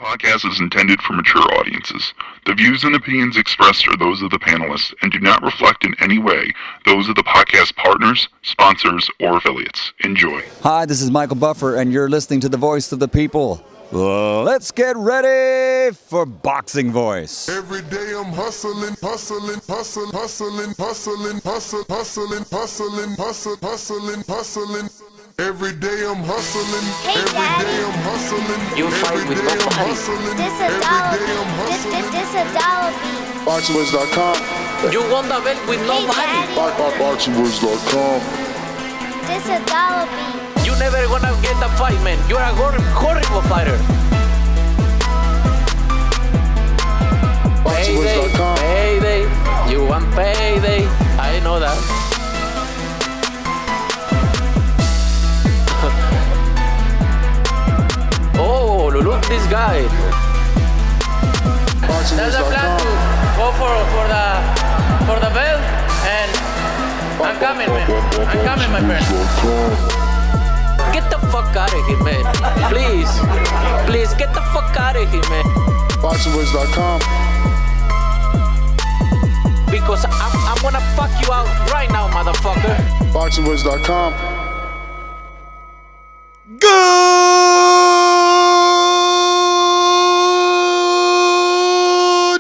Podcast is intended for mature audiences. The views and opinions expressed are those of the panelists and do not reflect in any way those of the podcast partners, sponsors, or affiliates. Enjoy. Hi, this is Michael Buffer, and you're listening to the voice of the people. Let's get ready for Boxing Voice. Every day I'm hustling, hustling, hustling, hustling, hustling, hustling, hustling, hustling, hustling, hustling, hustling. Every day I'm hustling. Every day I'm hustling. You fight with nobody. This a dollar beat. This a dollar beat. BoxingWords.com. You won the bet with nobody. BoxingWords.com. This a dollar beat. You never gonna get the fight, man. You're a horrible fighter. Payday, BoxingWords.com. payday. You want payday. I know that. Oh, look this guy. There's a plan to go for the belt, and I'm coming, man. I'm coming, my friend. Get the fuck out of here, man. Please, get the fuck out of here, man. BoxingWords.com. Because I'm gonna fuck you out right now, motherfucker. BoxingWords.com. Good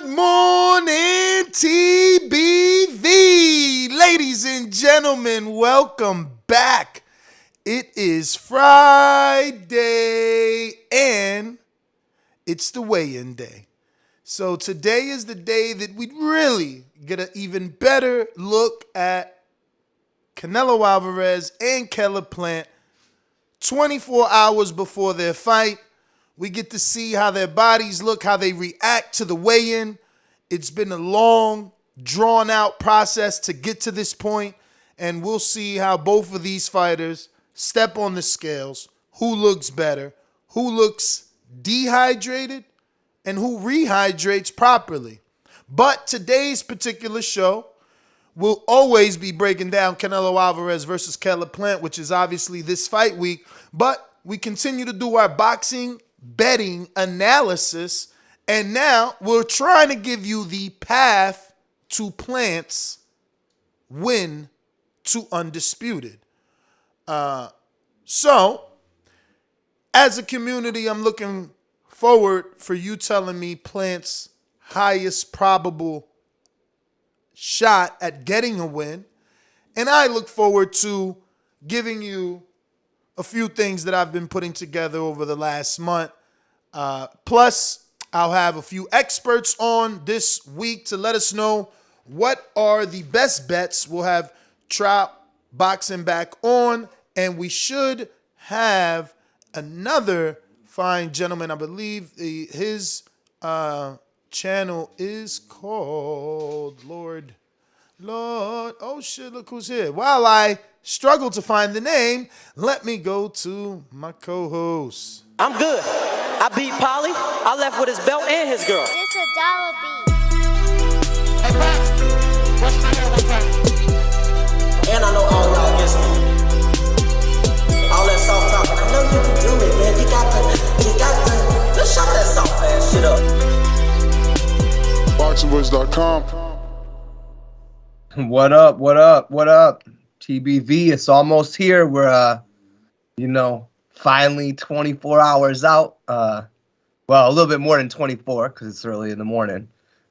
morning, TBV. Ladies and gentlemen, welcome back. It is Friday and it's the weigh-in day. So today is the day that we really get an even better look at Canelo Alvarez and Caleb Plant 24 hours before their fight. We get to see how their bodies look, how they react to the weigh-in. It's been a long, drawn-out process to get to this point, and we'll see how both of these fighters step on the scales, who looks better, who looks dehydrated, and who rehydrates properly. But today's particular show will always be breaking down Canelo Alvarez versus Caleb Plant, which is obviously this fight week. But we continue to do our boxing betting analysis, and now we're trying to give you the path to Plant's win to Undisputed. So, as a community, I'm looking forward for you telling me Plant's highest probable shot at getting a win. And I look forward to giving you a few things that I've been putting together over the last month. Plus, I'll have a few experts on this week to let us know what are the best bets. We'll have Trout Boxing back on, and we should have another fine gentleman. I believe his channel is called Lord. Oh shit, look who's here. While I struggle to find the name, let me go to my co-host. I'm good. I beat Polly. I left with his belt and his girl. This a dollar beat. And I know all y'all against me. All that soft talk. I know you can do it, man. You got the. Let's shut that soft ass shit up. BoxingWords.com. What up? TBV, it's almost here. We're, finally 24 hours out. Well, a little bit more than 24 because it's early in the morning.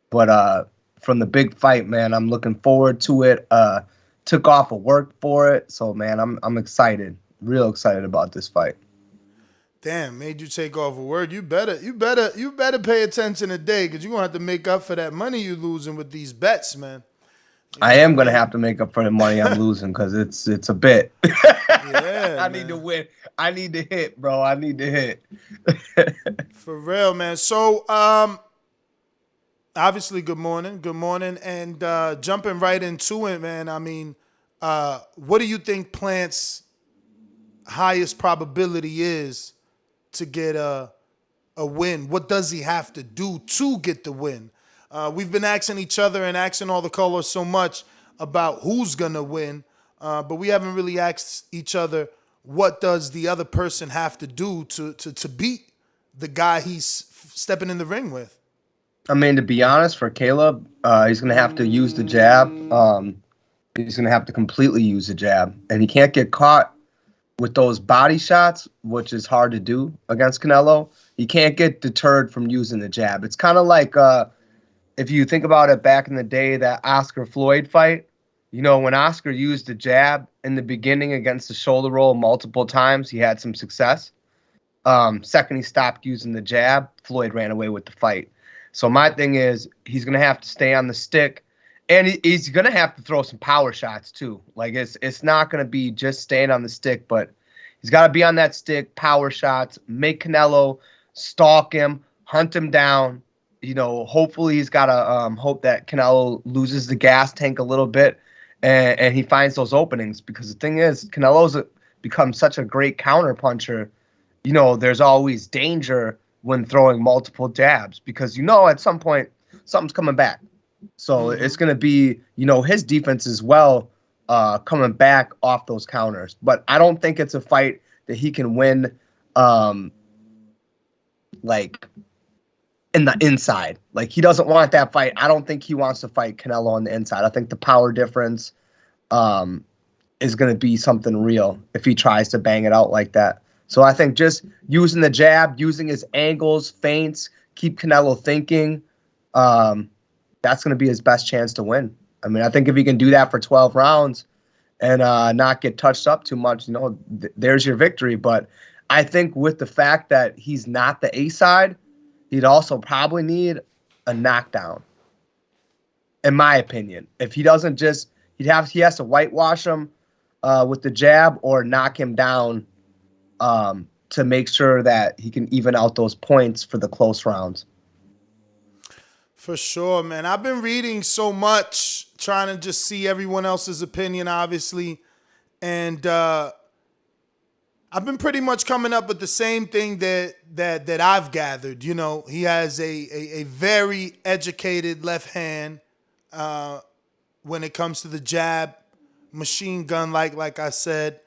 But from the big fight, man, I'm looking forward to it. Took off of work for it. So, man, I'm excited. Real excited about this fight. Damn, made you take off a word. You better pay attention today because you're gonna have to make up for that money you losing with these bets, man. I am gonna have to make up for the money I'm losing because it's a bit. Yeah, I need to win. I need to hit, bro. I need to hit. For real, man. So, obviously, good morning, and jumping right into it, man. I mean, what do you think Plant's highest probability is to get a win? What does he have to do to get the win? We've been asking each other and asking all the callers so much about who's going to win, but we haven't really asked each other what does the other person have to do to beat the guy he's stepping in the ring with. I mean, to be honest, for Caleb, he's going to have to use the jab. He's going to have to completely use the jab. And he can't get caught with those body shots, which is hard to do against Canelo. He can't get deterred from using the jab. It's kind of like if you think about it back in the day, that Oscar Floyd fight. You know, when Oscar used the jab in the beginning against the shoulder roll multiple times, he had some success. Second he stopped using the jab, Floyd ran away with the fight. So my thing is he's going to have to stay on the stick, and he's going to have to throw some power shots too. Like it's not going to be just staying on the stick, but he's got to be on that stick, power shots, make Canelo stalk him, hunt him down. You know, hopefully he's got to hope that Canelo loses the gas tank a little bit and he finds those openings, because the thing is, Canelo's become such a great counter puncher. You know, there's always danger when throwing multiple jabs, because, you know, at some point something's coming back. So it's going to be, you know, his defense as well coming back off those counters. But I don't think it's a fight that he can win like in the inside. Like, he doesn't want that fight. I don't think he wants to fight Canelo on the inside. I think the power difference is going to be something real if he tries to bang it out like that. So I think just using the jab, using his angles, feints, keep Canelo thinking, that's going to be his best chance to win. I mean, I think if he can do that for 12 rounds and not get touched up too much, you know, there's your victory. But I think with the fact that he's not the A side, he'd also probably need a knockdown, in my opinion. If he doesn't just, he has to whitewash him with the jab or knock him down to make sure that he can even out those points for the close rounds. For sure, man. I've been reading so much, trying to just see everyone else's opinion, obviously. And I've been pretty much coming up with the same thing that I've gathered. You know, he has a very educated left hand when it comes to the jab, machine gun like I said.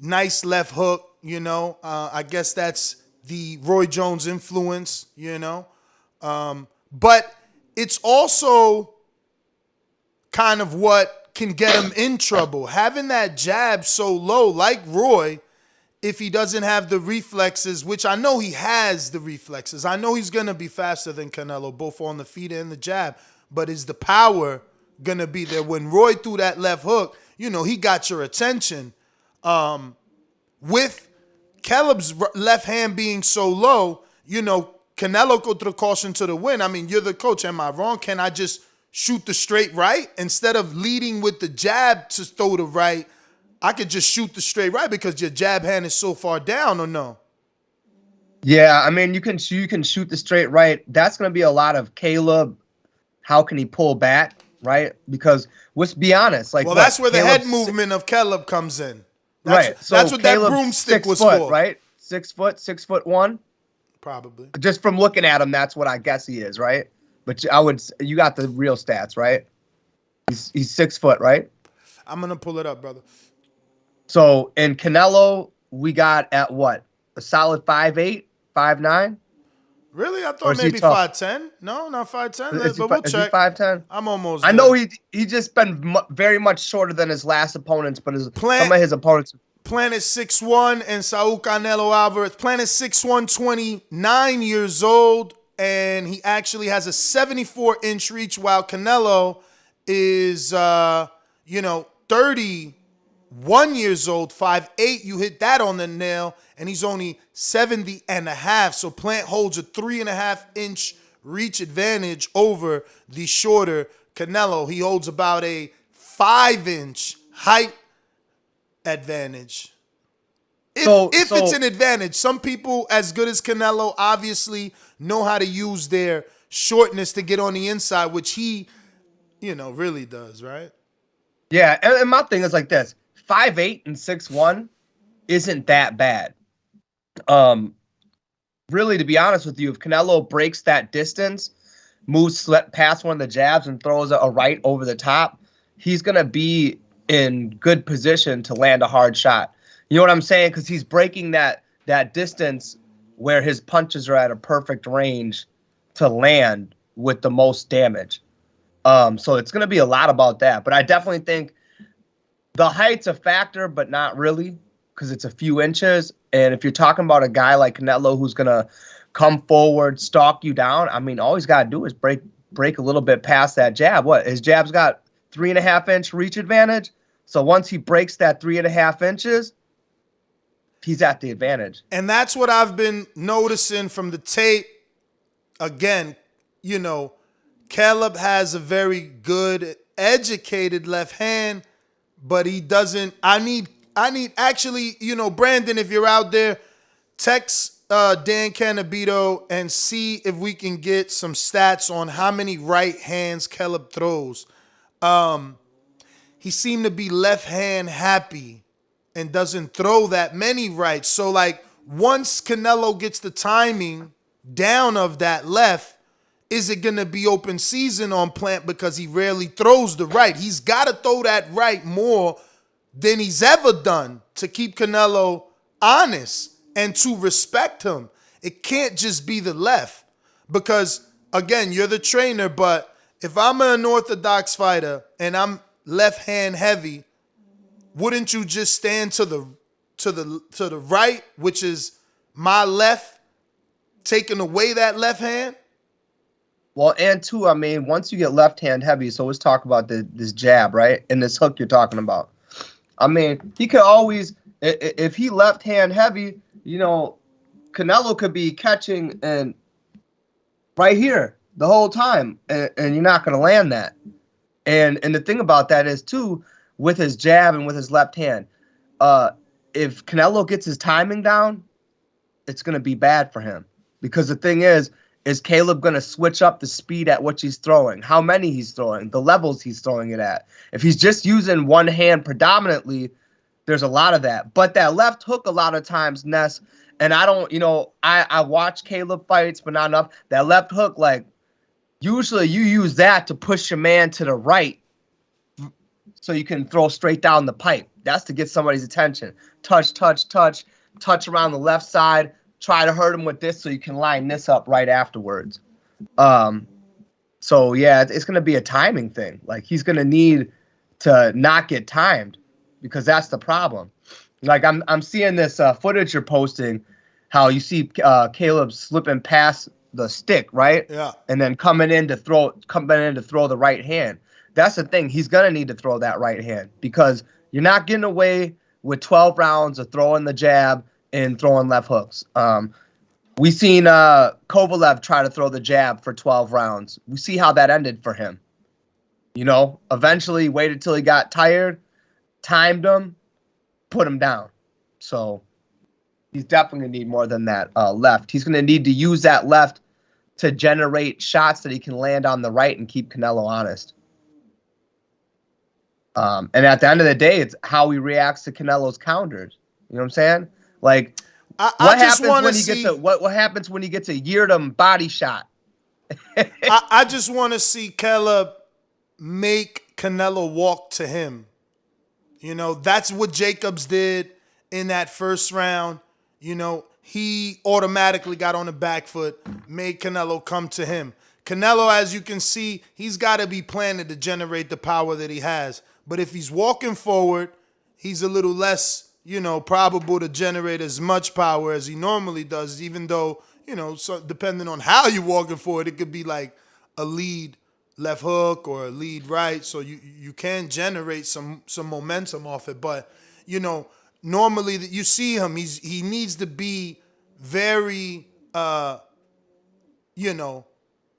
Nice left hook, you know. I guess that's the Roy Jones influence, you know. But it's also kind of what can get him in trouble. Having that jab so low, like Roy, if he doesn't have the reflexes, which I know he has the reflexes. I know he's going to be faster than Canelo, both on the feet and the jab. But is the power going to be there? When Roy threw that left hook, you know, he got your attention. With Caleb's left hand being so low, you know, Canelo go through caution to the wind. I mean, you're the coach. Am I wrong? Can I just shoot the straight right? Instead of leading with the jab to throw the right, I could just shoot the straight right because your jab hand is so far down, or no? Yeah, I mean, you can shoot the straight right. That's going to be a lot of Caleb. How can he pull back, right? Because let's be honest. Like, well, that's where the head movement of Caleb comes in. Right. So that's what Caleb's that broomstick was 6 foot, for. Right? 6 foot, 6'1". Probably. Just from looking at him, that's what I guess he is, right? But you got the real stats, right? He's 6 foot, right? I'm gonna pull it up, brother. So in Canelo, we got at what? A solid 5'8", 5'9"? Really? I thought maybe 5'10". No, not 5'10". But we'll check. Is he 5'10"? I'm almost. I know he just been very much shorter than his last opponents, but some of his opponents. Planet 6'1" and Saul Canelo Alvarez. Planet 6'1", 29 years old, and he actually has a 74-inch reach, while Canelo is 31 years old, 5'8". You hit that on the nail, and he's only 70 and a half. So Plant holds a 3.5-inch reach advantage over the shorter Canelo. He holds about a 5-inch height advantage. If it's an advantage. Some people as good as Canelo obviously know how to use their shortness to get on the inside, which he, really does, right? Yeah, and my thing is like this. 5'8" and 6'1" isn't that bad. Really, to be honest with you, if Canelo breaks that distance, moves past one of the jabs and throws a right over the top, he's going to be in good position to land a hard shot. You know what I'm saying? Because he's breaking that distance where his punches are at a perfect range to land with the most damage. So it's going to be a lot about that. But I definitely think the height's a factor, but not really, because it's a few inches. And if you're talking about a guy like Canelo who's going to come forward, stalk you down, I mean, all he's got to do is break a little bit past that jab. His jab's got 3.5-inch reach advantage. So once he breaks that 3.5 inches, he's at the advantage. And that's what I've been noticing from the tape. Again, Caleb has a very good, educated left hand, but he doesn't. I need actually, Brandon, if you're out there, text Dan Canabito and see if we can get some stats on how many right hands Caleb throws. He seemed to be left hand happy and doesn't throw that many rights. So like once Canelo gets the timing down of that left, is it going to be open season on Plant because he rarely throws the right? He's got to throw that right more than he's ever done to keep Canelo honest and to respect him. It can't just be the left because, again, you're the trainer, but if I'm an unorthodox fighter and I'm left hand heavy, wouldn't you just stand to the right, which is my left, taking away that left hand? Well, and two, I mean, once you get left hand heavy, so let's talk about this jab, right? And this hook you're talking about. I mean, he could always, if he left hand heavy, Canelo could be catching and right here the whole time, and you're not going to land that. And the thing about that is, too, with his jab and with his left hand, if Canelo gets his timing down, it's going to be bad for him. Because the thing is Caleb going to switch up the speed at which he's throwing, how many he's throwing, the levels he's throwing it at. If he's just using one hand predominantly, there's a lot of that. But that left hook a lot of times, Ness, and I don't, I watch Caleb fights, but not enough. That left hook, like, usually you use that to push your man to the right so you can throw straight down the pipe. That's to get somebody's attention. Touch around the left side. Try to hurt him with this so you can line this up right afterwards. So, yeah, it's going to be a timing thing. Like, he's going to need to not get timed because that's the problem. Like, I'm seeing this footage you're posting, how you see Caleb slipping past the stick, right? Yeah. And then coming in to throw the right hand. That's the thing. He's going to need to throw that right hand because you're not getting away with 12 rounds of throwing the jab and throwing left hooks. We seen Kovalev try to throw the jab for 12 rounds. We see how that ended for him. Eventually waited till he got tired, timed him, put him down. So he's definitely going to need more than that left. He's going to need to use that left to generate shots that he can land on the right and keep Canelo honest. And at the end of the day, it's how he reacts to Canelo's counters. You know what I'm saying? Like, what happens when he gets a Yerdam body shot? I just want to see Caleb make Canelo walk to him. That's what Jacobs did in that first round. He automatically got on the back foot, made Canelo come to him. Canelo, as you can see, he's got to be planted to generate the power that he has. But if he's walking forward, he's a little less, probable to generate as much power as he normally does, even though, so depending on how you're walking forward, it could be like a lead left hook or a lead right. So you can generate some momentum off it. But, normally that you see him, he needs to be very,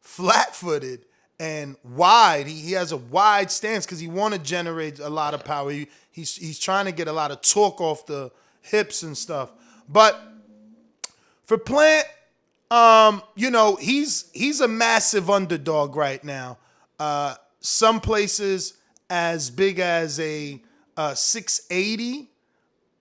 flat-footed and wide. He has a wide stance because he want to generate a lot of power. He's trying to get a lot of torque off the hips and stuff. But for Plant, he's a massive underdog right now. Some places as big as a 680.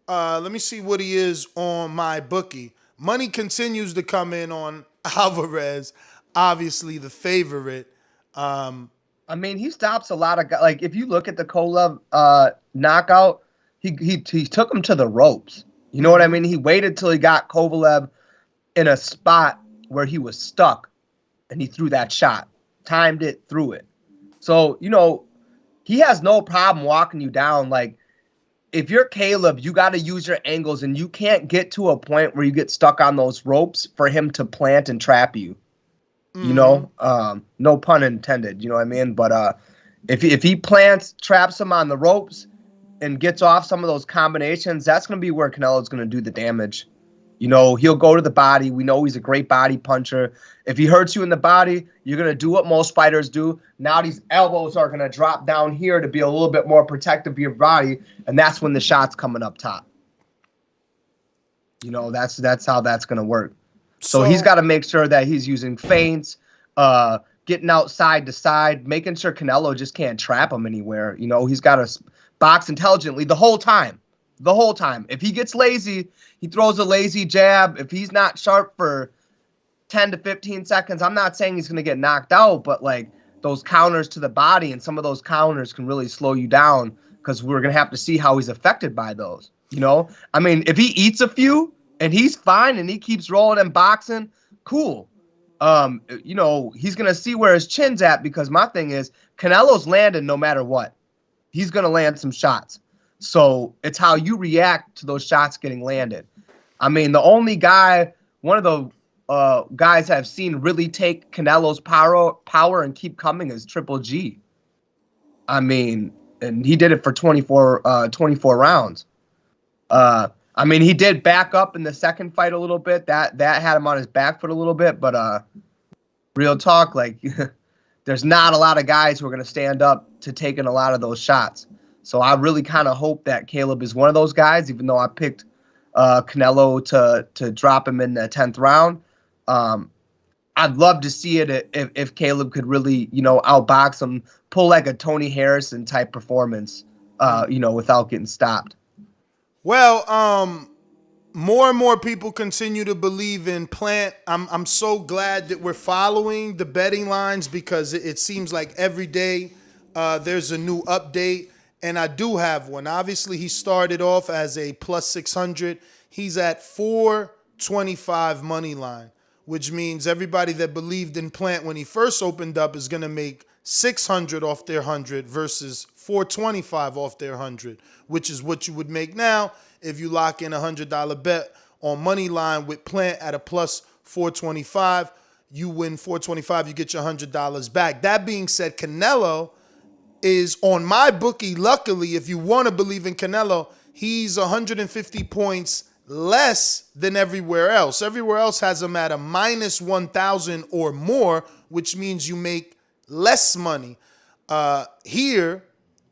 Let me see what he is on my bookie. Money continues to come in on Alvarez, obviously the favorite. I mean, he stops a lot of guys. Like, if you look at the Kovalev knockout, he took him to the ropes. You know what I mean? He waited till he got Kovalev in a spot where he was stuck, and he threw that shot, timed it, threw it. So, he has no problem walking you down. Like, if you're Caleb, you got to use your angles, and you can't get to a point where you get stuck on those ropes for him to plant and trap you. No pun intended, you know what I mean? But if he traps him on the ropes and gets off some of those combinations, that's going to be where Canelo's going to do the damage. He'll go to the body. We know he's a great body puncher. If he hurts you in the body, you're going to do what most fighters do. Now these elbows are going to drop down here to be a little bit more protective of your body, and that's when the shot's coming up top. That's how that's going to work. So he's got to make sure that he's using feints, getting outside to side, making sure Canelo just can't trap him anywhere. He's got to box intelligently the whole time. The whole time. If he gets lazy, he throws a lazy jab. If he's not sharp for 10 to 15 seconds, I'm not saying he's going to get knocked out, but like those counters to the body, and some of those counters can really slow you down, because we're going to have to see how he's affected by those. I mean, if he eats a few and he's fine and he keeps rolling and boxing, cool. He's going to see where his chin's at, because my thing is Canelo's landing no matter what. He's going to land some shots. So it's how you react to those shots getting landed. I mean, the only guy, one of the guys I've seen really take Canelo's power and keep coming is Triple G. I mean, and he did it for 24 rounds. I mean, he did back up in the second fight a little bit. That had him on his back foot a little bit. But real talk, like, there's not a lot of guys who are going to stand up to taking a lot of those shots. So I really kind of hope that Caleb is one of those guys, even though I picked Canelo to drop him in the 10th round. I'd love to see it if Caleb could really, outbox him, pull like a Tony Harrison type performance, without getting stopped. Well, more and more people continue to believe in Plant. I'm so glad that we're following the betting lines, because it seems like every day there's a new update. And I do have one. Obviously, he started off as a plus 600. He's at 425 money line, which means everybody that believed in Plant when he first opened up is going to make 600 off their 100 versus 425 off their 100, which is what you would make now if you lock in a $100 bet on money line with Plant at a plus 425. You win 425, you get your $100 back. That being said, Canelo is on my bookie. Luckily, if you want to believe in Canelo, he's 150 points less than everywhere else. Everywhere else has him at a minus 1,000 or more, which means you make less money. Here,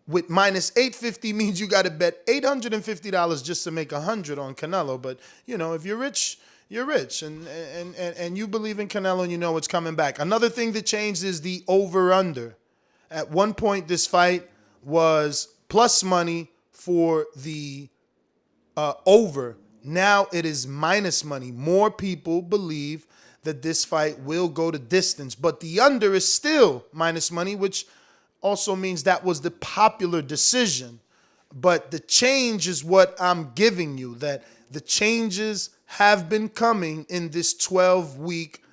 with minus 850 means you got to bet $850 just to make 100 on Canelo. But, if you're rich, you're rich. And you believe in Canelo and you know it's coming back. Another thing that changed is the over-under. At one point, this fight was plus money for the over. Now it is minus money. More people believe that this fight will go to distance, but the under is still minus money, which also means that was the popular decision. But the change is what I'm giving you, that the changes have been coming in this 12-week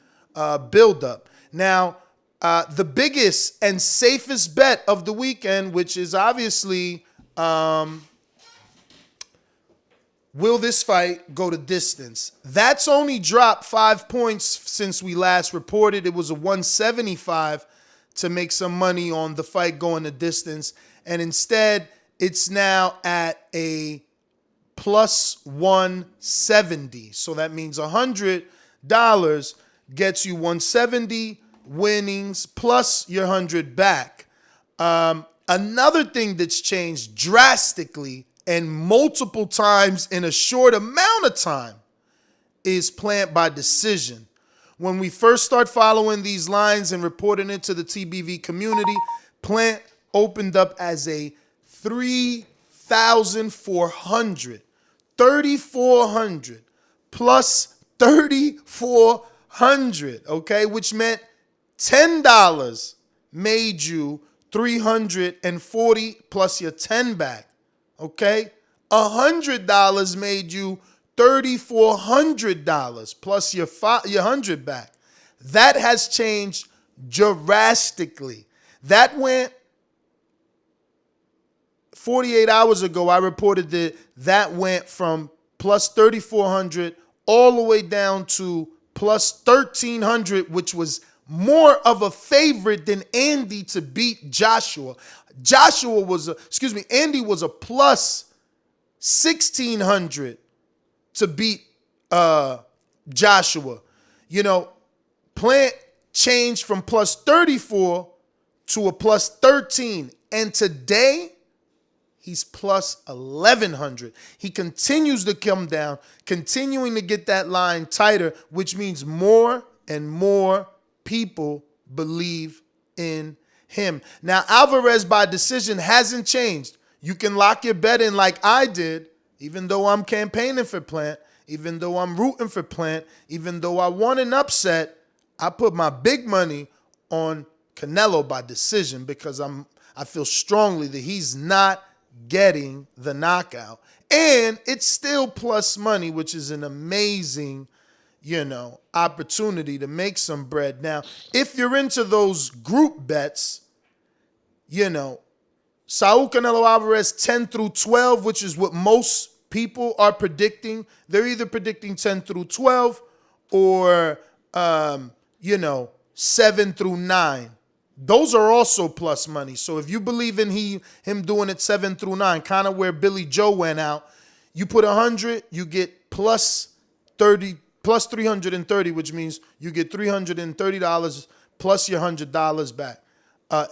buildup. Now, the biggest and safest bet of the weekend, which is obviously, will this fight go to distance? That's only dropped 5 points since we last reported. It was a 175 to make some money on the fight going to distance. And instead, it's now at a plus 170. So that means $100 gets you 170 winnings plus your 100 back. Another thing that's changed drastically and multiple times in a short amount of time is Plant by decision. When we first start following these lines and reporting it to the TBV community, Plant opened up as a 3,400, 3,400 plus 3,400, okay, which meant $10 made you 340 plus your 10 back, okay? $100 made you $3,400 plus your $100 back. That has changed drastically. That went 48 hours ago. I reported that went from plus 3,400 all the way down to plus 1,300, which was more of a favorite than Andy to beat Joshua. Andy was a plus 1,600 to beat Joshua. You know, Plant changed from plus 34 to a plus 13. And today, he's plus 1,100. He continues to come down, continuing to get that line tighter, which means more and more people believe in him. Now, Alvarez by decision hasn't changed. You can lock your bet in like I did, even though I'm campaigning for Plant, even though I'm rooting for Plant, even though I want an upset. I put my big money on Canelo by decision because I feel strongly that he's not getting the knockout. And it's still plus money, which is an amazing, opportunity to make some bread. Now, if you're into those group bets, Saul Canelo Alvarez 10 through 12, which is what most people are predicting. They're either predicting 10 through 12 or 7 through 9. Those are also plus money. So if you believe in him doing it 7 through 9, kind of where Billy Joe went out, you put 100, you get plus 330, which means you get $330 plus your $100 back.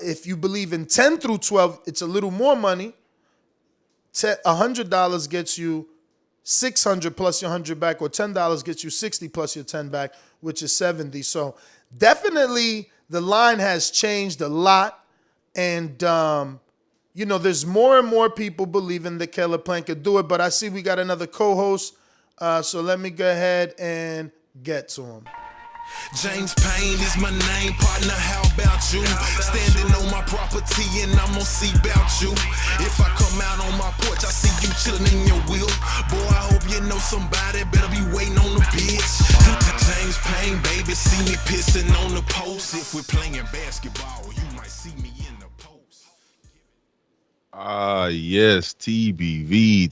If you believe in 10 through 12, it's a little more money. $100 gets you $600 plus your $100 back, or $10 gets you $60 plus your $10 back, which is $70. So definitely the line has changed a lot. And, there's more and more people believing that Caleb Plant could do it. But I see we got another co-host. So let me go ahead and get to him. James Payne is my name, partner, how about you? Standing on my property and I'm gonna see about you. If I come out on my porch, I see you chilling in your wheel. Boy, I hope you know somebody better be waiting on the bitch. James Payne, baby, see me pissing on the post. If we're playing basketball, you might see me in the post. Yes, TBV,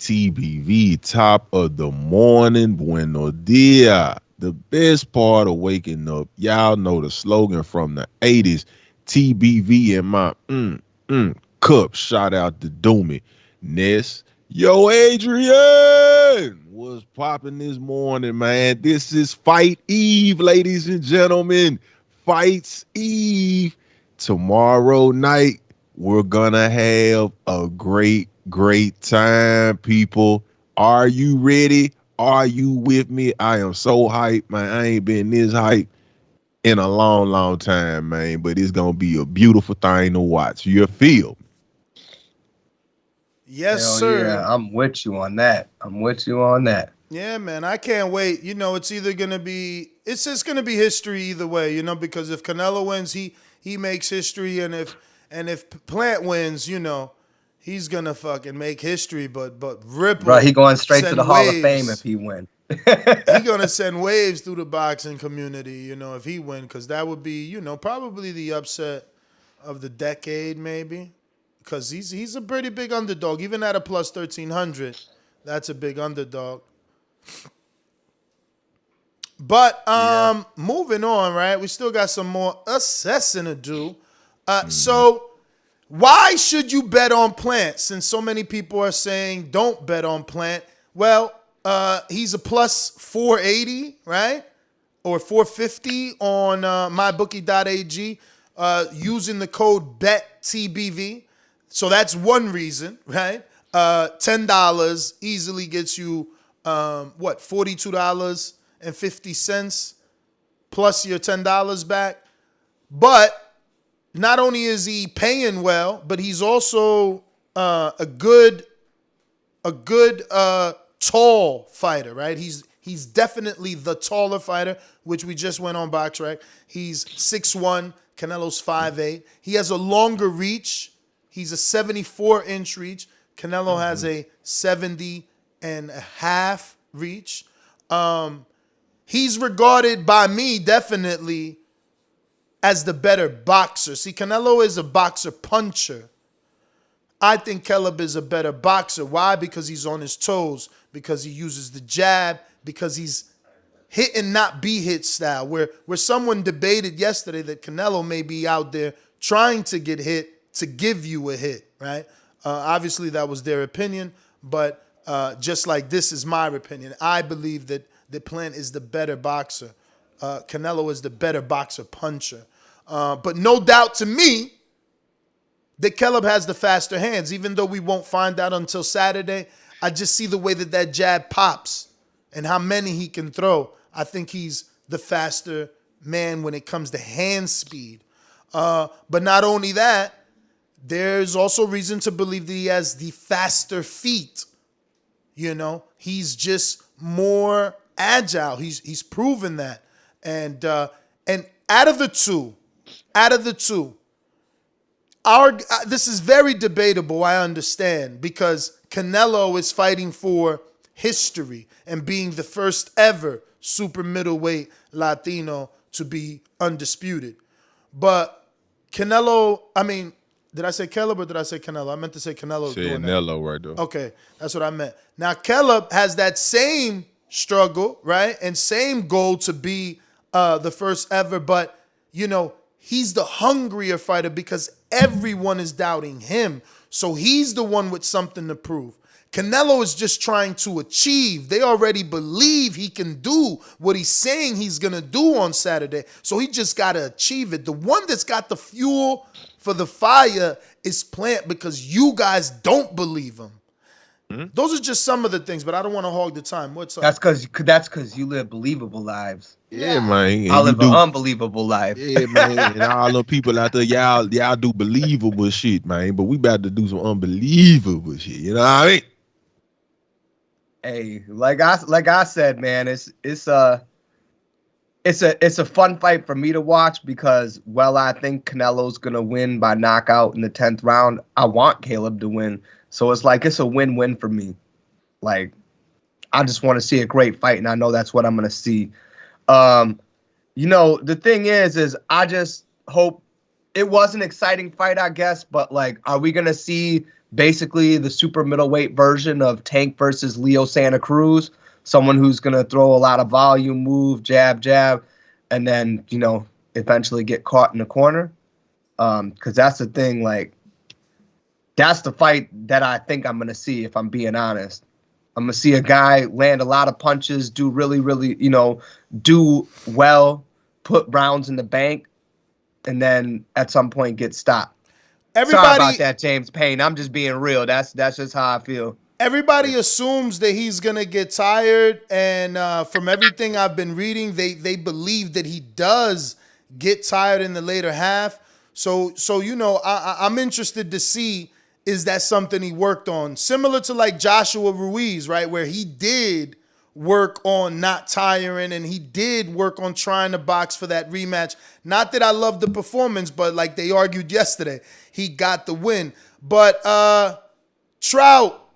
top of the morning, buenos dias. The best part of waking up, y'all know the slogan from the 80s, TBV in my cup. Shout out to Doomy. Ness, yo, Adrian, what's popping this morning, man? This is Fight Eve, ladies and gentlemen. Fights Eve. Tomorrow night, we're gonna have a great time, people. Are you ready? Are you with me? I am so hyped, man. I ain't been this hyped in a long time, man. But it's going to be a beautiful thing to watch. You feel? Yes, Hell sir. Yeah, I'm with you on that. Yeah, man. I can't wait. It's either going to be, it's just going to be history either way, because if Canelo wins, he makes history. And if Plant wins, he's gonna fucking make history, but ripple. Bro, he going straight to the Hall waves. of Fame if he win. He gonna send waves through the boxing community, if he win, because that would be, probably the upset of the decade, maybe, because he's a pretty big underdog, even at a plus 1,300. That's a big underdog. But moving on, right? We still got some more assessing to do. So. Why should you bet on Plant? Since so many people are saying don't bet on Plant. Well, he's a plus 480, right? Or 450 on mybookie.ag using the code BETTBV. So that's one reason, right? $10 easily gets you, $42.50 plus your $10 back. But not only is he paying well, but he's also a good tall fighter, right? He's definitely the taller fighter, which we just went on BoxRec. He's 6'1", Canelo's 5'8". He has a longer reach. He's a 74-inch reach. Canelo has a 70 and a half reach. He's regarded by me definitely as the better boxer. See, Canelo is a boxer puncher. I think Caleb is a better boxer. Why? Because he's on his toes, because he uses the jab, because he's hit and not be hit style. Where someone debated yesterday that Canelo may be out there trying to get hit to give you a hit, right? Obviously, that was their opinion, but just like this is my opinion. I believe that Plant is the better boxer. Canelo is the better boxer puncher. But no doubt to me that Caleb has the faster hands, even though we won't find out until Saturday. I just see the way that jab pops and how many he can throw. I think he's the faster man when it comes to hand speed. But not only that, there's also reason to believe that he has the faster feet. You know, he's just more agile. He's proven that. And out of the two, this is very debatable, I understand, because Canelo is fighting for history and being the first ever super middleweight Latino to be undisputed. But Canelo, did I say Caleb or did I say Canelo? I meant to say Canelo. Say Canelo right there. Okay, that's what I meant. Now, Caleb has that same struggle, right? And same goal to be the first ever, but, you know, he's the hungrier fighter because everyone is doubting him. So he's the one with something to prove. Canelo is just trying to achieve. They already believe he can do what he's saying he's going to do on Saturday. So he just got to achieve it. The one that's got the fuel for the fire is Plant because you guys don't believe him. Those are just some of the things, but I don't want to hog the time. What's up? That's because you live believable lives. Yeah, man. I live an unbelievable life. Yeah, man. And all the people out there, y'all do believable shit, man. But we about to do some unbelievable shit. You know what I mean? Hey, like I said, man, it's a fun fight for me to watch because while I think Canelo's gonna win by knockout in the 10th round, I want Caleb to win. So it's a win-win for me. Like, I just want to see a great fight, and I know that's what I'm gonna see. You know, the thing is I just hope it was an exciting fight, I guess, but like, are we gonna see basically the super middleweight version of Tank versus Leo Santa Cruz? Someone who's gonna throw a lot of volume, move, jab, and then, you know, eventually get caught in the corner. Because that's the thing, like, that's the fight that I think I'm gonna see, if I'm being honest. I'm gonna see a guy land a lot of punches, do really, really, you know, do well, put rounds in the bank, and then at some point get stopped. Sorry about that, James Payne. I'm just being real. That's just how I feel. Everybody assumes that he's gonna get tired, and from everything I've been reading, they believe that he does get tired in the later half. So you know, I'm interested to see, is that something he worked on? Similar to like Joshua Ruiz, right? Where he did work on not tiring and he did work on trying to box for that rematch. Not that I love the performance, but like they argued yesterday, he got the win. But Trout,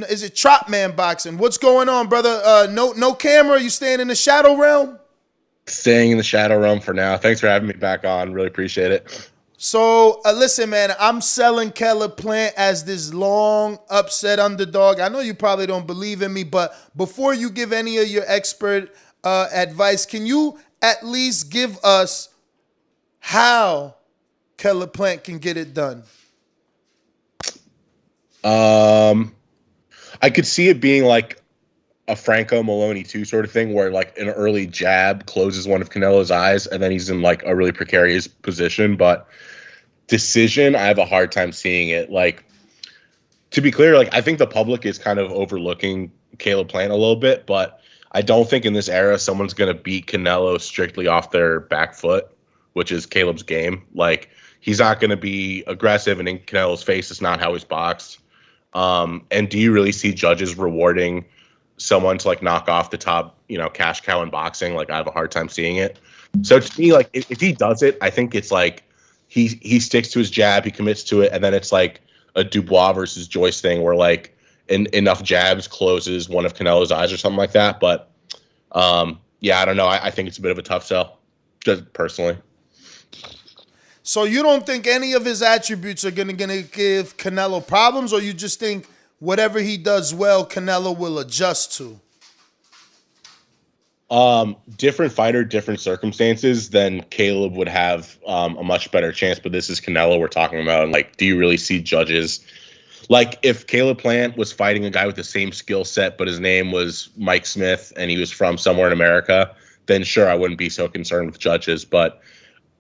is it Trot Man Boxing? What's going on, brother? No camera? You staying in the shadow realm? Staying in the shadow realm for now. Thanks for having me back on. Really appreciate it. So, listen, man, I'm selling Caleb Plant as this long upset underdog. I know you probably don't believe in me, but before you give any of your expert advice, can you at least give us how Caleb Plant can get it done? I could see it being like a Franco Maloney 2 sort of thing where like an early jab closes one of Canelo's eyes and then he's in like a really precarious position. But decision, I have a hard time seeing it. Like, to be clear, like I think the public is kind of overlooking Caleb Plant a little bit, but I don't think in this era someone's going to beat Canelo strictly off their back foot, which is Caleb's game. Like, he's not going to be aggressive and in Canelo's face. It's not how he's boxed. And do you really see judges rewarding someone to like knock off the top, you know, cash cow in boxing? Like, I have a hard time seeing it. So to me, like if he does it, I think it's like he sticks to his jab, he commits to it, and then it's like a Dubois versus Joyce thing where like enough jabs closes one of Canelo's eyes or something like that. But yeah, I don't know. I think it's a bit of a tough sell, just personally. So you don't think any of his attributes are gonna give Canelo problems, or you just think whatever he does well, Canelo will adjust to? Different fighter, different circumstances, then Caleb would have a much better chance. But this is Canelo we're talking about. And like, do you really see judges? Like, if Caleb Plant was fighting a guy with the same skill set, but his name was Mike Smith and he was from somewhere in America, then sure, I wouldn't be so concerned with judges. But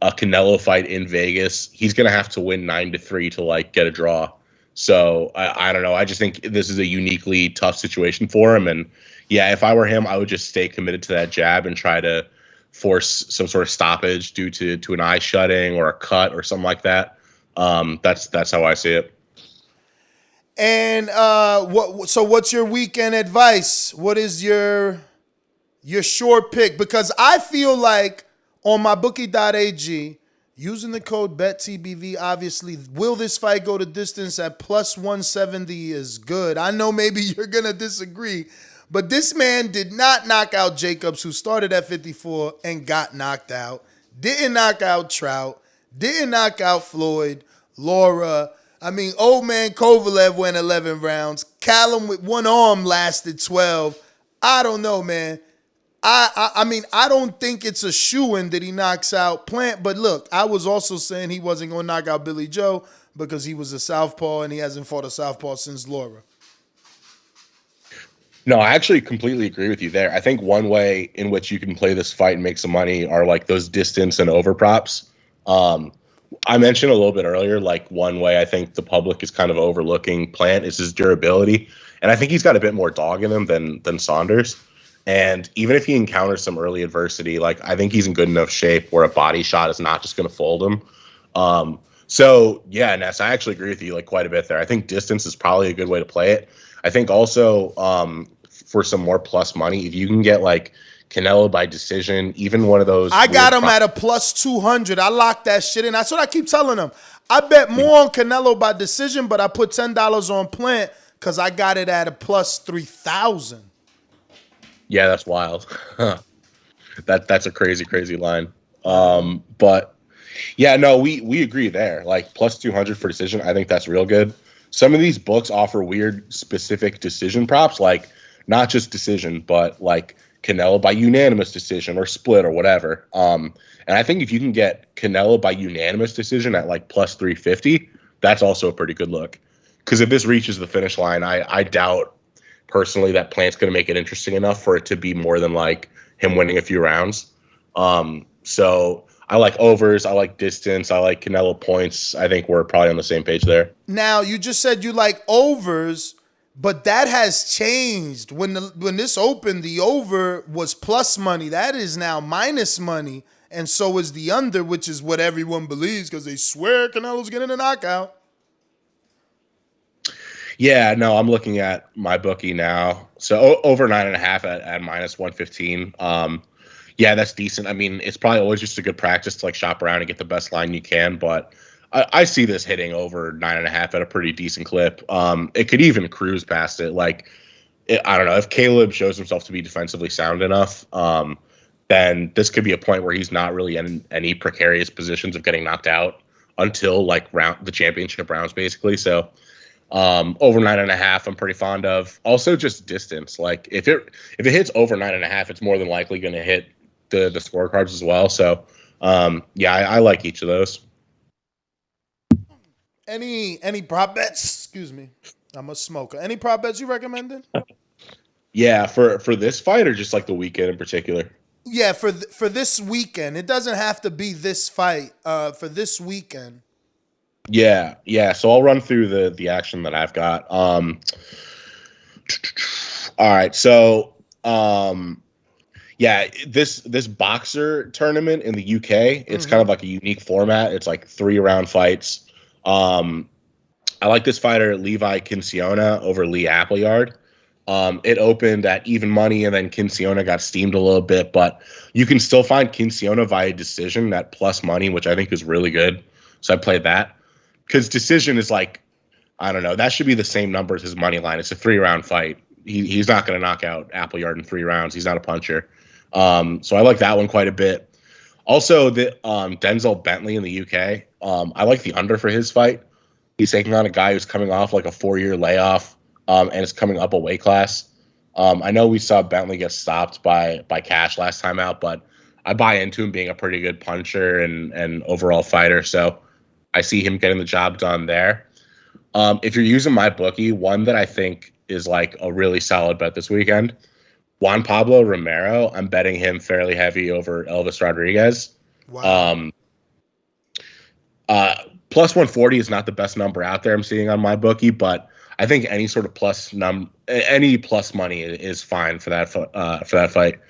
a Canelo fight in Vegas, he's going to have to win 9-3 to like get a draw. So I don't know. I just think this is a uniquely tough situation for him. And yeah, if I were him, I would just stay committed to that jab and try to force some sort of stoppage due to an eye shutting or a cut or something like that. That's how I see it. And so what's your weekend advice? What is your short pick? Because I feel like on my bookie.ag, using the code BETTBV, obviously, will this fight go to distance at plus 170 is good. I know maybe you're going to disagree, but this man did not knock out Jacobs, who started at 54 and got knocked out. Didn't knock out Trout. Didn't knock out Floyd, Laura. I mean, old man Kovalev went 11 rounds. Callum with one arm lasted 12. I don't know, man. I mean, I don't think it's a shoo-in that he knocks out Plant. But look, I was also saying he wasn't going to knock out Billy Joe because he was a southpaw and he hasn't fought a southpaw since Laura. No, I actually completely agree with you there. I think one way in which you can play this fight and make some money are like those distance and over props. I mentioned a little bit earlier, like one way I think the public is kind of overlooking Plant is his durability. And I think he's got a bit more dog in him than Saunders. And even if he encounters some early adversity, like I think he's in good enough shape where a body shot is not just going to fold him. So yeah, Ness, I actually agree with you like quite a bit there. I think distance is probably a good way to play it. I think also for some more plus money, if you can get like Canelo by decision, even one of those. I got him at a plus 200. I locked that shit in. That's what I keep telling him. I bet more on Canelo by decision, but I put $10 on Plant because I got it at a plus 3,000. Yeah, that's wild. That's a crazy line. But yeah, no, we agree there. Like plus 200 for decision, I think that's real good. Some of these books offer weird specific decision props, like not just decision, but like Canelo by unanimous decision or split or whatever. And I think if you can get Canelo by unanimous decision at like plus 350, that's also a pretty good look. Because if this reaches the finish line, I doubt personally that Plant's going to make it interesting enough for it to be more than like him winning a few rounds. So I like overs, I like distance, I like Canelo points. I think we're probably on the same page there. Now, you just said you like overs, but that has changed. When this opened, the over was plus money. That is now minus money, and so is the under, which is what everyone believes because they swear Canelo's getting a knockout. Yeah, no, I'm looking at my bookie now. So over 9.5 at minus 115. Yeah, that's decent. I mean, it's probably always just a good practice to like shop around and get the best line you can. But I see this hitting over 9.5 at a pretty decent clip. It could even cruise past it. Like, I don't know, if Caleb shows himself to be defensively sound enough, then this could be a point where he's not really in any precarious positions of getting knocked out until like the championship rounds, basically. So. Over 9.5, I'm pretty fond of. Also, just distance. Like if it hits over 9.5, it's more than likely going to hit the scorecards as well. So, yeah, I like each of those. Any prop bets? Excuse me, I'm a smoker. Any prop bets you recommended? Yeah, for this fight or just like the weekend in particular? Yeah, for this weekend. It doesn't have to be this fight. For this weekend. Yeah. So I'll run through the action that I've got. All right. So, yeah, this boxer tournament in the UK, it's kind of like a unique format. It's like 3-round fights. I like this fighter, Levi Kinciona, over Lee Appleyard. It opened at even money, and then Kinciona got steamed a little bit, but you can still find Kinciona via decision at plus money, which I think is really good. So I played that. Because decision is like, I don't know. That should be the same number as his money line. It's a 3-round fight. He's not going to knock out Appleyard in 3 rounds. He's not a puncher. So I like that one quite a bit. Also, the Denzel Bentley in the UK. I like the under for his fight. He's taking on a guy who's coming off like a 4-year layoff and is coming up a weight class. I know we saw Bentley get stopped by Cash last time out, but I buy into him being a pretty good puncher and overall fighter. So I see him getting the job done there. If you're using my bookie, one that I think is like a really solid bet this weekend, Juan Pablo Romero. I'm betting him fairly heavy over Elvis Rodriguez. Wow. Plus 140 is not the best number out there I'm seeing on my bookie, but I think any sort of any plus money is fine for that fight.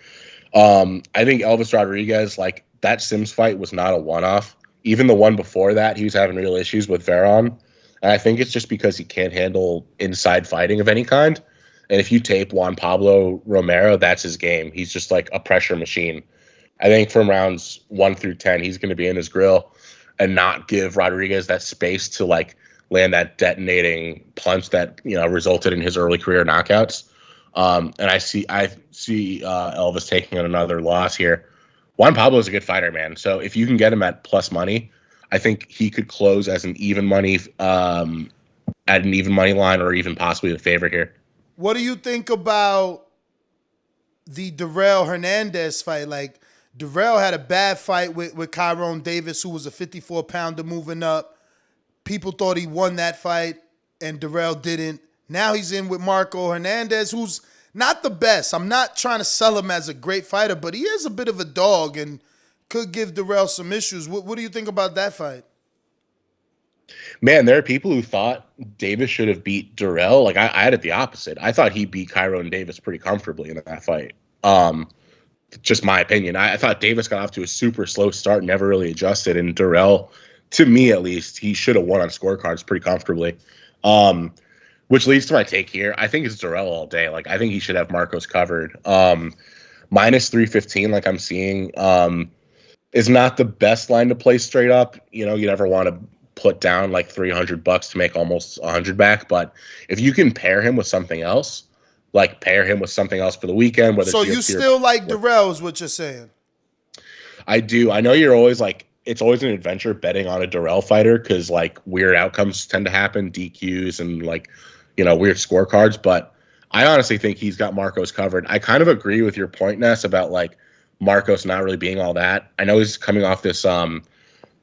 I think Elvis Rodriguez, like that Sims fight was not a one-off. Even the one before that, he was having real issues with Veron. And I think it's just because he can't handle inside fighting of any kind. And if you tape Juan Pablo Romero, that's his game. He's just like a pressure machine. I think from rounds 1 through 10, he's going to be in his grill and not give Rodriguez that space to like land that detonating punch that, you know, resulted in his early career knockouts. And I see Elvis taking on another loss here. Juan Pablo is a good fighter, man. So if you can get him at plus money, I think he could close as an even money at an even money line or even possibly the favorite here. What do you think about the Darrell Hernandez fight? Like, Darrell had a bad fight with Kyron Davis, who was a 54-pounder moving up. People thought he won that fight, and Darrell didn't. Now he's in with Marco Hernandez, who's not the best. I'm not trying to sell him as a great fighter, but he is a bit of a dog and could give Darrell some issues. What do you think about that fight? Man, there are people who thought Davis should have beat Darrell. Like, I had it the opposite. I thought he beat Kyron Davis pretty comfortably in that fight. Just my opinion. I thought Davis got off to a super slow start, never really adjusted, and Darrell, to me at least, he should have won on scorecards pretty comfortably. Which leads to my take here. I think it's Darrell all day. Like, I think he should have Marcos covered. Minus 315, like I'm seeing, is not the best line to play straight up. You know, you never want to put down like $300 to make almost 100 back. But if you can pair him with something else, like pair him with something else for the weekend. Whether so you still like Darrell is what you're saying? I do. I know you're always like, it's always an adventure betting on a Darrell fighter because like weird outcomes tend to happen, DQs and like, you know, weird scorecards. But I honestly think he's got Marcos covered. I kind of agree with your point, Ness, about like Marcos not really being all that. I know he's coming off this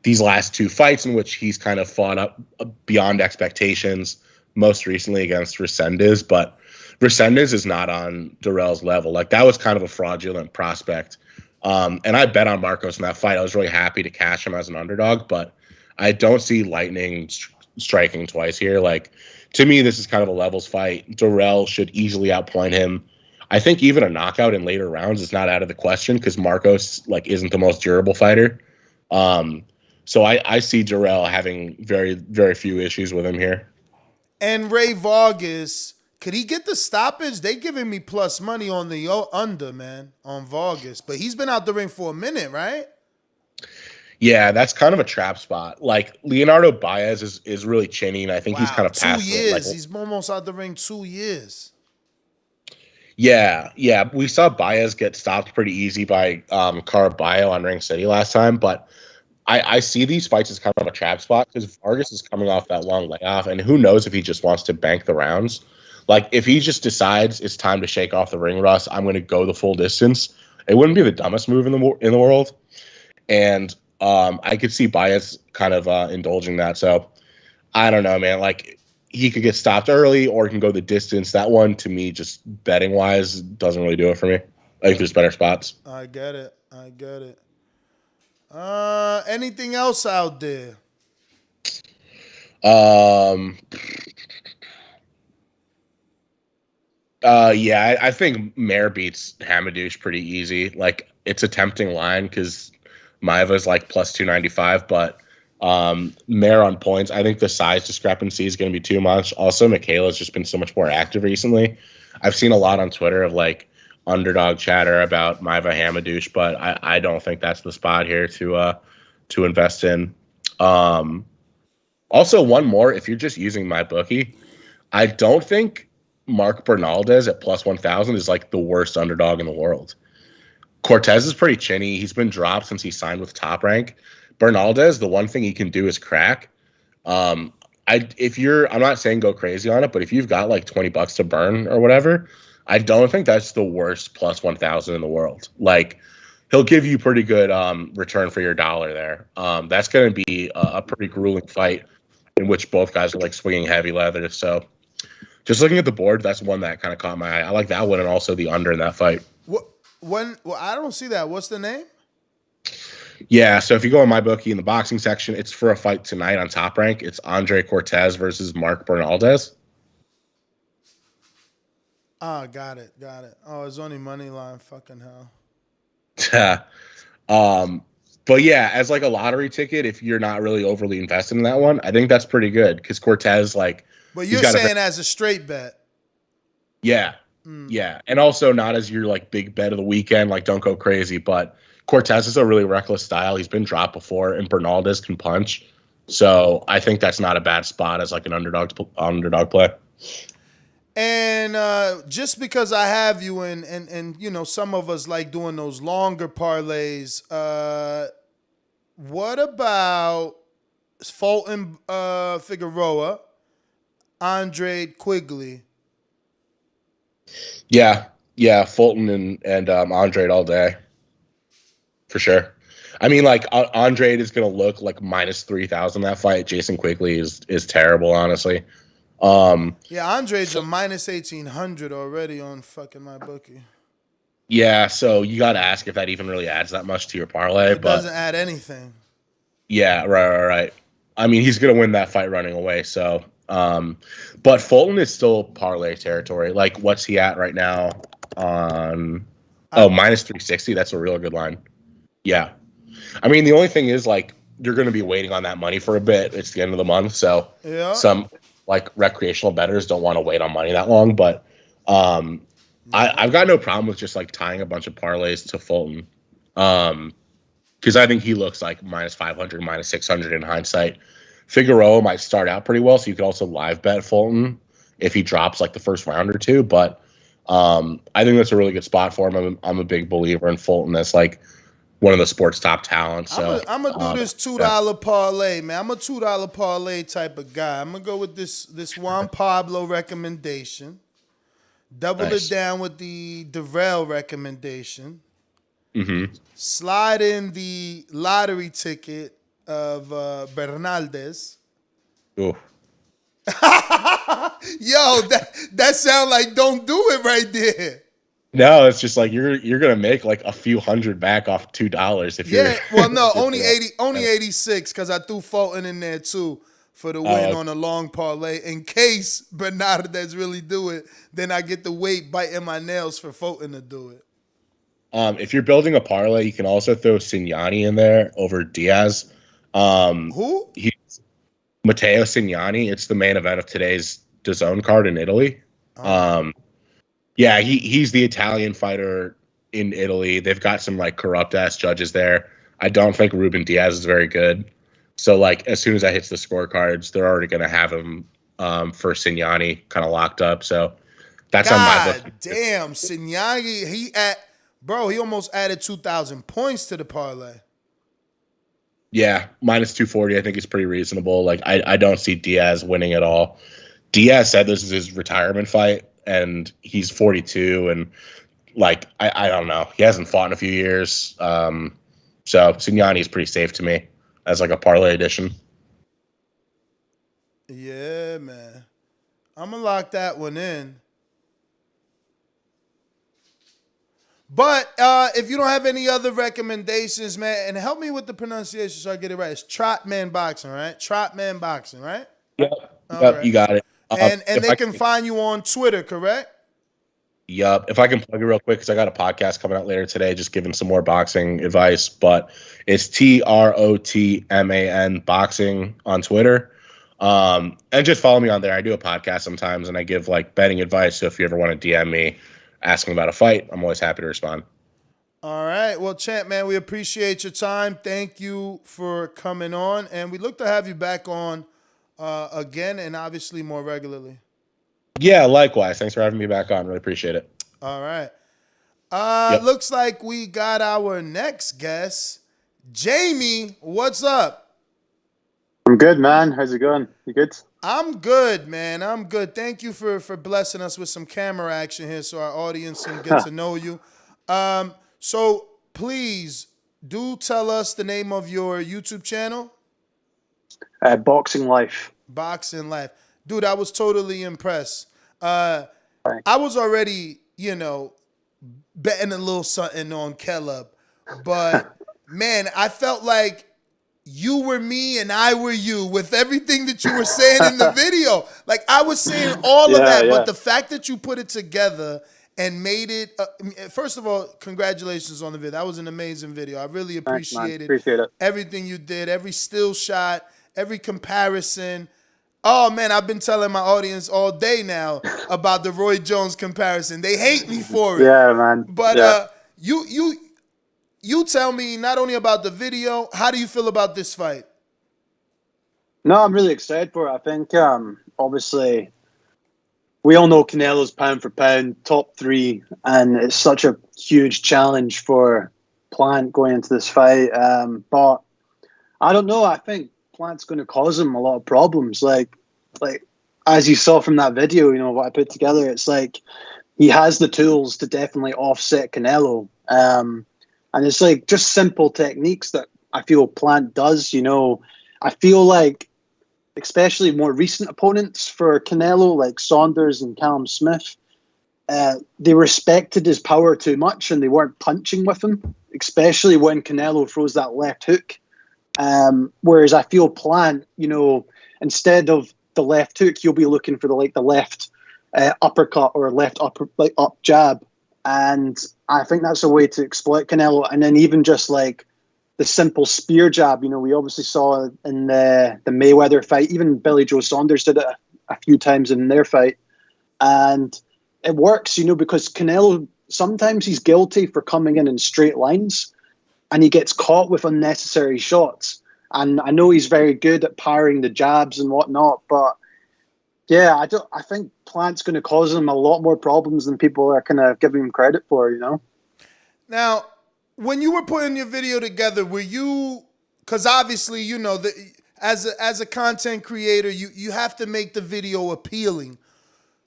these last 2 fights in which he's kind of fought up beyond expectations, most recently against Resendez, but Resendez is not on Darrell's level. Like, that was kind of a fraudulent prospect. And I bet on Marcos in that fight. I was really happy to cash him as an underdog, but I don't see Lightning striking twice here. Like, to me, this is kind of a levels fight. Darrell should easily outpoint him. I think even a knockout in later rounds is not out of the question because Marcos like isn't the most durable fighter. So I see Darrell having very, very few issues with him here. And Ray Vargas, could he get the stoppage? They giving me plus money on the under, man, on Vargas. But he's been out the ring for a minute, right? Yeah, that's kind of a trap spot. Like, Leonardo Baez is really chinny, and I think he's kind of past 2 years. Like, he's almost out the ring 2 years. Yeah. We saw Baez get stopped pretty easy by Caraballo on Ring City last time, but I see these fights as kind of a trap spot because Vargas is coming off that long layoff, and who knows if he just wants to bank the rounds. Like, if he just decides it's time to shake off the ring rust, I'm going to go the full distance, it wouldn't be the dumbest move in the world. And I could see Baez kind of indulging that. So I don't know, man. Like, he could get stopped early or he can go the distance. That one, to me, just betting wise, doesn't really do it for me. I think there's better spots. I get it. Anything else out there? Yeah, I think Mayer beats Hamadouche pretty easy. Like, it's a tempting line because Maiva's like plus 295, but Mayer on points, I think the size discrepancy is going to be too much. Also, Michaela's just been so much more active recently. I've seen a lot on Twitter of like underdog chatter about Maiva Hamadouche, but I don't think that's the spot here to invest in. Also, one more. If you're just using my bookie, I don't think Mark Bernaldez at plus 1,000 is like the worst underdog in the world. Cortez is pretty chinny. He's been dropped since he signed with Top Rank. Bernaldez, the one thing he can do is crack. I'm not saying go crazy on it, but if you've got like $20 to burn or whatever, I don't think that's the worst plus 1,000 in the world. Like, he'll give you pretty good return for your dollar there. That's going to be a pretty grueling fight in which both guys are like swinging heavy leather. So just looking at the board, that's one that kind of caught my eye. I like that one and also the under in that fight. Well, I don't see that. What's the name? Yeah, so if you go on my bookie in the boxing section, it's for a fight tonight on Top Rank. It's Andre Cortez versus Mark Bernaldez. Ah, got it. Oh, it's only money line. Fucking hell. But yeah, as like a lottery ticket, if you're not really overly invested in that one, I think that's pretty good because Cortez, like. But you're saying as a straight bet. Yeah. Yeah. And also not as your like big bet of the weekend, like don't go crazy. But Cortez is a really reckless style. He's been dropped before, and Bernaldez can punch. So I think that's not a bad spot as like an underdog play. And just because I have you and you know, some of us like doing those longer parlays, what about Fulton Figueroa, Andre Quigley? Yeah, Fulton and Andre all day. For sure. I mean, like, Andre is going to look like minus 3,000 that fight. Jason Quigley is terrible, honestly. Yeah, Andre's a minus 1,800 already on fucking my bookie. Yeah, so you got to ask if that even really adds that much to your parlay. It doesn't add anything. Yeah, right. I mean, he's going to win that fight running away, so... but Fulton is still parlay territory. Like, what's he at right now on... minus 360. That's a real good line. Yeah. I mean, the only thing is, like, you're going to be waiting on that money for a bit. It's the end of the month, so some, like, recreational bettors don't want to wait on money that long. But I've got no problem with just, like, tying a bunch of parlays to Fulton because I think he looks like minus 500, minus 600 in hindsight. Figueroa might start out pretty well, so you could also live bet Fulton if he drops, like, the first round or two. But I think that's a really good spot for him. I'm a big believer in Fulton as, like, one of the sport's top talents. So I'm gonna do this $2 parlay, man. I'm a $2 parlay type of guy. I'm gonna go with this Juan Pablo recommendation. Double it down with the Darrell recommendation. Mm-hmm. Slide in the lottery ticket of Bernaldez. Ooh. Yo, that sound like don't do it right there. No, it's just like you're gonna make like a few hundred back off $2 if you're. Yeah, well, no, only 86 because I threw Fulton in there too for the win on a long parlay. In case Bernaldez really do it, then I get to wait biting my nails for Fulton to do it. If you're building a parlay, you can also throw Signani in there over Diaz. Who? He's Matteo Signani. It's the main event of today's DAZN card in Italy. Yeah, he's the Italian fighter in Italy. They've got some like corrupt ass judges there. I don't think Ruben Diaz is very good. So like as soon as that hits the scorecards, they're already gonna have him for Signani kind of locked up. So that's on my book. Damn, Signani, he almost added 2,000 points to the parlay. Yeah, minus 240 I think is pretty reasonable. Like I don't see Diaz winning at all. Diaz said this is his retirement fight. And he's 42, and like I don't know, he hasn't fought in a few years. So Signani is pretty safe to me as like a parlay addition. Yeah, man, I'm gonna lock that one in. But if you don't have any other recommendations, man, and help me with the pronunciation so I get it right. It's Trotman Boxing, right? Trotman Boxing, right? Yep, right. You got it. And they can find you on Twitter, correct? Yup. If I can plug it real quick, because I got a podcast coming out later today, just giving some more boxing advice. But it's TROTMAN Boxing on Twitter. And just follow me on there. I do a podcast sometimes, and I give like betting advice. So if you ever want to DM me asking about a fight, I'm always happy to respond. All right. Well, Champ, man, we appreciate your time. Thank you for coming on. And we look to have you back on again and obviously more regularly. Yeah, likewise. Thanks for having me back on. Really appreciate it. All right. Yep. Looks like we got our next guest. Jamie, what's up? I'm good, man. How's it going? You good? I'm good, man. I'm good. Thank you for blessing us with some camera action here so our audience can get to know you. So please do tell us the name of your YouTube channel. Boxing Life. Boxing Life. Dude, I was totally impressed. I was already, betting a little something on Caleb. But, man, I felt like you were me and I were you with everything that you were saying in the video. Like, I was saying all of that, but the fact that you put it together and made it, first of all, congratulations on the video. That was an amazing video. I really appreciate it. Everything you did, every still shot, every comparison. Oh, man, I've been telling my audience all day now about the Roy Jones comparison. They hate me for it. Yeah, man. But you tell me not only about the video, how do you feel about this fight? No, I'm really excited for it. I think, obviously, we all know Canelo's pound for pound, top 3, and it's such a huge challenge for Plant going into this fight. But I don't know. I think Plant's going to cause him a lot of problems. Like as you saw from that video, what I put together, it's like he has the tools to definitely offset Canelo. And it's like just simple techniques that I feel Plant does. I feel like, especially more recent opponents for Canelo, like Saunders and Callum Smith, they respected his power too much and they weren't punching with him, especially when Canelo throws that left hook. Whereas I feel Plant, instead of the left hook, you'll be looking for the left uppercut or left up jab. And I think that's a way to exploit Canelo. And then even just like the simple spear jab, we obviously saw in the Mayweather fight, even Billy Joe Saunders did it a few times in their fight. And it works, because Canelo, sometimes he's guilty for coming in straight lines and he gets caught with unnecessary shots. And I know he's very good at parrying the jabs and whatnot, but yeah, I think Plant's going to cause him a lot more problems than people are kind of giving him credit for, Now, when you were putting your video together, were you, because obviously, as a content creator, you have to make the video appealing.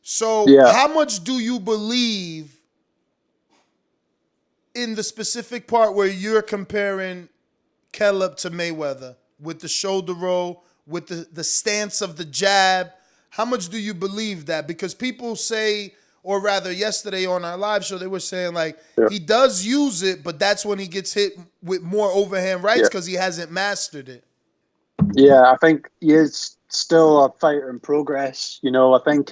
So how much do you believe in the specific part where you're comparing Caleb to Mayweather with the shoulder roll, with the stance of the jab? How much do you believe that? Because people say, or rather yesterday on our live show, they were saying he does use it, but that's when he gets hit with more overhand rights because he hasn't mastered it. Yeah, I think he is still a fighter in progress. I think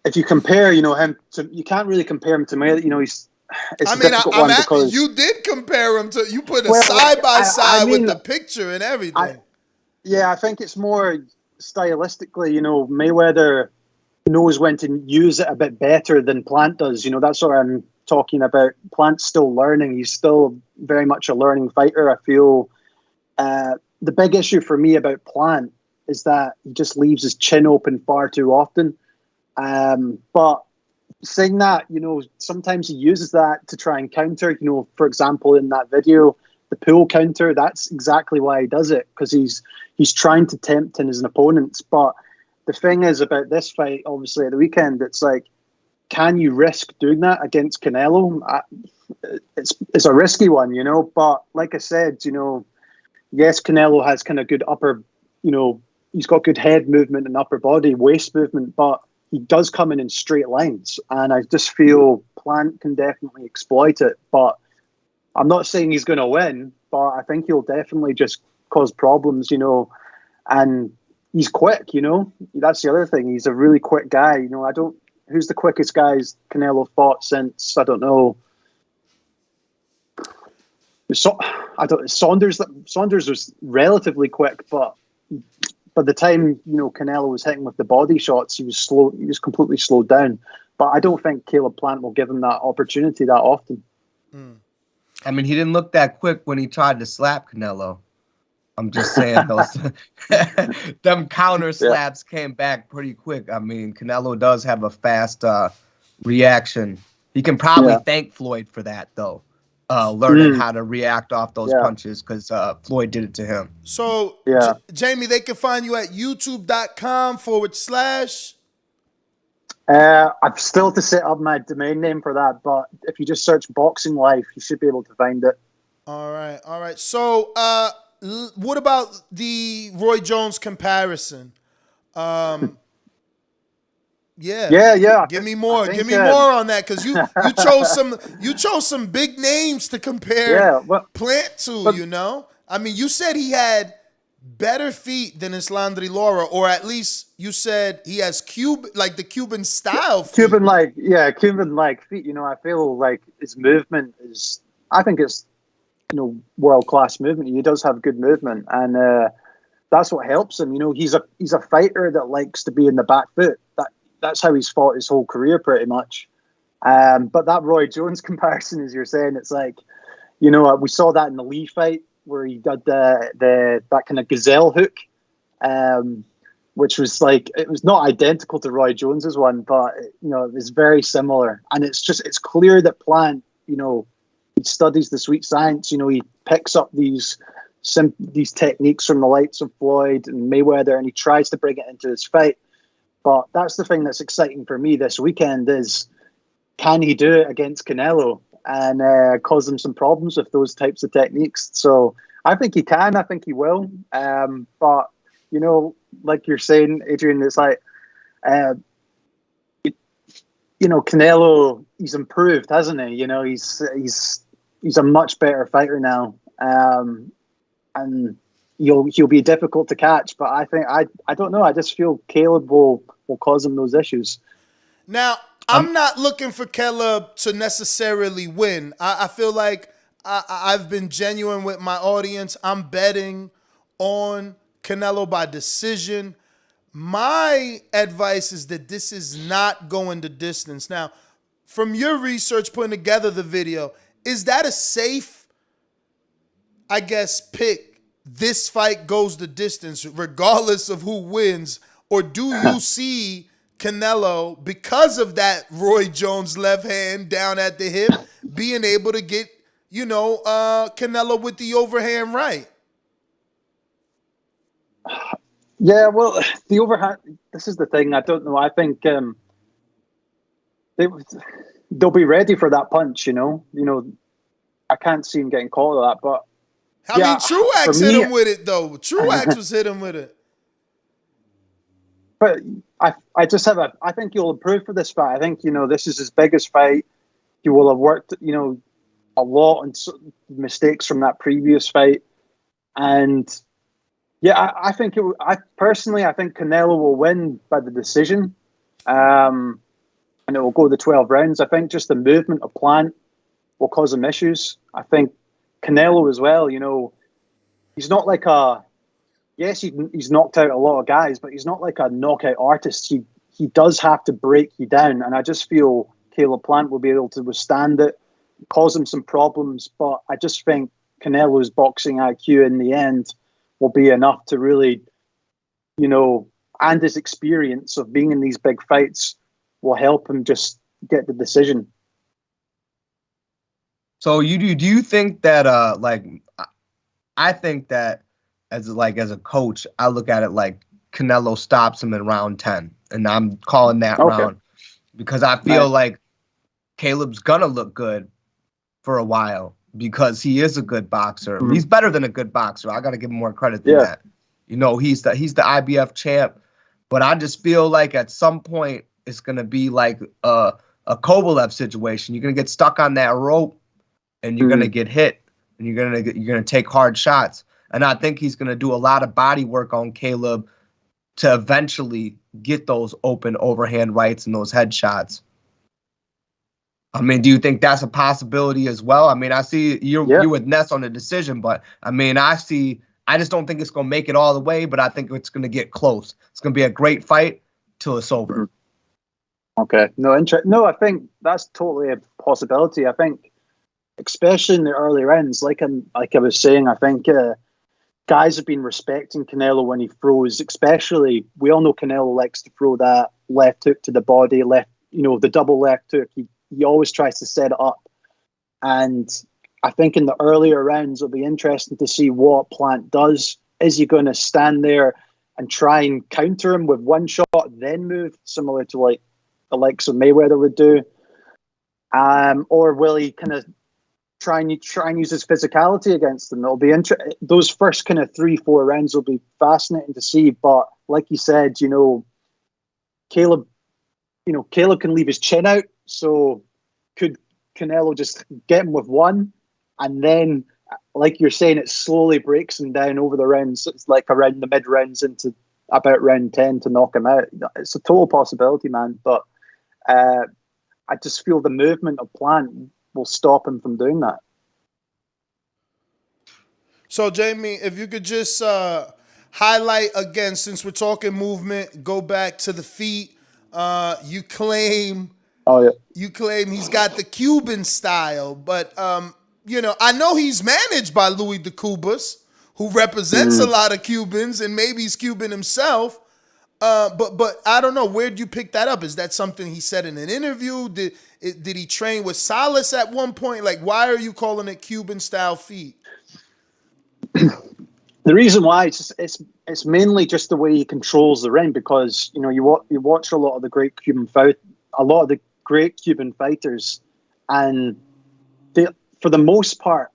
if you compare, him to, you can't really compare him to Mayweather. It's a difficult one because you did compare him to. You put a side by side with the picture and everything. I think it's more stylistically. Mayweather knows when to use it a bit better than Plant does. That's what I'm talking about. Plant's still learning. He's still very much a learning fighter. I feel the big issue for me about Plant is that he just leaves his chin open far too often. But saying that, sometimes he uses that to try and counter. For example, in that video, the pull counter, that's exactly why he does it, because he's trying to tempt in his opponents. But the thing is about this fight, obviously, at the weekend, it's like, can you risk doing that against Canelo? It's a risky one, But like I said, yes, Canelo has kind of good upper, he's got good head movement and upper body, waist movement, but he does come in straight lines. And I just feel Plant can definitely exploit it. But I'm not saying he's going to win, but I think he'll definitely just cause problems, and he's quick, That's the other thing. He's a really quick guy. Who's the quickest guys Canelo fought since, I don't know. Saunders was relatively quick, but by the time, Canelo was hitting with the body shots, he was slow. He was completely slowed down. But I don't think Caleb Plant will give him that opportunity that often. I mean, he didn't look that quick when he tried to slap Canelo. I'm just saying those them counter slaps came back pretty quick. I mean, Canelo does have a fast reaction. He can probably thank Floyd for that, though, learning how to react off those punches because Floyd did it to him. So, Jamie, they can find you at youtube.com/. I've still to set up my domain name for that, but if you just search Boxing Life, you should be able to find it. All right. So, what about the Roy Jones comparison? Yeah. Give me more. Give me more on that, because you chose some big names to compare Plant to. You know, I mean, you said he had better feet than Islandri Lara, or at least you said he has the Cuban style feet. Cuban-like feet. You know, I feel like his movement is. I think it's world-class movement. He does have good movement, and that's what helps him. You know, he's a fighter that likes to be in the back foot. That's how he's fought his whole career, pretty much. But that Roy Jones comparison, as you're saying, it's like, we saw that in the Lee fight where he did that kind of gazelle hook, which was like, it was not identical to Roy Jones's one, but it was very similar. And it's clear that Plant, he studies the sweet science. He picks up these techniques from the likes of Floyd and Mayweather, and he tries to bring it into his fight. But that's the thing that's exciting for me this weekend is, can he do it against Canelo and cause him some problems with those types of techniques? So I think he can. I think he will. But, like you're saying, Adrian, it's like, Canelo, he's improved, hasn't he? He's a much better fighter now. And he'll be difficult to catch, but I think I don't know. I just feel Caleb will cause him those issues. Now, I'm not looking for Caleb to necessarily win. I feel like I've been genuine with my audience. I'm betting on Canelo by decision. My advice is that this is not going the distance. Now, from your research putting together the video, is that a safe, I guess, pick? This fight goes the distance regardless of who wins? Or do you see Canelo, because of that Roy Jones left hand down at the hip, being able to get, Canelo with the overhand right? Yeah, well, the overhand, this is the thing. I don't know. I think they'll be ready for that punch, I can't see him getting caught with that, but I mean, Truax hit him with it, though. Truax was hit him with it. But I just have I think he'll improve for this fight. I think, this is his biggest fight. He will have worked, a lot on mistakes from that previous fight. And yeah, I think I think Canelo will win by the decision. And it will go the 12 rounds. I think just the movement of Plant will cause him issues. I think Canelo as well, he's not like he's knocked out a lot of guys, but he's not like a knockout artist. He does have to break you down, and I just feel Caleb Plant will be able to withstand it, cause him some problems, but I just think Canelo's boxing IQ in the end will be enough to really, and his experience of being in these big fights will help him just get the decision. So do you think that I think that as a coach, I look at it like Canelo stops him in round 10, and I'm calling that round because I feel like Caleb's gonna look good for a while because he is a good boxer. Mm-hmm. He's better than a good boxer. I gotta give him more credit than that. He's the IBF champ, but I just feel like at some point it's gonna be like a Kovalev situation. You're gonna get stuck on that rope, and you're gonna get hit, and you're gonna take hard shots. And I think he's gonna do a lot of body work on Caleb to eventually get those open overhand rights and those headshots. I mean, do you think that's a possibility as well? I mean, I see you're with Ness on the decision, but I mean, I just don't think it's gonna make it all the way, but I think it's gonna get close. It's gonna be a great fight till it's over. Okay. No, I think that's totally a possibility. I think, especially in the early rounds, like I was saying, I think guys have been respecting Canelo when he throws, especially, we all know Canelo likes to throw that left hook to the body, the double left hook. He always tries to set it up. And I think in the earlier rounds, it'll be interesting to see what Plant does. Is he going to stand there and try and counter him with one shot, then move, similar to like the likes of Mayweather would do? Or will he kind of try and use his physicality against them? It'll be those first kind of 3-4 rounds will be fascinating to see. But like you said, Caleb can leave his chin out. So could Canelo just get him with one, and then, like you're saying, it slowly breaks him down over the rounds. It's like around the mid rounds into about round 10 to knock him out. It's a total possibility, man. But I just feel the movement of Plant will stop him from doing that. So, Jamie, if you could just highlight again, since we're talking movement, go back to the feet. You claim he's got the Cuban style, but I know he's managed by Louis de Cubas, who represents a lot of Cubans, and maybe he's Cuban himself. But I don't know, where'd you pick that up? Is that something he said in an interview? Did he train with Salas at one point? Like, why are you calling it Cuban style feet? The reason why it's mainly just the way he controls the ring, because you watch a lot of the great Cuban fighters, and they, for the most part,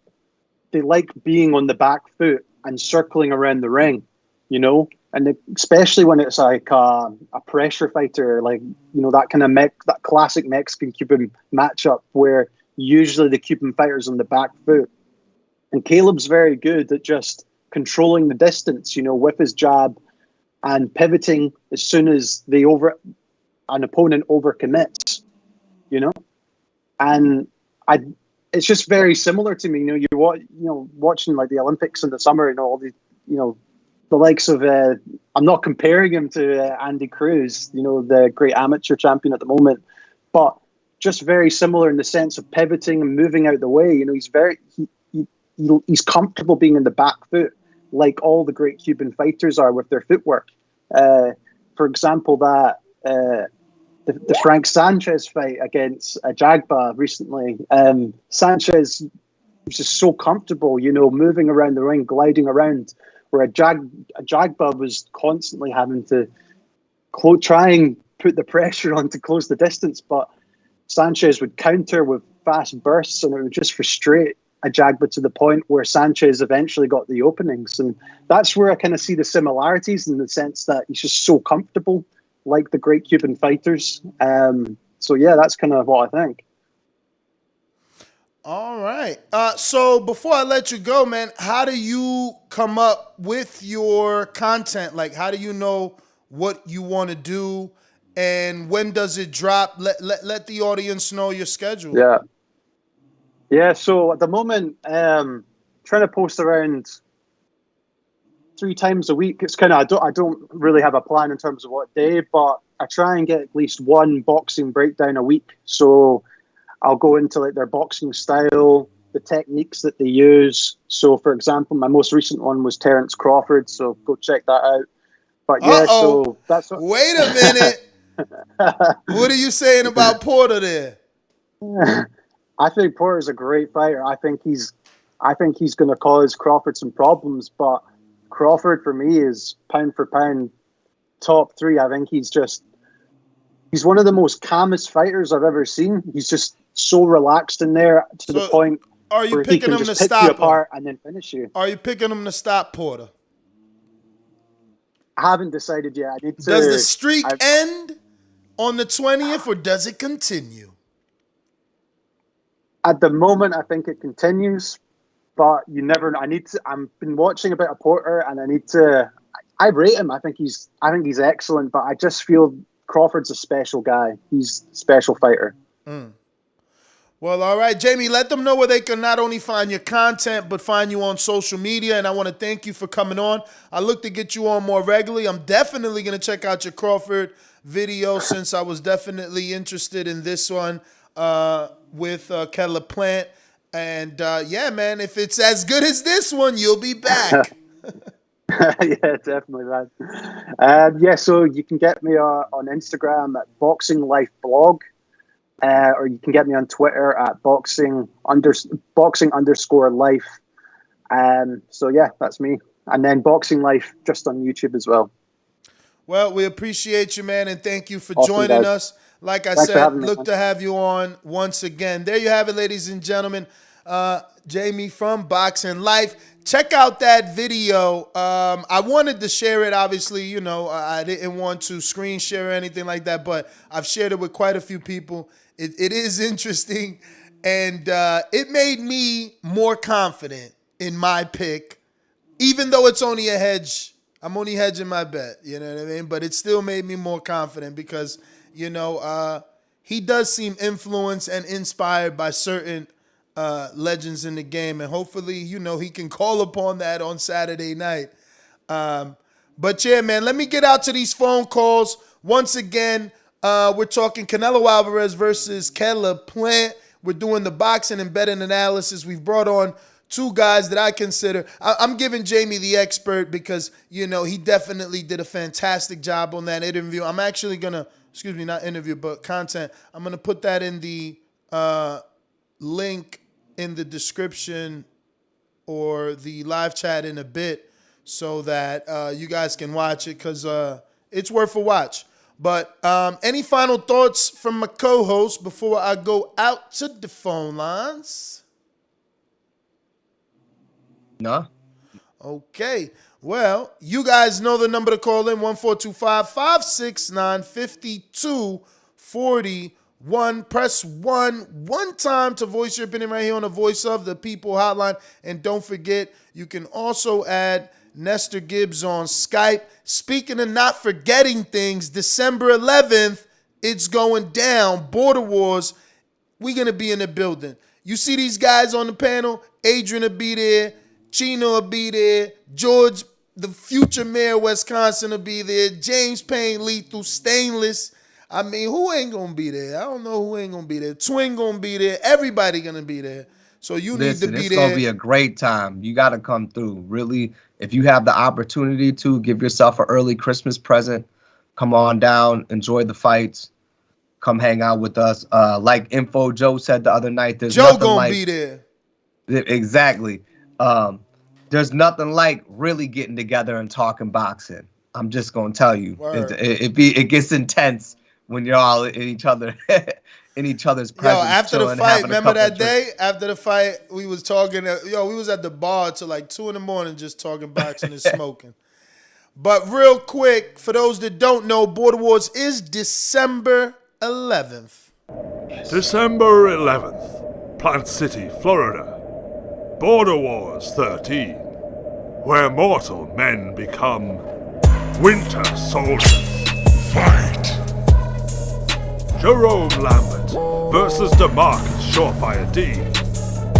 they like being on the back foot and circling around the ring, and especially when it's like a pressure fighter, like that kind of that classic Mexican Cuban matchup where usually the Cuban fighter's on the back foot. And Caleb's very good at just controlling the distance, with his jab and pivoting as soon as an opponent overcommits, And it's just very similar to me. Watching like the Olympics in the summer, all the, the likes of. I'm not comparing him to Andy Cruz, the great amateur champion at the moment, but just very similar in the sense of pivoting and moving out the way. He's comfortable being in the back foot, like all the great Cuban fighters are with their footwork. For example, the Frank Sanchez fight against Jagba recently. Sanchez was just so comfortable, moving around the ring, gliding around, where Jagba was constantly having to try and put the pressure on to close the distance. But Sanchez would counter with fast bursts, and it would just frustrate Jagba to the point where Sanchez eventually got the openings. And that's where I kind of see the similarities, in the sense that he's just so comfortable, like the great Cuban fighters. So yeah, that's kind of what I think. All right. So before I let you go, man, how do you come up with your content? Like, how do you know what you want to do, and when does it drop? Let the audience know your schedule. Yeah, so at the moment, trying to post around 3 times a week. It's kind of, I don't really have a plan in terms of what day, but I try and get at least one boxing breakdown a week. So I'll go into like their boxing style, the techniques that they use. So for example, my most recent one was Terence Crawford, so go check that out. But yeah, so that's what... Wait a minute. What are you saying about Porter there? I think Porter's a great fighter. I think he's going to cause Crawford some problems. But Crawford, for me, is pound for pound top 3. I think he's one of the most calmest fighters I've ever seen. He's just so relaxed in there to the point where he can just pick you apart and then finish you. Are you picking him to stop Porter? I haven't decided yet. I need to. Does the streak end on the 20th, or does it continue? At the moment, I think it continues, but you never know. I've been watching a bit of Porter, and I rate him. I think he's excellent, but I just feel Crawford's a special guy. He's a special fighter. Well, all right, Jamie, let them know where they can not only find your content, but find you on social media. And I want to thank you for coming on. I look to get you on more regularly. I'm definitely going to check out your Crawford video, since I was definitely interested in this one with Kettler Plant. And yeah, man, if it's as good as this one, you'll be back. Yeah, definitely, man. So you can get me on Instagram at Boxing Life Blog, or you can get me on Twitter at boxing_life. So yeah, that's me. And then Boxing Life just on YouTube as well. Well, we appreciate you, man, and thank you for Awesome, joining guys. us. Like I Thanks for said, having me, look man. to have you on once again. There you have it, ladies and gentlemen. Jamie from Boxing Life. Check out that video. I wanted to share it, obviously. I didn't want to screen share or anything like that, but I've shared it with quite a few people. It is interesting, and it made me more confident in my pick, even though it's only a hedge. I'm only hedging my bet, you know what I mean? But it still made me more confident because, he does seem influenced and inspired by certain legends in the game. And hopefully, he can call upon that on Saturday night. But yeah, man, let me get out to these phone calls. Once again, we're talking Canelo Alvarez versus Caleb Plant. We're doing the boxing and betting analysis. We've brought on two guys that I consider. I'm giving Jamie the expert because, he definitely did a fantastic job on that interview. I'm actually going to, not interview, but content. I'm going to put that in the link in the description or the live chat in a bit so that you guys can watch it because it's worth a watch. But any final thoughts from my co-host before I go out to the phone lines? No. Okay. Well, you guys know the number to call in, 1425-569-5241. Press 1 time to voice your opinion right here on the Voice of the People hotline. And don't forget, you can also add Nestor Gibbs on Skype. Speaking of not forgetting things, December 11th, it's going down. Border Wars, we're going to be in the building. You see these guys on the panel? Adrian will be there. Chino will be there. George, the future mayor of Wisconsin, will be there. James Payne, Lethal, Stainless. I mean, who ain't going to be there? I don't know who ain't going to be there. Twin going to be there. Everybody going to be there. So you need to be there. It's going to be a great time. You got to come through. Really, if you have the opportunity to, give yourself an early Christmas present. Come on down. Enjoy the fights. Come hang out with us. Like Info Joe said the other night, there's Joe going to be there. Exactly. There's nothing like really getting together and talking boxing. I'm just gonna tell you, it gets intense when you're all in each other's presence. After the fight, remember that day? After the fight, we was talking. We was at the bar till like 2 a.m. just talking boxing and smoking. But real quick, for those that don't know, Border Wars is December 11th. December 11th, Plant City, Florida. Border Wars 13, where mortal men become winter soldiers. Fight! Jerome Lambert versus DeMarcus Surefire D.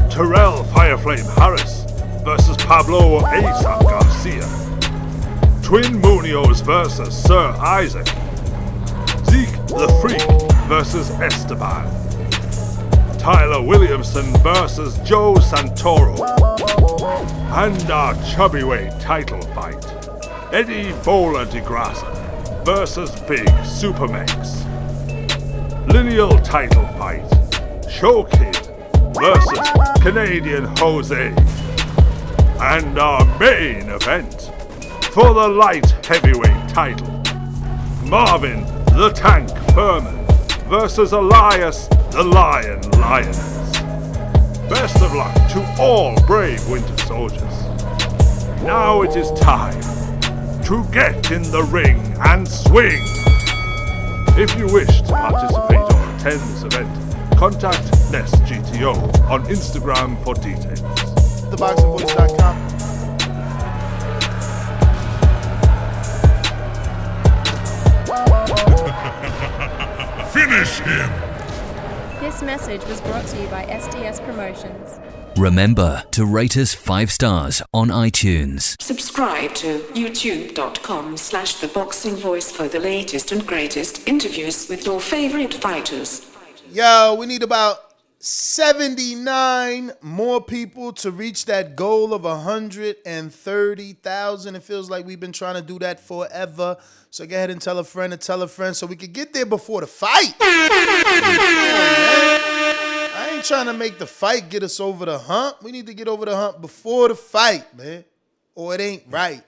Terrell Fireflame Harris versus Pablo ASAP Garcia. Twin Munoz versus Sir Isaac. Zeke the Freak versus Esteban. Tyler Williamson versus Joe Santoro. And our chubbyweight title fight, Eddie Bola de Grassa versus Big Supermex. Lineal title fight, Show Kid versus Canadian Jose. And our main event, for the light heavyweight title, Marvin the Tank Furman versus Elias the Lion Lioness. Best of luck to all brave winter soldiers. Now it is time to get in the ring and swing. If you wish to participate or attend this event, contact NestGTO on Instagram for details. TheBoxingVoice.com. Finish him! This message was brought to you by SDS Promotions. Remember to rate us 5 stars on iTunes. Subscribe to youtube.com/theboxingvoice for the latest and greatest interviews with your favorite fighters. Yo, we need about 79 more people to reach that goal of 130,000. It feels like we've been trying to do that forever. So go ahead and tell a friend so we could get there before the fight. I ain't trying to make the fight get us over the hump. We need to get over the hump before the fight, man. Or it ain't right.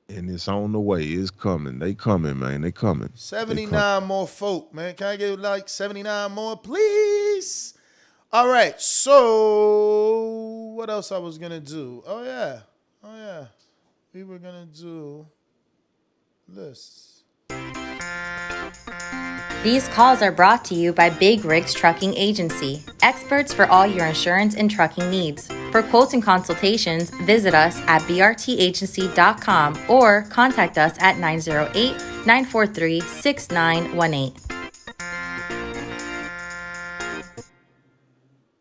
And it's on the way. It's coming. They coming, man. They coming. 79 more folk, man. Can I get like 79 more, please? All right. So what else I was going to do? Oh, yeah. We were going to do this. These calls are brought to you by Big Rigs Trucking Agency, experts for all your insurance and trucking needs. For quotes and consultations, visit us at brtagency.com or contact us at 908-943-6918.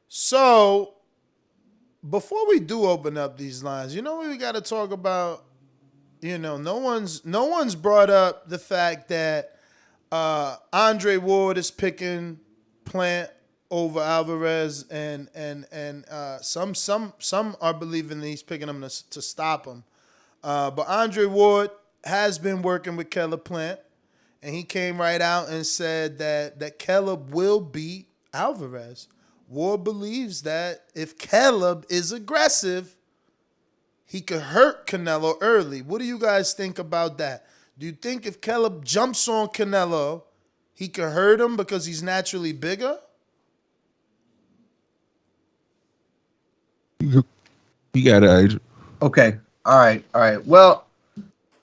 So, before we do open up these lines, you know what we got to talk about? You know, no one's brought up the fact that Andre Ward is picking Plant over Alvarez, and some are believing that he's picking him to stop him. But Andre Ward has been working with Caleb Plant, and he came right out and said that Caleb will beat Alvarez. Ward believes that if Caleb is aggressive, he could hurt Canelo early. What do you guys think about that? Do you think if Caleb jumps on Canelo, he could hurt him because he's naturally bigger? You got it, Adrian. Okay. All right. Well,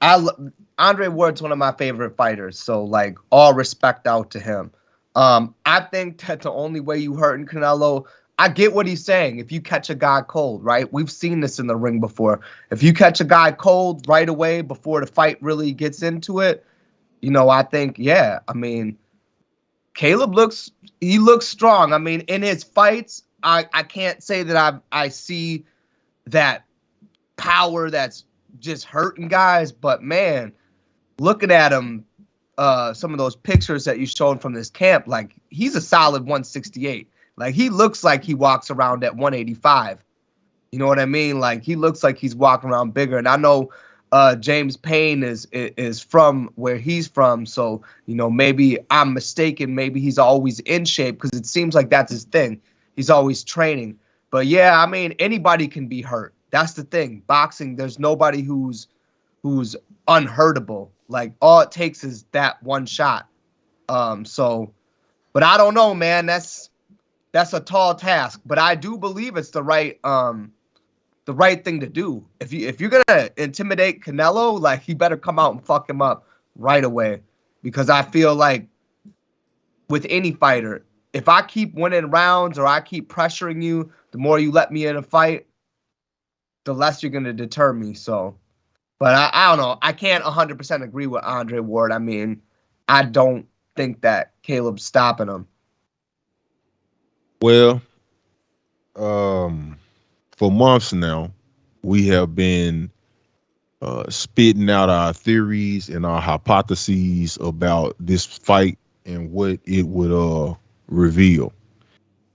Andre Ward's one of my favorite fighters, so like all respect out to him. I think that the only way you hurting Canelo, I get what he's saying. If you catch a guy cold, right? We've seen this in the ring before. If you catch a guy cold right away before the fight really gets into it, you know, I think, yeah. I mean, Caleb looks strong. I mean, in his fights, I can't say that I see that power that's just hurting guys, but man, looking at him, some of those pictures that you showed from this camp, like he's a solid 168. Like he looks like he walks around at 185. You know what I mean? Like he looks like he's walking around bigger. And I know James Payne is from where he's from, so you know maybe I'm mistaken. Maybe he's always in shape because it seems like that's his thing. He's always training. But yeah, I mean anybody can be hurt. That's the thing. Boxing, there's nobody who's unhurtable. Like all it takes is that one shot. So, but I don't know, man. That's a tall task. But I do believe it's the right thing to do. If you're gonna intimidate Canelo, like he better come out and fuck him up right away. Because I feel like with any fighter, if I keep winning rounds or I keep pressuring you, the more you let me in a fight, the less you're gonna deter me. So. But I don't know. I can't 100% agree with Andre Ward. I mean, I don't think that Caleb's stopping him. Well, for months now, we have been spitting out our theories and our hypotheses about this fight and what it would reveal.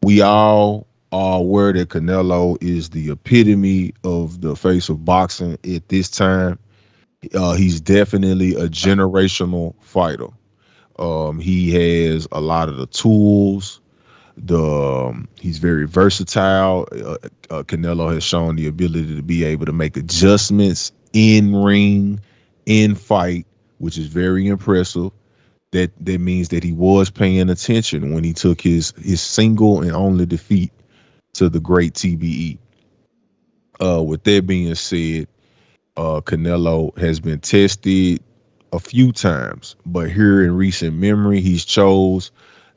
We all are aware that Canelo is the epitome of the face of boxing at this time. He's definitely a generational fighter. He has a lot of the tools. He's very versatile. Canelo has shown the ability to be able to make adjustments in ring, in fight, which is very impressive. That means that he was paying attention when he took his single and only defeat to the great TBE. With that being said, Canelo has been tested a few times, but here in recent memory, he's chose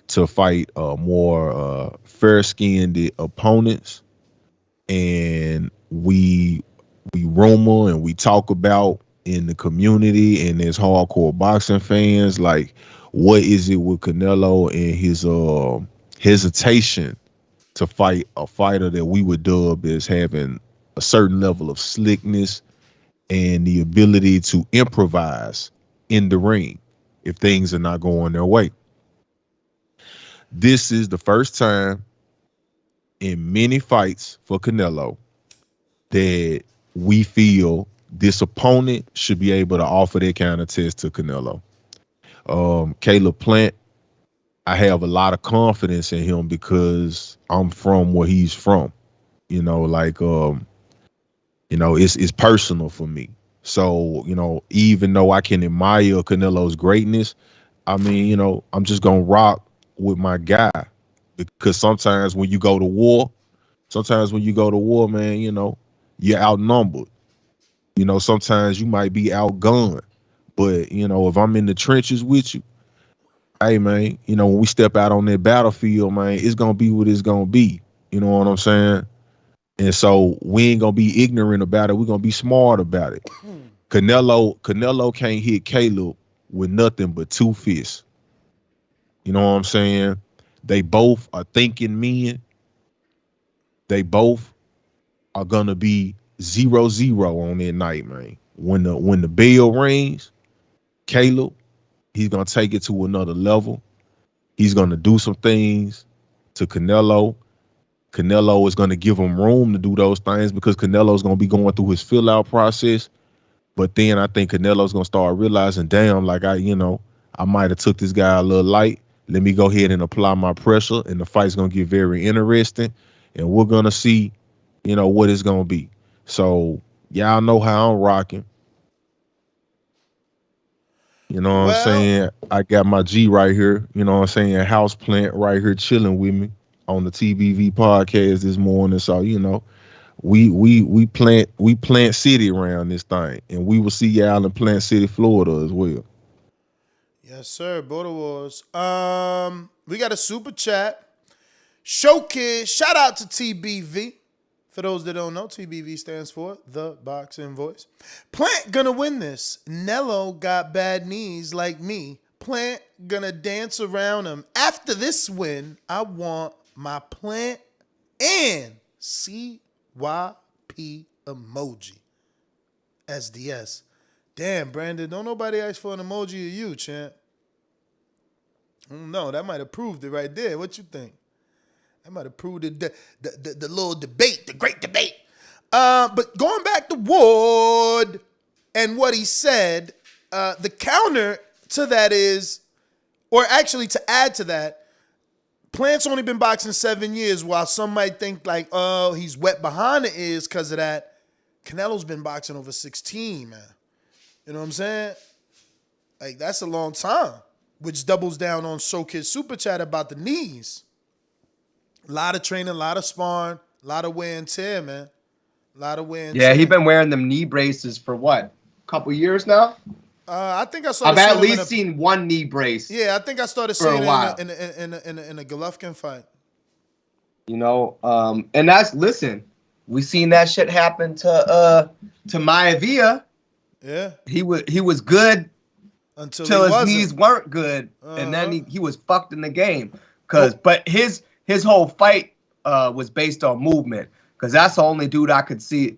to fight more fair-skinned opponents, and we rumor and we talk about in the community and as hardcore boxing fans, like what is it with Canelo and his hesitation to fight a fighter that we would dub as having a certain level of slickness and the ability to improvise in the ring if things are not going their way. This is the first time in many fights for Canelo that we feel this opponent should be able to offer that kind of test to Canelo. Caleb Plant, I have a lot of confidence in him because I'm from where he's from. It's personal for me. So, even though I can admire Canelo's greatness, I mean, I'm just gonna rock with my guy because sometimes when you go to war, man, you're outnumbered. Sometimes you might be outgunned. But, if I'm in the trenches with you, hey, man, when we step out on that battlefield, man, it's going to be what it's going to be. You know what I'm saying? And so we ain't going to be ignorant about it. We're going to be smart about it. Canelo can't hit Caleb with nothing but 2 fists. You know what I'm saying? They both are thinking men. They both are going to be 0-0 on that night, man. When the bell rings, Caleb, he's going to take it to another level. He's going to do some things to Canelo. Canelo is going to give him room to do those things because Canelo's going to be going through his fill-out process. But then I think Canelo's going to start realizing, damn, like I might have took this guy a little light. Let me go ahead and apply my pressure, and the fight's going to get very interesting, and we're going to see, what it's going to be. So y'all know how I'm rocking. You know what I'm saying? I got my G right here, house plant right here chilling with me on the TBV podcast this morning. So, we plant city around this thing, and we will see y'all in Plant City, Florida as well. Yes, sir. Border Wars. We got a super chat. Showcase. Shout out to TBV. For those that don't know, TBV stands for The Boxing Voice. Plant gonna win this. Nello got bad knees like me. Plant gonna dance around him. After this win, I want my Plant and CYP emoji. SDS. Damn, Brandon, don't nobody ask for an emoji of you, champ. No, that might have proved it right there. What you think? That might have proved the little debate, the great debate. But going back to Ward and what he said, the counter to that is, or actually to add to that, Plant's only been boxing 7 years, while some might think like, oh, he's wet behind the ears because of that. Canelo's been boxing over 16, man. You know what I'm saying? Like, that's a long time, which doubles down on Showkid Super Chat about the knees. A lot of training, a lot of sparring, a lot of wear and tear, man. A lot of wear and tear. Yeah, he's been wearing them knee braces for what? A couple years now? I think I started I've at least seen one knee brace. Yeah, I think I started seeing it in a Golovkin fight. And listen, we seen that shit happen to Maivia. Yeah. He was good until his knees weren't good, and then he was fucked in the game. But his whole fight was based on movement, because that's the only dude I could see.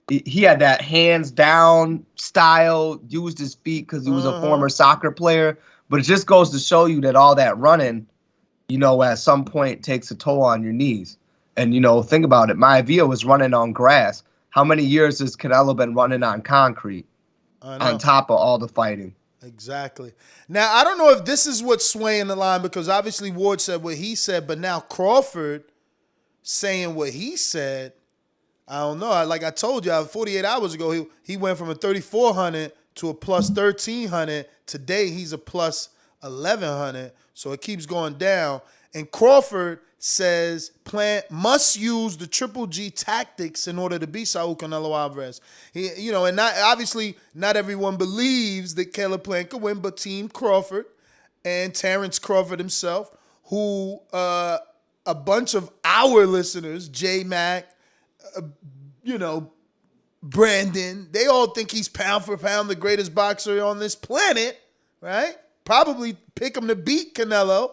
He had that hands down style, used his feet because he was a former soccer player. But it just goes to show you that all that running, at some point takes a toll on your knees. And, think about it. Maivia was running on grass. How many years has Canelo been running on concrete on top of all the fighting? Exactly. Now, I don't know if this is what's swaying the line, because obviously Ward said what he said, but now Crawford saying what he said. I don't know. Like I told you, 48 hours ago, he went from a 3,400 to a plus 1,300. Today, he's a plus 1,100. So it keeps going down. And Crawford says Plant must use the Triple G tactics in order to beat Saul Canelo Alvarez. And obviously not everyone believes that Caleb Plant could win, but Team Crawford and Terrence Crawford himself, who a bunch of our listeners, J-Mac, Brandon, they all think he's pound for pound the greatest boxer on this planet, right? Probably pick him to beat Canelo.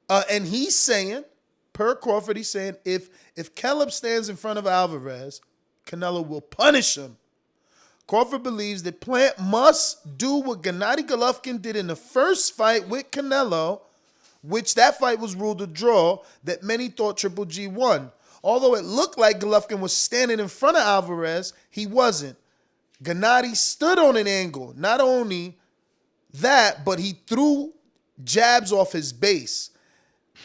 And he's saying, per Crawford, he's saying if Caleb stands in front of Alvarez, Canelo will punish him. Crawford believes that Plant must do what Gennady Golovkin did in the first fight with Canelo, which that fight was ruled a draw, that many thought Triple G won. Although it looked like Golovkin was standing in front of Alvarez, he wasn't. Gennady stood on an angle. Not only that, but he threw jabs off his base.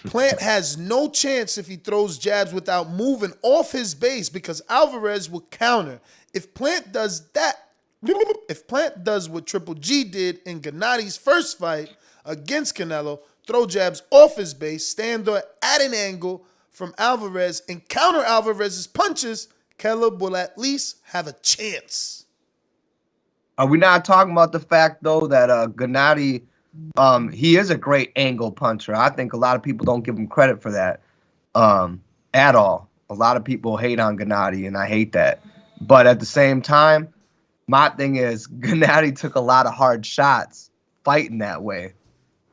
Plant has no chance if he throws jabs without moving off his base because Alvarez will counter. If Plant does what Triple G did in Gennady's first fight against Canelo, throw jabs off his base, stand there at an angle from Alvarez, and counter Alvarez's punches, Caleb will at least have a chance. Are we not talking about the fact, though, that Gennady, he is a great angle puncher? I think a lot of people don't give him credit for that at all. A lot of people hate on Gennady, and I hate that. But at the same time, my thing is Gennady took a lot of hard shots fighting that way.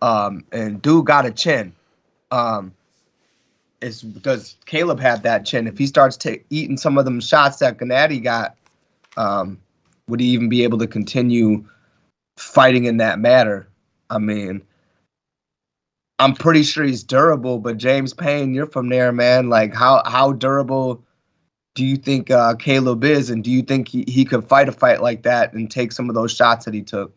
And dude got a chin. Does Caleb have that chin? If he starts eating some of them shots that Gennady got, would he even be able to continue fighting in that manner? I mean, I'm pretty sure he's durable, but James Payne, you're from there, man. Like, how durable do you think Caleb is, and do you think he could fight a fight like that and take some of those shots that he took?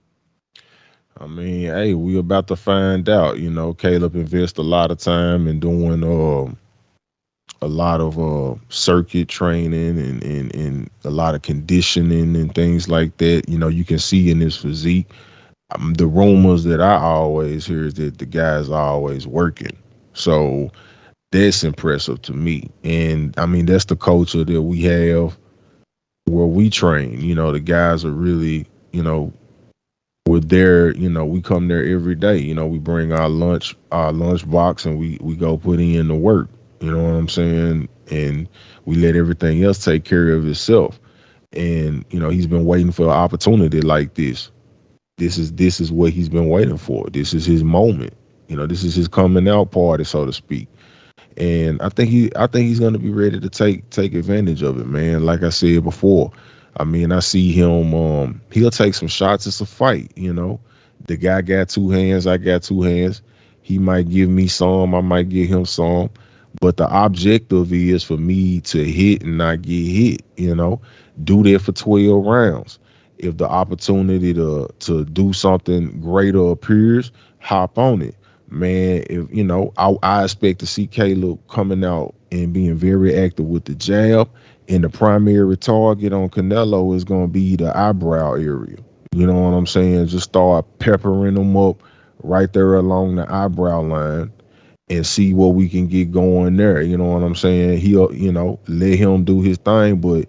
I mean, hey, we about to find out. You know, Caleb invests a lot of time in doing a lot of circuit training and a lot of conditioning and things like that. You know, you can see in his physique. The rumors that I always hear is that the guy's always working. So that's impressive to me. And, I mean, that's the culture that we have where we train. You know, the guys are really, you know, we're there, you know, we come there every day. You know, we bring our lunch box and we go put in the work. You know what I'm saying? And we let everything else take care of itself. And, you know, he's been waiting for an opportunity like this. This is what he's been waiting for. This is his moment. You know, this is his coming out party, so to speak. And I think he's going to be ready to take advantage of it, man. Like I said before, I mean, I see him. He'll take some shots. It's a fight, you know. The guy got two hands. I got two hands. He might give me some. I might give him some. But the objective is for me to hit and not get hit, you know. Do that for 12 rounds. If the opportunity to do something greater appears, hop on it. Man, if you know, I expect to see Caleb coming out and being very active with the jab. And the primary target on Canelo is going to be the eyebrow area. You know what I'm saying? Just start peppering them up right there along the eyebrow line and see what we can get going there. You know what I'm saying? He'll, you know, let him do his thing, but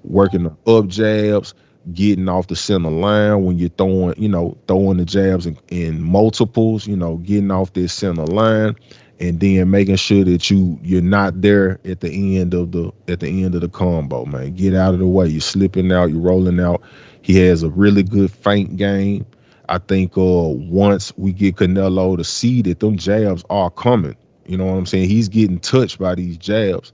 working the up jabs, getting off the center line when you're throwing the jabs in multiples, you know, getting off this center line, and then making sure that you're not there at the end of the combo, man. Get out of the way. You're slipping out, you're rolling out. He has a really good feint game. I think once we get Canelo to see that them jabs are coming, you know what I'm saying? He's getting touched by these jabs.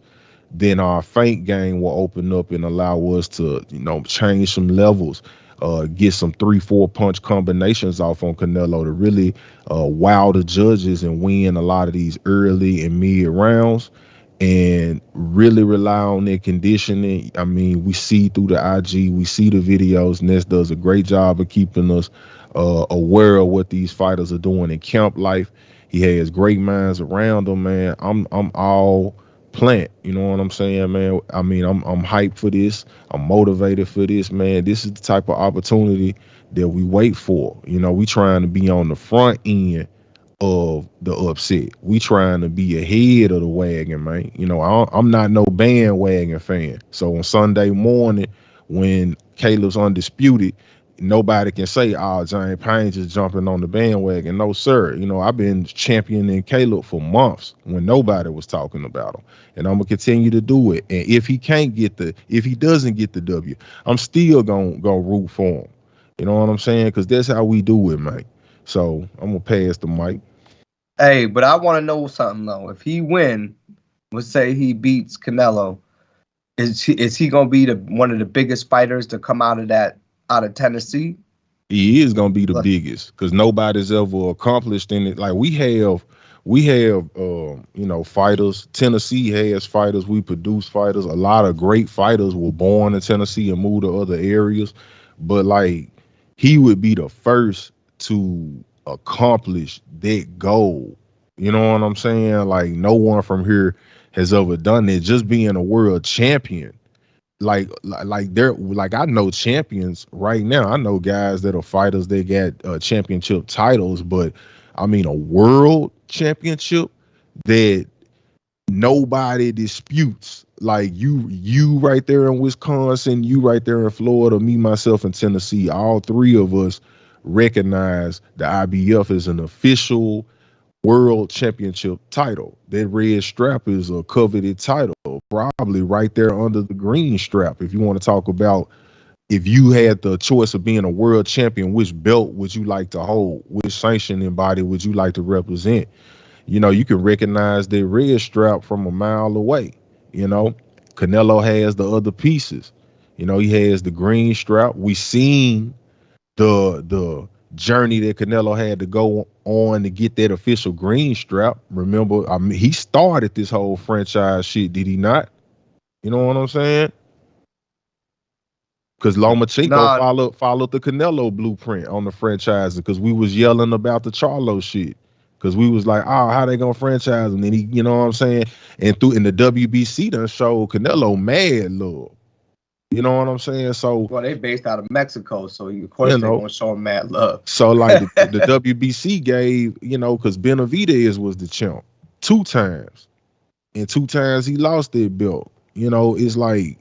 Then our feint game will open up and allow us to, you know, change some levels, get some 3-4 punch combinations off on Canelo to really wow the judges and win a lot of these early and mid rounds, and really rely on their conditioning. I mean, we see through the IG, we see the videos. Ness does a great job of keeping us aware of what these fighters are doing in camp life. He has great minds around him, man. I'm all Plant, you know what I'm saying, man? I mean, I'm hyped for this. I'm motivated for this, man. This is the type of opportunity that we wait for. You know, we trying to be on the front end of the upset. We trying to be ahead of the wagon, man. You know, I'm not no bandwagon fan. So on Sunday morning, when Caleb's undisputed, nobody can say, oh, James Payne just jumping on the bandwagon. No, sir. You know, I've been championing Caleb for months when nobody was talking about him. And I'm going to continue to do it. And if he doesn't get the W, I'm still going to root for him. You know what I'm saying? Because that's how we do it, man. So I'm going to pass the mic. Hey, but I want to know something, though. If he win, let's say he beats Canelo, is he going to be one of the biggest fighters to come out of Tennessee? He is gonna be the biggest, because nobody's ever accomplished in it. Like we have we have fighters. Tennessee has fighters. We produce fighters. A lot of great fighters were born in Tennessee and moved to other areas. But like he would be the first to accomplish that goal. You know what I'm saying? Like no one from here has ever done it. Just being a world champion. Like I know champions right now. I know guys that are fighters that got championship titles, but I mean a world championship that nobody disputes. Like you right there in Wisconsin, you right there in Florida, me, myself in Tennessee, all three of us recognize the IBF as an official world championship title. That red strap is a coveted title, probably right there under the green strap. If you want to talk about if you had the choice of being a world champion, which belt would you like to hold? Which sanctioning body would you like to represent? You know, you can recognize the red strap from a mile away. You know, Canelo has the other pieces. You know, he has the green strap. We seen the journey that Canelo had to go on to get that official green strap. Remember, I mean, he started this whole franchise shit, did he not? You know what I'm saying? Because Lomachenko followed the Canelo blueprint on the franchise because we was yelling about the Charlo shit. Because we was like, oh, how they gonna franchise him? And he, you know what I'm saying? And in the WBC done showed Canelo mad love. You know what I'm saying? So well, they based out of Mexico, so of course they're gonna show him mad love. So like the WBC gave, because Benavidez was the champ 2 times, and 2 times he lost that belt. It's like,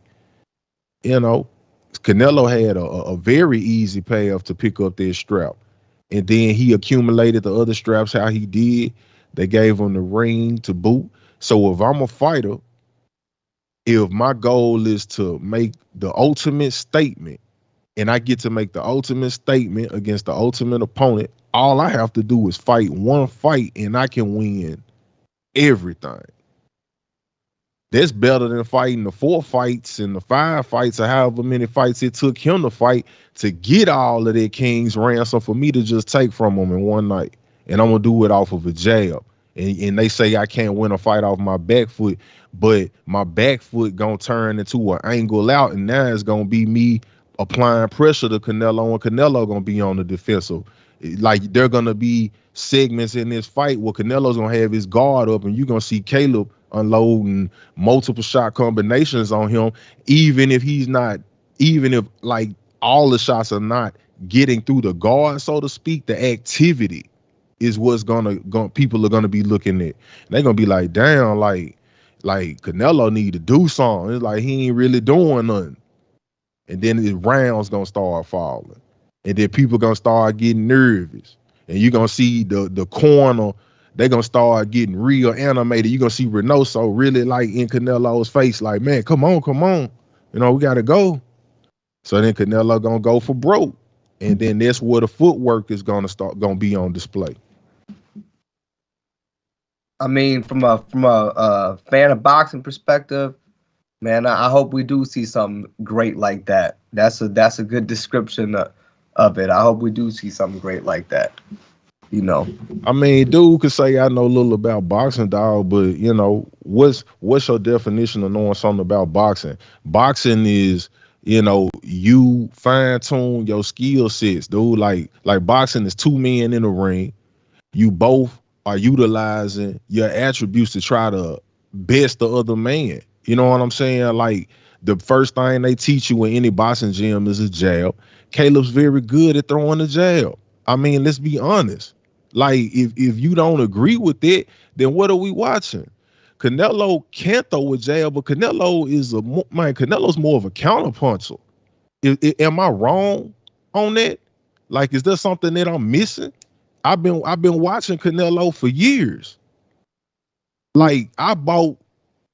Canelo had a very easy path to pick up that strap, and then he accumulated the other straps how he did. They gave him the ring to boot. So if I'm a fighter, if my goal is to make the ultimate statement and I get to make the ultimate statement against the ultimate opponent, all I have to do is fight one fight and I can win everything. That's better than fighting the 4 fights and the 5 fights or however many fights it took him to fight to get all of that king's ransom for me to just take from him in one night. And I'm going to do it off of a jab. And they say I can't win a fight off my back foot, but my back foot gonna turn into an angle out, and now it's gonna be me applying pressure to Canelo, and Canelo gonna be on the defensive. Like there gonna be segments in this fight where Canelo's gonna have his guard up, and you're gonna see Caleb unloading multiple shot combinations on him, even if like all the shots are not getting through the guard, so to speak. The activity is what's people are gonna be looking at. They're gonna be like, damn, like Canelo need to do something. It's like he ain't really doing nothing. And then his rounds gonna start falling. And then people gonna start getting nervous. And you're gonna see the corner, they're gonna start getting real animated. You're gonna see Reynoso really like in Canelo's face, like, man, come on. We gotta go. So then Canelo gonna go for broke. And then that's where the footwork is gonna be on display. I mean, from a fan of boxing perspective, man, I hope we do see something great like that. That's a good description of it. I hope we do see something great like that. I mean, dude could say I know a little about boxing, dog, but what's your definition of knowing something about boxing? Boxing is, you fine tune your skill sets, dude. Like boxing is 2 men in a ring. You both are utilizing your attributes to try to best the other man. You know what I'm saying? Like the first thing they teach you in any boxing gym is a jab. Caleb's very good at throwing a jab. I mean, let's be honest. Like if you don't agree with it, then what are we watching? Canelo can't throw a jab, but Canelo's more of a counterpuncher. Am I wrong on that? Like, is there something that I'm missing? I've been watching Canelo for years. Like, I bought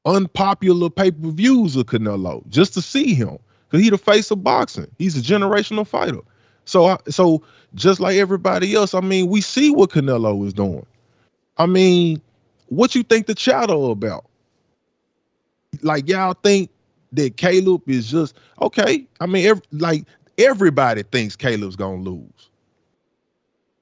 unpopular pay-per-views of Canelo just to see him, because he's the face of boxing. He's a generational fighter. So just like everybody else, I mean, we see what Canelo is doing. I mean, what you think the chatter about? Like, y'all think that Caleb is just okay? I mean, everybody thinks Caleb's gonna lose.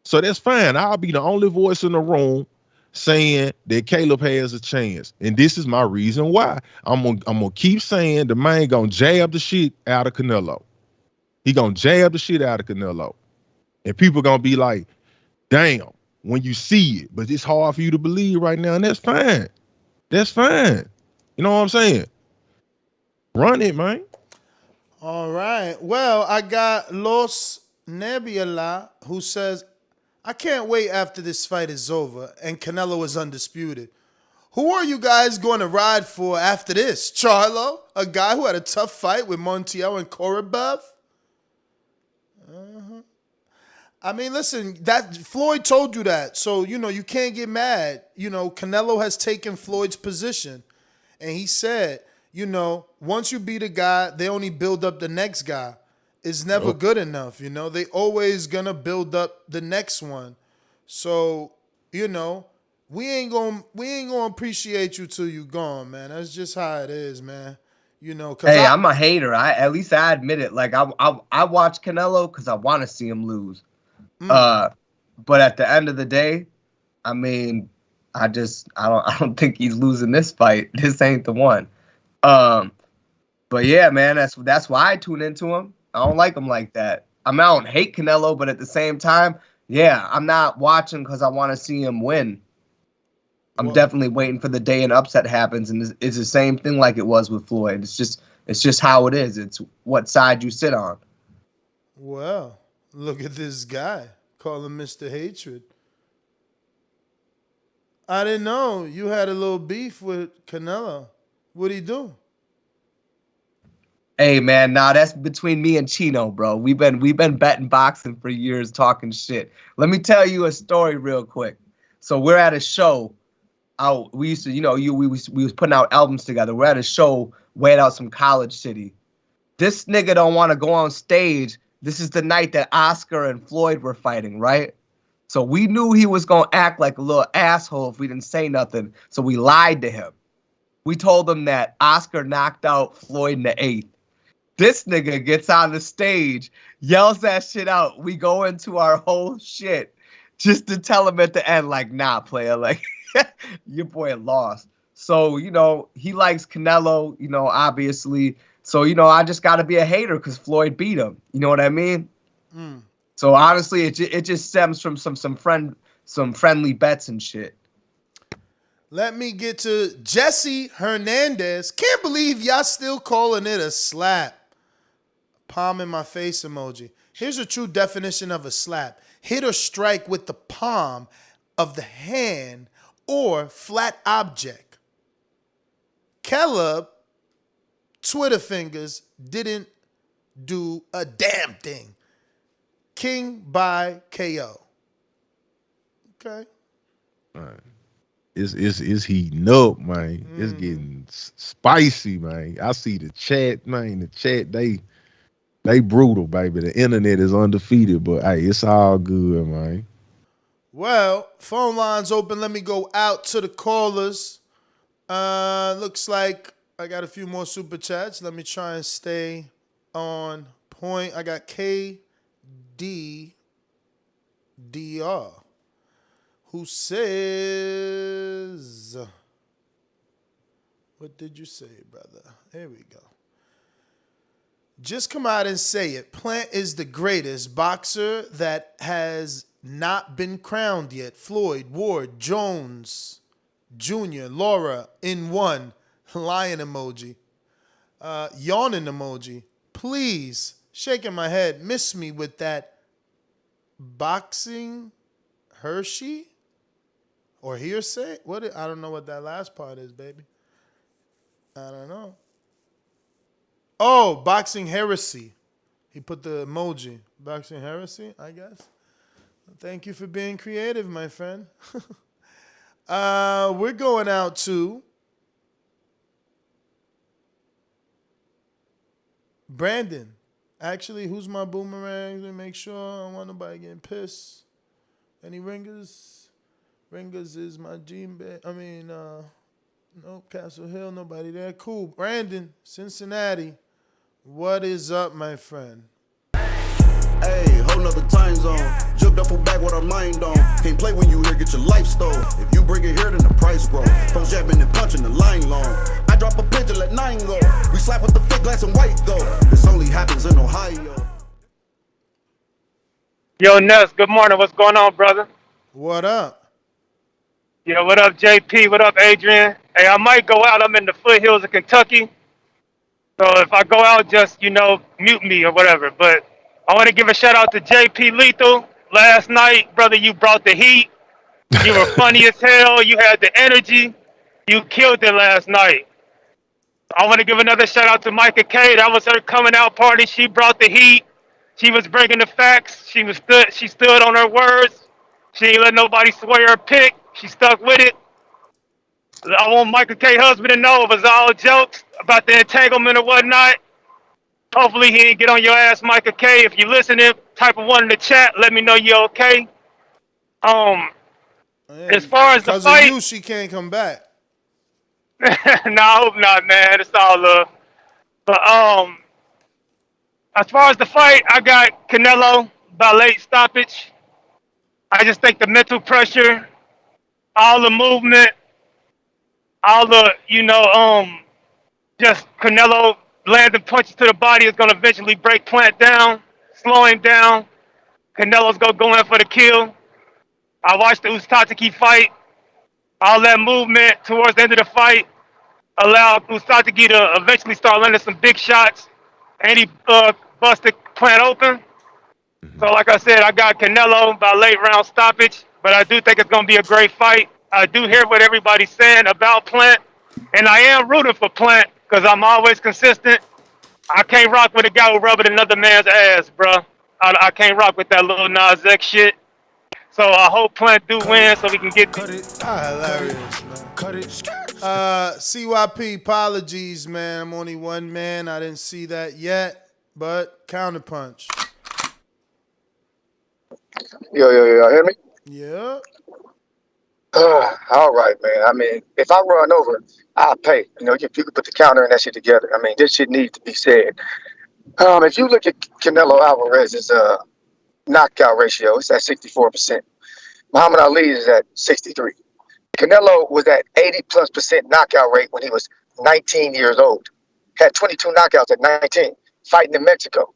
So that's fine. I'll be the only voice in the room saying that Caleb has a chance. And this is my reason why. I'm gonna keep saying the man gonna jab the shit out of Canelo. He gonna jab the shit out of Canelo. And people gonna be like, damn, when you see it. But it's hard for you to believe right now, and that's fine. That's fine. You know what I'm saying? Run it, man. All right. Well, I got Los Nebula who says, I can't wait after this fight is over and Canelo is undisputed. Who are you guys going to ride for after this? Charlo, a guy who had a tough fight with Montiel and Korobov? I mean, listen, that Floyd told you that. So, you can't get mad. Canelo has taken Floyd's position. And he said, once you beat a guy, they only build up the next guy. It's never good enough, They always gonna build up the next one. So, we ain't gonna appreciate you till you gone, man. That's just how it is, man. Hey, I'm a hater. At least I admit it. Like I watch Canelo because I want to see him lose. But at the end of the day, I mean, I don't think he's losing this fight. This ain't the one. But yeah, man, that's why I tune into him. I don't like him like that. I mean, I don't hate Canelo, but at the same time, yeah, I'm not watching because I want to see him win. I'm definitely waiting for the day an upset happens, and it's the same thing like it was with Floyd. It's just how it is. It's what side you sit on. Well, look at this guy. Call him Mr. Hatred. I didn't know you had a little beef with Canelo. What'd he do? Hey man, that's between me and Chino, bro. We've been betting boxing for years, talking shit. Let me tell you a story real quick. So we're at a show. We used to, we was putting out albums together. We're at a show way out some college city. This nigga don't want to go on stage. This is the night that Oscar and Floyd were fighting, right? So we knew he was gonna act like a little asshole if we didn't say nothing. So we lied to him. We told him that Oscar knocked out Floyd in the 8th. This nigga gets on the stage, yells that shit out. We go into our whole shit just to tell him at the end, like, nah, player, like, your boy lost. So, he likes Canelo, obviously. So, I just got to be a hater because Floyd beat him. You know what I mean? So, honestly, it just stems from some friendly bets and shit. Let me get to Jesse Hernandez. Can't believe y'all still calling it a slap. Palm in my face emoji. Here's a true definition of a slap. Hit or strike with the palm of the hand or flat object. Caleb, Twitter fingers, didn't do a damn thing. King by KO. Okay. All right. It's heating up, man. It's getting spicy, man. I see the chat, man. The chat, they brutal, baby. The internet is undefeated, but hey, it's all good, man. Well, phone lines open. Let me go out to the callers. Looks like I got a few more super chats. Let me try and stay on point. I got KDDR, who says, what did you say, brother? Here we go. Just come out and say it. Plant is the greatest boxer that has not been crowned yet. Floyd, Ward, Jones, Jr., Laura, in one. Lion emoji. Yawning emoji. Please, shaking my head, miss me with that boxing Hershey or hearsay. I don't know what that last part is, baby. I don't know. Oh, boxing heresy. He put the emoji. Boxing heresy, I guess. Thank you for being creative, my friend. We're going out to Brandon. Actually, who's my boomerang? Let me make sure I don't want nobody getting pissed. Any ringers? Ringers is my gene bed. Nope, Castle Hill, nobody there. Cool. Brandon, Cincinnati. What is up, my friend? Ayy, whole nother time zone. Jumped up for back with our mind on. Can't play when you here, get your life stole. If you bring it here, then the price grow. Phone jabbing and punching the line long. I drop a pigeon, let 9 go. We slap with the fake glass and white go. This only happens in Ohio. Yo, Ness, good morning. What's going on, brother? What up? Yo, what up, JP? What up, Adrian? Hey, I might go out. I'm in the foothills of Kentucky. So if I go out, just, mute me or whatever. But I want to give a shout out to JP Lethal. Last night, brother, you brought the heat. You were funny as hell. You had the energy. You killed it last night. I want to give another shout out to Micah K. That was her coming out party. She brought the heat. She was bringing the facts. She stood on her words. She ain't let nobody sway her pick. She stuck with it. I want Micah K. husband to know it was all jokes about the entanglement or whatnot. Hopefully he didn't get on your ass, Micah K. If you're listening, type of one in the chat. Let me know you're okay. As far as the fight, because of you, she can't come back. No, I hope not, man. It's all love. But as far as the fight, I got Canelo by late stoppage. I just think the mental pressure, all the movement, all the, just Canelo landing punches to the body is going to eventually break Plant down, slow him down. Canelo's going to go in for the kill. I watched the Ustachiki fight. All that movement towards the end of the fight allowed Ustachiki to eventually start landing some big shots. And he busted Plant open. So like I said, I got Canelo by late round stoppage. But I do think it's going to be a great fight. I do hear what everybody's saying about Plant. And I am rooting for Plant because I'm always consistent. I can't rock with a guy who rubbing another man's ass, bro. I can't rock with that little Nas X shit. So I hope Plant do win so we can get Hilarious, man. Cut it. CYP, apologies, man. I'm only one man. I didn't see that yet, but counterpunch. Yo, hear me? Yeah. All right, man. I mean, if I run over, I'll pay. If you could put the counter and that shit together. I mean, this shit needs to be said. If you look at Canelo Alvarez's knockout ratio, it's at 64%. Muhammad Ali is at 63%. Canelo was at 80+% knockout rate when he was 19 years old. Had 22 knockouts at 19, fighting in Mexico.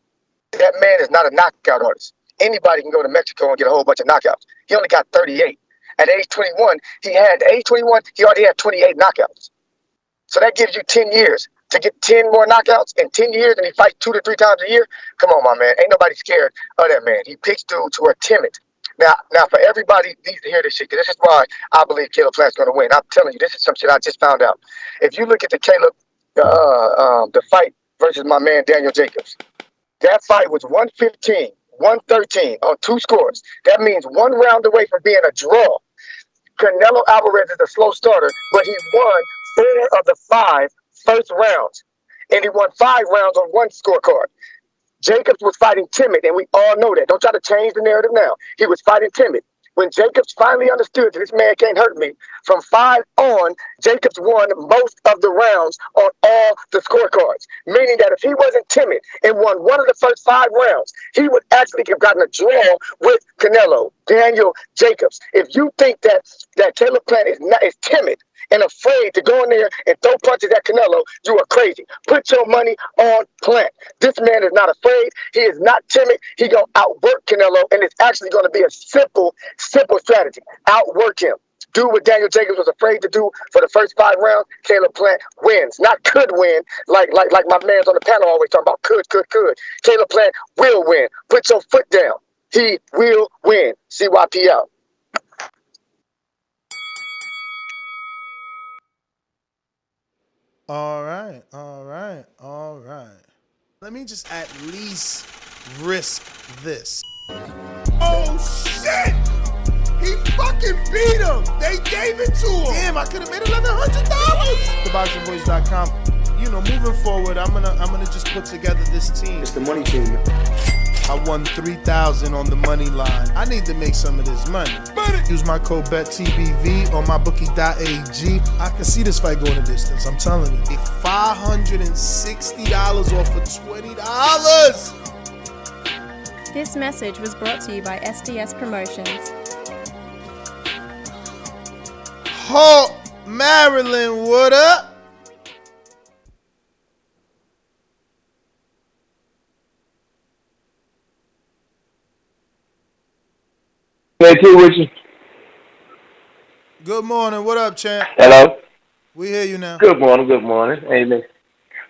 That man is not a knockout artist. Anybody can go to Mexico and get a whole bunch of knockouts. He only got 38. At age 21, he already had 28 knockouts. So that gives you 10 years to get 10 more knockouts in 10 years, and he fights 2 to 3 times a year. Come on, my man. Ain't nobody scared of that man. He picks dudes who are timid. Now, for everybody needs to hear this shit, because this is why I believe Caleb Plant's going to win. I'm telling you, this is some shit I just found out. If you look at the fight versus my man Daniel Jacobs, that fight was 115, 113 on 2 scores. That means 1 round away from being a draw. Canelo Alvarez is a slow starter, but he won 4 of the 5 first rounds, and he won 5 rounds on 1 scorecard. Jacobs was fighting timid, and we all know that. Don't try to change the narrative now. He was fighting timid. When Jacobs finally understood that this man can't hurt me, from 5 on, Jacobs won most of the rounds on all the scorecards, meaning that if he wasn't timid and won 1 of the first 5 rounds, he would actually have gotten a draw with Canelo, Daniel Jacobs. If you think that Caleb Plant is timid and afraid to go in there and throw punches at Canelo, you are crazy. Put your money on Plant. This man is not afraid. He is not timid. He gonna outwork Canelo, and it's actually gonna be a simple strategy. Outwork him. Do what Daniel Jacobs was afraid to do for the first 5 rounds. Caleb Plant wins. Not could win, like my man's on the panel always talking about could. Caleb Plant will win. Put your foot down. He will win. CYP out. All right. Let me just at least risk this. Oh, shit! He fucking beat him! They gave it to him! Damn, I could have made $1,100! TheBoxingVoice.com. Moving forward, I'm gonna just put together this team. It's the money team. I won $3,000 on the money line. I need to make some of this money. Use my code BETTBV on mybookie.ag. I can see this fight going a distance. I'm telling you. $560 off of $20. This message was brought to you by SDS Promotions. Halt, Maryland, what up? JT with you. Good morning, what up, champ? Hello. We hear you now. Good morning. Good morning. Amen.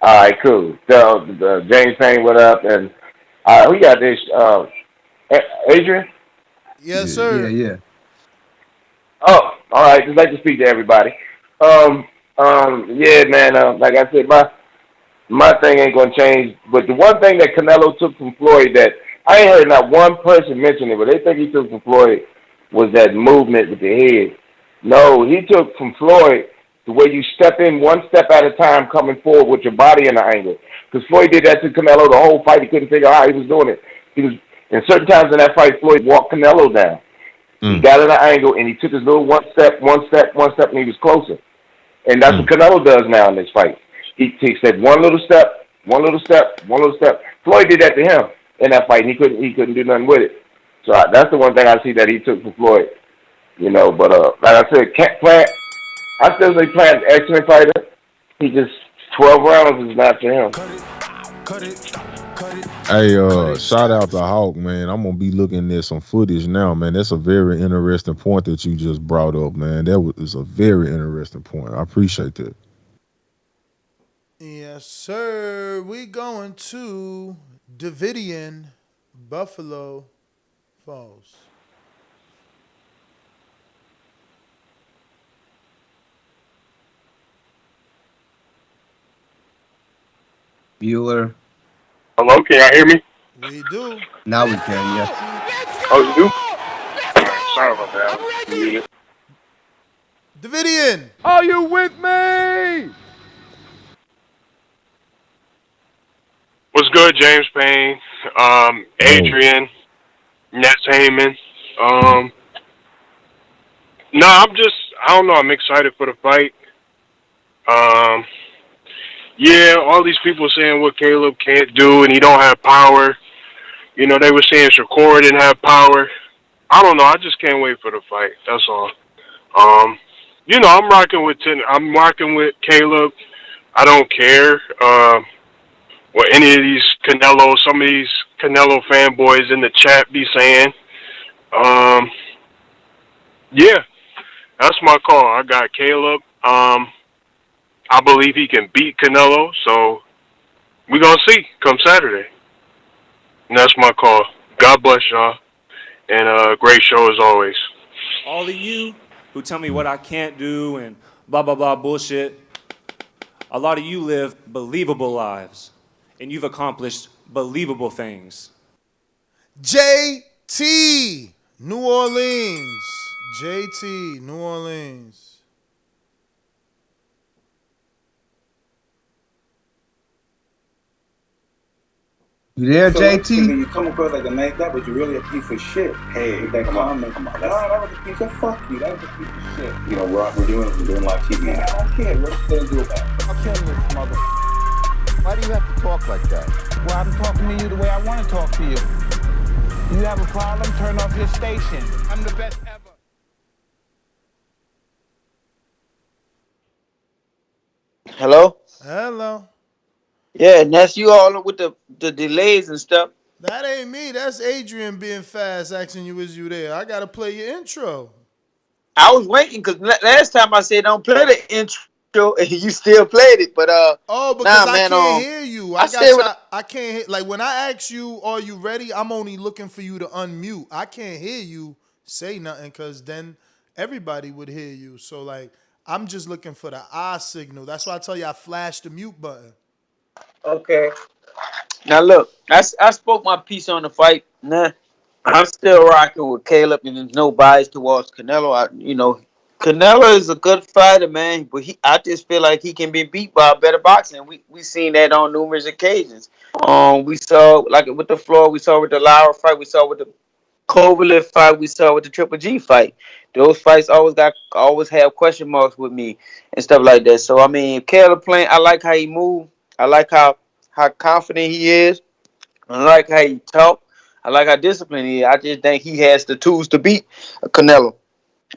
All right, cool. So, James Payne, what up? And we got this. Adrian. Yes, sir. Yeah. Oh, all right. Just like to speak to everybody. Yeah, man. Like I said, my thing ain't gonna change. But the one thing that Canelo took from Floyd that I ain't heard not one person mention it, but they think he took from Floyd was that movement with the head. No, he took from Floyd the way you step in one step at a time, coming forward with your body in the angle. Because Floyd did that to Canelo the whole fight. He couldn't figure out how he was doing it. He was, in certain times in that fight, Floyd walked Canelo down. He got in an angle and he took his little one step, and he was closer. And that's what Canelo does now in this fight. He said one little step. Floyd did that to him in that fight, and he couldn't do nothing with it. So that's the one thing I see that he took from Floyd. You know, but like I said, I still say Plant's an excellent fighter. He just 12 rounds is not for him. Hey, shout out to Hawk, man. I'm gonna be looking at some footage now, man. That's a very interesting point that you just brought up, man. That was a very interesting point. I appreciate that. Yes, sir. We going to Davidian, Buffalo Falls. Bueller. Hello, can y'all hear me? We do. Now we can, yes. Oh, you do? Sorry about that. Davidian. Are you with me? What's good, James Payne? Adrian, Ness Heyman. No, I don't know, I'm excited for the fight. Yeah, all these people saying what Caleb can't do and he don't have power. You know, they were saying Shakur didn't have power. I don't know, I just can't wait for the fight. That's all. You know, I'm rocking with Caleb. I don't care what any of these some of these Canelo fanboys in the chat be saying. Yeah, that's my call. I got Caleb. I believe he can beat Canelo, so we're going to see come Saturday. And that's my call. God bless y'all, and great show as always. All of you who tell me what I can't do and blah, blah, blah bullshit, a lot of you live believable lives, and you've accomplished believable things. JT, New Orleans. JT, New Orleans. You there, JT? You come across like a nice guy, but you're really a piece of shit. Hey, with that comment. Come on. That was a piece of fuck you. That was a piece of shit. You know, we're doing live TV. Man, I don't care. What you gonna do about it? I'll kill this mother. Why do you have to talk like that? Well, I'm talking to you the way I want to talk to you. You have a problem? Turn off your station. I'm the best ever. Hello? Hello. Yeah, and that's you all with the delays and stuff. That ain't me. That's Adrian being fast, asking you, is you there? I got to play your intro. I was waiting because last time I said don't play the intro, and you still played it. But because I can't hear you. I can't hear. Like when I ask you, are you ready? I'm only looking for you to unmute. I can't hear you say nothing because then everybody would hear you. So like I'm just looking for the I signal. That's why I tell you I flashed the mute button. Okay. Now look, I spoke my piece on the fight. Nah, I'm still rocking with Caleb, and there's no bias towards Canelo. Canelo is a good fighter, man, but I just feel like he can be beat by a better boxer. We seen that on numerous occasions. We saw like with the Floyd, we saw with the Lara fight, we saw with the Kovalev fight, we saw with the Triple G fight. Those fights always have question marks with me and stuff like that. So I mean, Caleb playing, I like how he moved. I like how confident he is. I like how he talk. I like how disciplined he is. I just think he has the tools to beat Canelo.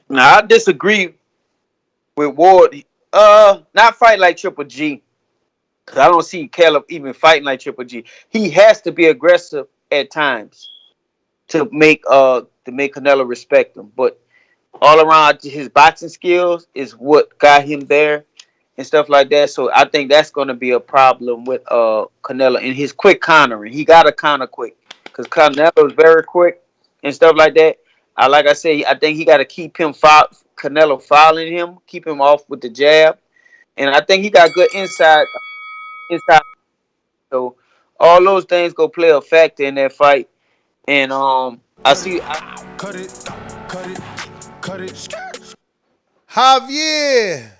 Now I disagree with Ward. Not fight like Triple G. Cause I don't see Caleb even fighting like Triple G. He has to be aggressive at times to make Canelo respect him. But all around his boxing skills is what got him there and stuff like that. So I think that's going to be a problem with Canelo and his quick countering. He got to counter quick because Canelo is very quick and stuff like that. Like I said, I think he got to keep Canelo fouling him, keep him off with the jab, and I think he got good inside. So all those things go play a factor in that fight. And Cut it. Javier.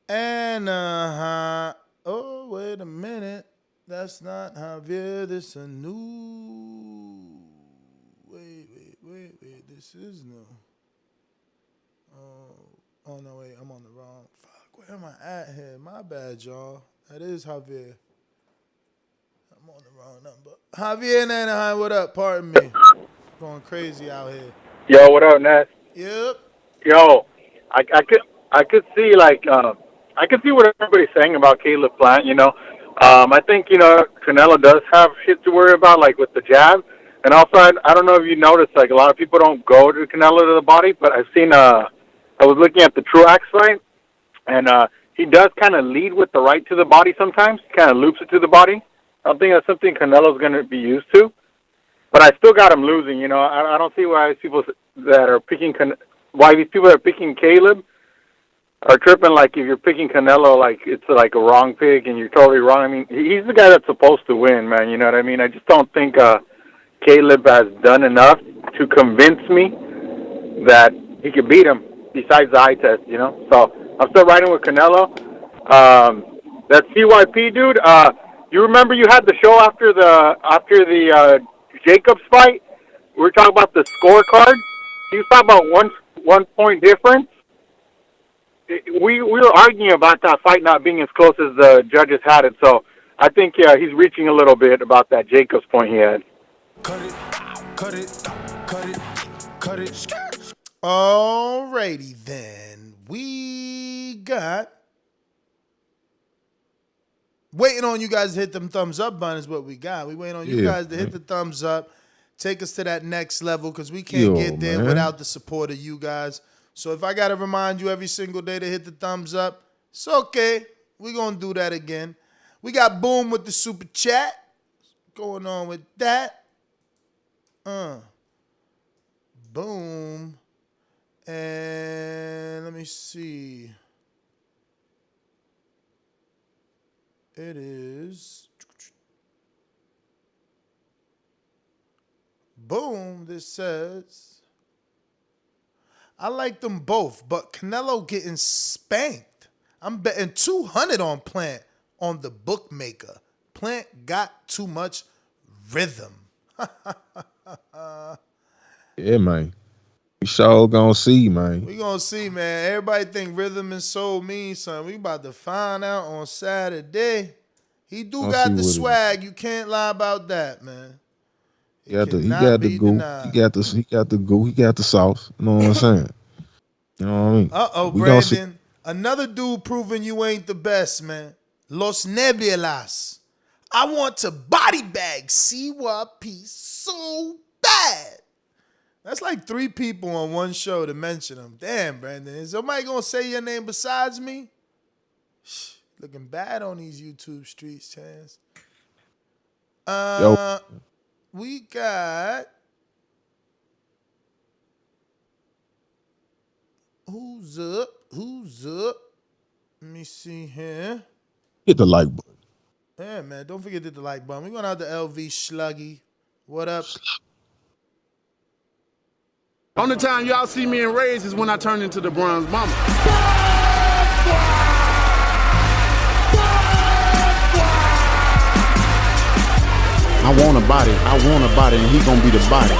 And oh, wait a minute. That's not Javier. This is a new. Wait. This is new. Oh no, wait. I'm on the wrong. Fuck. Where am I at here? My bad, y'all. That is Javier. I'm on the wrong number. Javier in Anaheim, what up? Pardon me. Going crazy out here. Yo, what up, Nat? Yep. Yo, I could see I could see what everybody's saying about Caleb Plant. I think Canelo does have shit to worry about, like with the jab, and also I don't know if you noticed, like a lot of people don't go to Canelo to the body, but I've seen I was looking at the Truax fight, and he does kind of lead with the right to the body sometimes. He kind of loops it to the body. I don't think that's something Canelo's going to be used to. But I still got him losing. I don't see why these people that are picking Caleb are tripping. Like if you're picking Canelo, like it's like a wrong pick and you're totally wrong. I mean, he's the guy that's supposed to win, man. You know what I mean? I just don't think Caleb has done enough to convince me that he could beat him. Besides the eye test, So I'm still riding with Canelo. That CYP dude. You remember you had the show after the Jacobs fight? We were talking about the scorecard. He was talking about one point difference. We were arguing about that fight not being as close as the judges had it. So I think he's reaching a little bit about that Jacobs point he had. Cut it. Alrighty then. We got. Waiting on you guys to hit them thumbs up button is what we got. We waiting on you guys to hit the thumbs up, take us to that next level because we can't get there without the support of you guys. So if I got to remind you every single day to hit the thumbs up, it's okay. We're going to do that again. We got Boom with the super chat. What's going on with that? Boom. And let me see. It is. Boom. This says, I like them both, but Canelo getting spanked. I'm betting 200 on Plant on the bookmaker. Plant got too much rhythm. Yeah, man. We sure gonna see, man. We gonna see, man. Everybody think rhythm and soul means something. We about to find out on Saturday. He got the swag. You can't lie about that, man. He got the goo. He got the goo. He got the sauce. You know what I'm saying? You know what I mean? Uh-oh, Brandon. Another dude proving you ain't the best, man. Los Nebulas. I want to body bag CYP so bad. That's like 3 people on one show to mention him. Damn, Brandon. Is somebody going to say your name besides me? Looking bad on these YouTube streets, Chance. We got... Who's up? Let me see here. Hit the like button. Yeah, man. Don't forget to hit the like button. We're going out to LV Sluggy. What up? Only time y'all see me in Rays is when I turn into the Bronze Mama. I want a body, and he gonna be the body.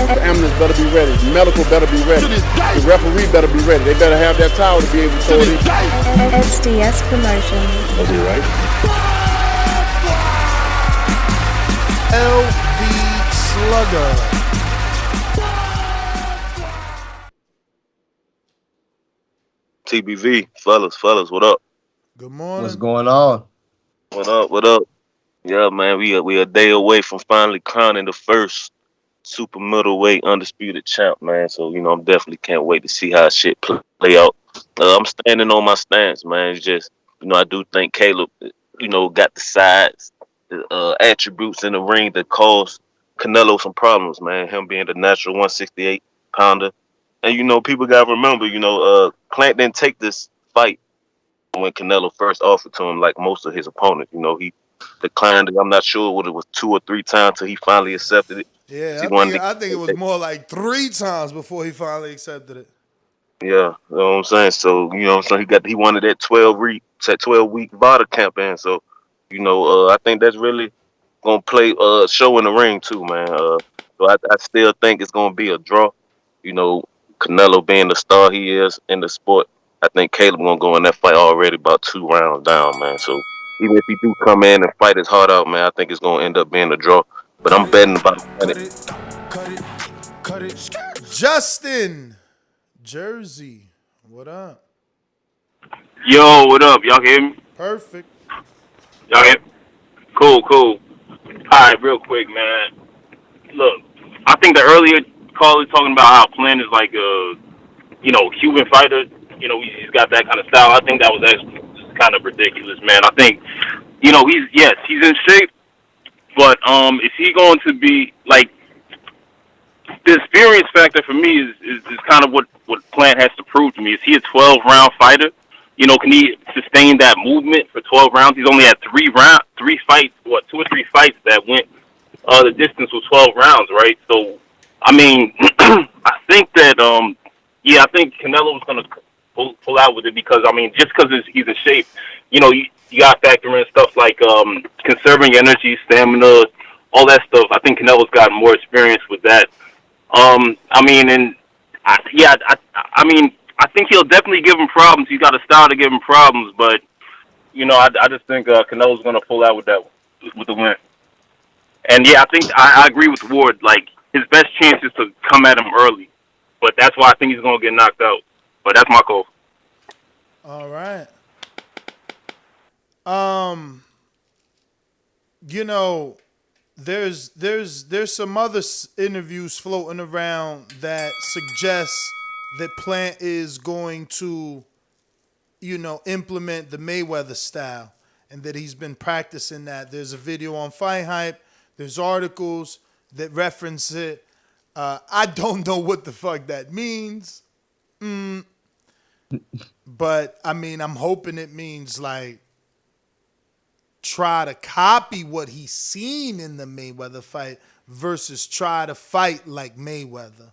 The ambulance better be ready. The medical better be ready. The referee better be ready. They better have that towel to be able to throw it in. SDS Promotions. Was he right? LV slugger. TBV, fellas, what up? Good morning. What's going on? What up? Yeah, man, we a day away from finally crowning the first super middleweight undisputed champ, man. So I'm definitely can't wait to see how shit play out. I'm standing on my stance, man. It's just I do think Caleb, got the size, the attributes in the ring that cause Canelo some problems, man. Him being the natural 168 pounder. And people gotta remember, Plant didn't take this fight when Canelo first offered to him like most of his opponents. He declined it. I'm not sure what it was 2 or 3 times till he finally accepted it. Yeah, I think it was more like 3 times before he finally accepted it. Yeah, you know what I'm saying? So, he wanted that 12-week VADA campaign. So, I think that's really gonna play show in the ring too, man. So I still think it's gonna be a draw. Canelo being the star he is in the sport, I think Caleb gonna go in that fight already about 2 rounds down, man. So even if he do come in and fight his heart out, man, I think it's gonna end up being a draw. But I'm betting about it. Justin, Jersey, what up? Yo, what up? Y'all hear me? Perfect. Y'all hear me? Cool. All right, real quick, man. Look, I think the earlier caller talking about how Plant is like a, Cuban fighter. He's got that kind of style. I think that was actually just kind of ridiculous, man. I think, he's in shape, but is he going to be like the experience factor for me is kind of what Plant has to prove to me. Is he a 12-round fighter? Can he sustain that movement for 12 rounds? He's only had 2 or 3 fights that went the distance was 12 rounds, right? So, I mean, I think that, I think Canelo's going to pull out with it because, I mean, just because he's in shape, you got to factor in stuff like conserving energy, stamina, all that stuff. I think Canelo's got more experience with that. I think he'll definitely give him problems. He's got a style to give him problems, but, I just think Canelo's going to pull out with the win. And, I think I agree with Ward. Like, his best chance is to come at him early. But that's why I think he's going to get knocked out. But that's my call. All right. There's some other interviews floating around that suggest that Plant is going to, implement the Mayweather style and that he's been practicing that. There's a video on Fight Hype. There's articles that reference it. I don't know what the fuck that means. But, I mean, I'm hoping it means, like, try to copy what he's seen in the Mayweather fight versus try to fight like Mayweather.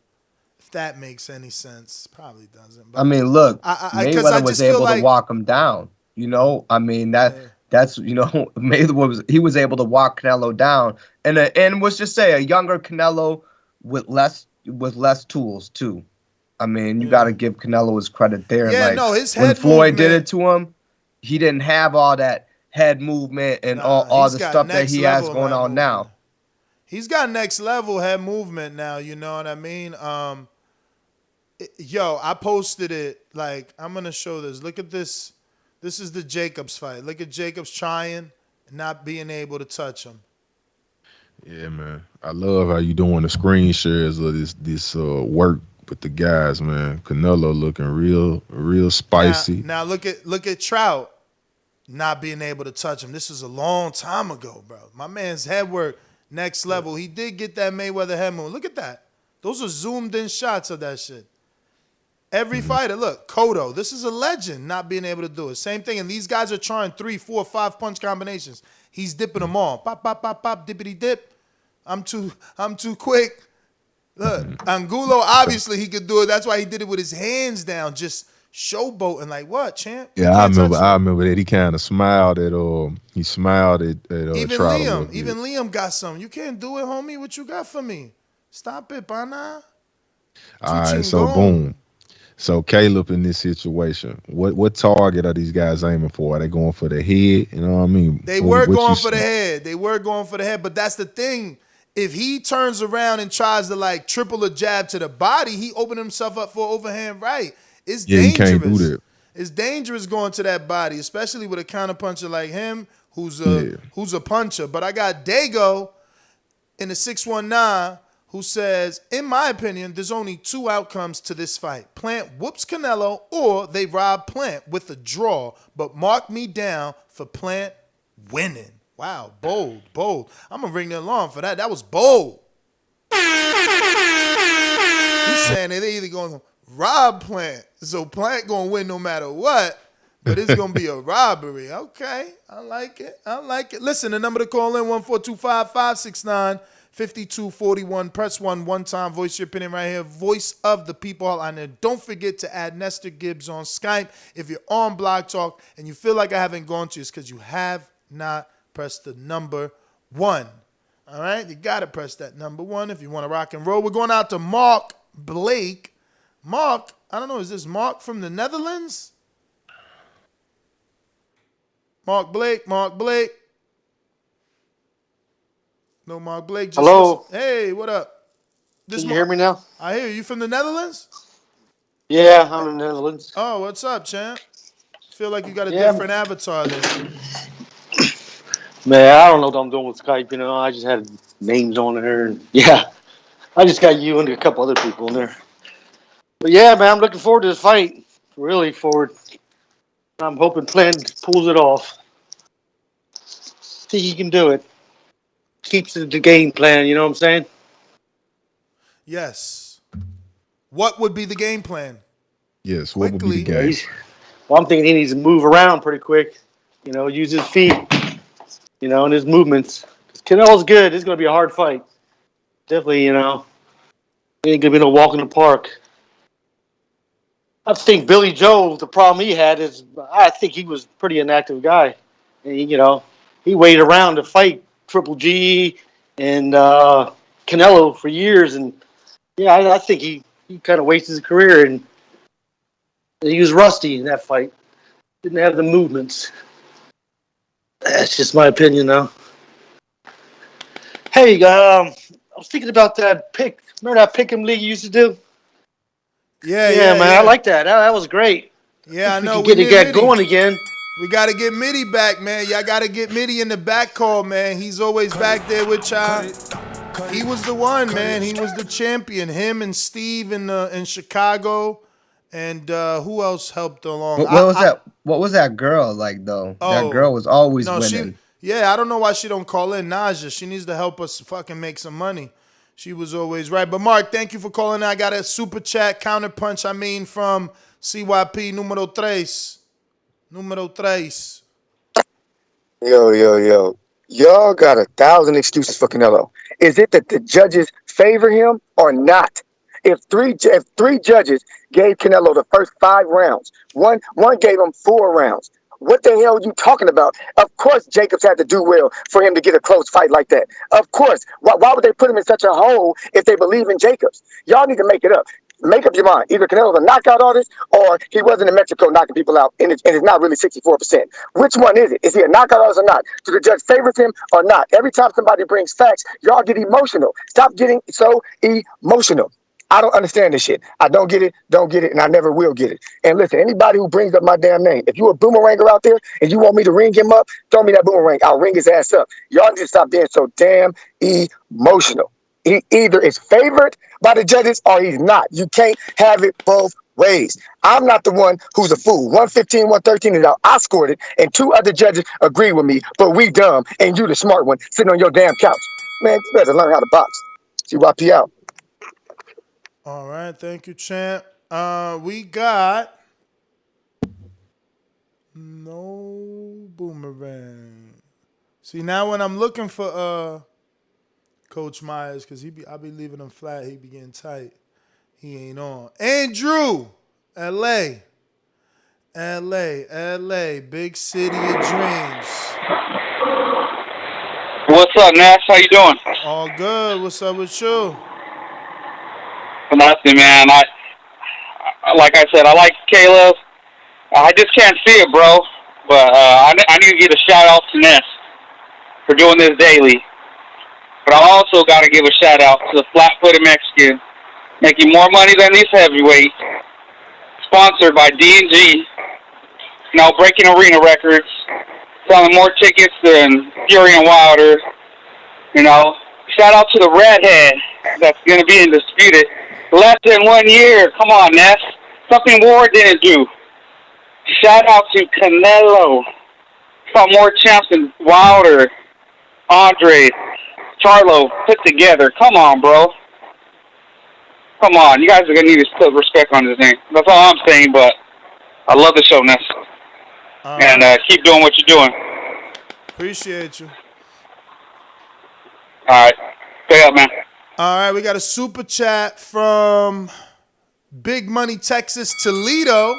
If that makes any sense. Probably doesn't. But I mean, look, Mayweather was able to walk him down. I mean, that's Mayweather was able to walk Canelo down. And let's just say a younger Canelo with less tools, too. I mean, you got to give Canelo his credit there. Yeah, like, his head when Floyd movement, did it to him, he didn't have all that head movement and all the stuff that he has going on now. He's got next level head movement now, you know what I mean? I posted it. Like, I'm going to show this. Look at this. This is the Jacobs fight. Look at Jacobs trying, not being able to touch him. Yeah, man. I love how you doing the screen shares of this work with the guys, man. Canelo looking real spicy. Now look at Trout not being able to touch him. This was a long time ago, bro. My man's head work next level. He did get that Mayweather head move. Look at that. Those are zoomed in shots of that shit. Every fighter, look, Cotto, this is a legend not being able to do it. Same thing, and these guys are trying 3, 4, 5 punch combinations. He's dipping them all. Pop, pop, pop, pop, dippity dip. I'm too quick. Look, Angulo, obviously he could do it. That's why he did it with his hands down, just showboating like, what, champ? Yeah, I remember that. He kind of smiled at even Liam. Even Liam got some. You can't do it, homie. What you got for me? Stop it, pana. All right, so boom. So Caleb in this situation, what target are these guys aiming for? Are they going for the head? You know what I mean? They were going for the head. But that's the thing. if he turns around and tries to like triple a jab to the body, he opened himself up for overhand right. It's Yeah, he dangerous. can't do that. It's dangerous going to that body, especially with a counterpuncher like him, who's a puncher. But I got Dago in the 619 who says, in my opinion, there's only two outcomes to this fight. Plant whoops Canelo or they rob Plant with a draw, but mark me down for Plant winning. Wow, bold. I'm going to ring the alarm for that. That was bold. He's saying that they're either going to rob Plant, so Plant going to win no matter what, but it's going to be a robbery. Okay, I like it. Listen, the number to call in, 1-425-569-5241. Press 1 time. Voice your opinion right here. Voice of the people hotline. And don't forget to add Nestor Gibbs on Skype. If you're on Blog Talk and you feel like I haven't gone to you, it's because you have not pressed the number 1. All right? You got to press that number 1 if you want to rock and roll. We're going out to Mark Blake. Mark, I don't know, is this Mark from the Netherlands? Mark Blake. No, Mark Blake. Just hello. Hey, what up? Can you hear me now? I hear you. From the Netherlands? Yeah, I'm in the Netherlands. Oh, what's up, champ? Feel like you got a different avatar there. Man, I don't know what I'm doing with Skype. You know, I just had names on there. And I just got you and a couple other people in there. But yeah, man, I'm looking forward to this fight. Really forward. I'm hoping Plant pulls it off. See he can do it. Keeps it the game plan, you know what I'm saying? Yes. What would be the game plan? Yes, what would be the game? Well, I'm thinking he needs to move around pretty quick. You know, use his feet. You know, and his movements. Because Canelo's good. It's going to be a hard fight. Definitely, you know. It ain't going to be no walk in the park. I think Billy Joe, the problem he had is I think he was a pretty inactive guy. And, you know, he waited around to fight Triple G and Canelo for years. And, yeah, I think he kind of wasted his career. And he was rusty in that fight. Didn't have the movements. That's just my opinion, though. Hey, I was thinking about that pick. Remember that pick'em league you used to do? Yeah, man, I like that. That was great. Yeah, I know. We get it going again. We got to get Mitty back, man. Y'all got to get Mitty in the back call, man. He's always back there with y'all. He was the one, man. He was the champion. Him and Steve in Chicago. And who else helped along? What was that girl like, though? That girl was always winning. I don't know why she don't call in Naja. She needs to help us fucking make some money. She was always right. But, Mark, thank you for calling. I got a super chat, counterpunch, from CYP numero 3. Yo. Y'all got 1,000 excuses for Canelo. Is it that the judges favor him or not? If three judges gave Canelo the first 5 rounds, one gave him 4 rounds, what the hell are you talking about? Of course Jacobs had to do well for him to get a close fight like that. Of course. Why would they put him in such a hole if they believe in Jacobs? Y'all need to make it up. Make up your mind. Either Canelo's a knockout artist or he wasn't in Mexico knocking people out and it's not really 64%. Which one is it? Is he a knockout artist or not? Do the judge favor him or not? Every time somebody brings facts, y'all get emotional. Stop getting so emotional. I don't understand this shit. I don't get it, and I never will get it. And listen, anybody who brings up my damn name, if you a boomeranger out there and you want me to ring him up, throw me that boomerang. I'll ring his ass up. Y'all need to stop being so damn emotional. He either is favored by the judges or he's not. You can't have it both ways. I'm not the one who's a fool. 115, 113 is out. I scored it, and 2 other judges agree with me, but we dumb, and you the smart one sitting on your damn couch. Man, you better learn how to box. CYP out. All right, thank you, champ. We got no boomerang. See, now when I'm looking for Coach Myers, because I be leaving him flat, he be getting tight. He ain't on. Andrew, LA, big city of dreams. What's up, Nash? How you doing? All good. What's up with you? Nothing, man. I like I said, I like Caleb. I just can't see it, bro. But I need to get a shout out to Ness for doing this daily. But I also got to give a shout out to the flat-footed Mexican, making more money than these heavyweights. Sponsored by D&G, now breaking arena records, selling more tickets than Fury and Wilder. You know, shout out to the redhead that's going to be in Undisputed. Less than 1 year. Come on, Ness. Something Ward didn't do. Shout out to Canelo. Fought more champs than Wilder, Andre, Charlo put together. Come on, bro. Come on. You guys are going to need to put respect on his name. That's all I'm saying, but I love the show, Ness. And keep doing what you're doing. Appreciate you. All right. Stay up, man. All right, we got a super chat from Big Money, Texas, Toledo.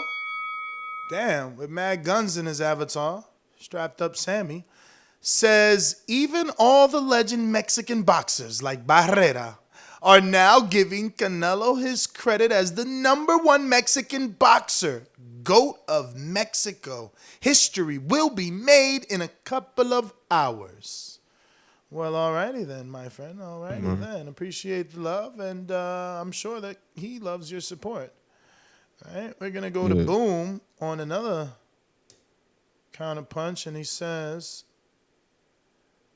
Damn, with mad guns in his avatar. Strapped up Sammy. Says, even all the legend Mexican boxers like Barrera are now giving Canelo his credit as the #1 Mexican boxer. GOAT of Mexico. History will be made in a couple of hours. Well, alrighty then, my friend. Alrighty then. Appreciate the love, and I'm sure that he loves your support. All right, we're going to go to Boom on another counterpunch, and he says,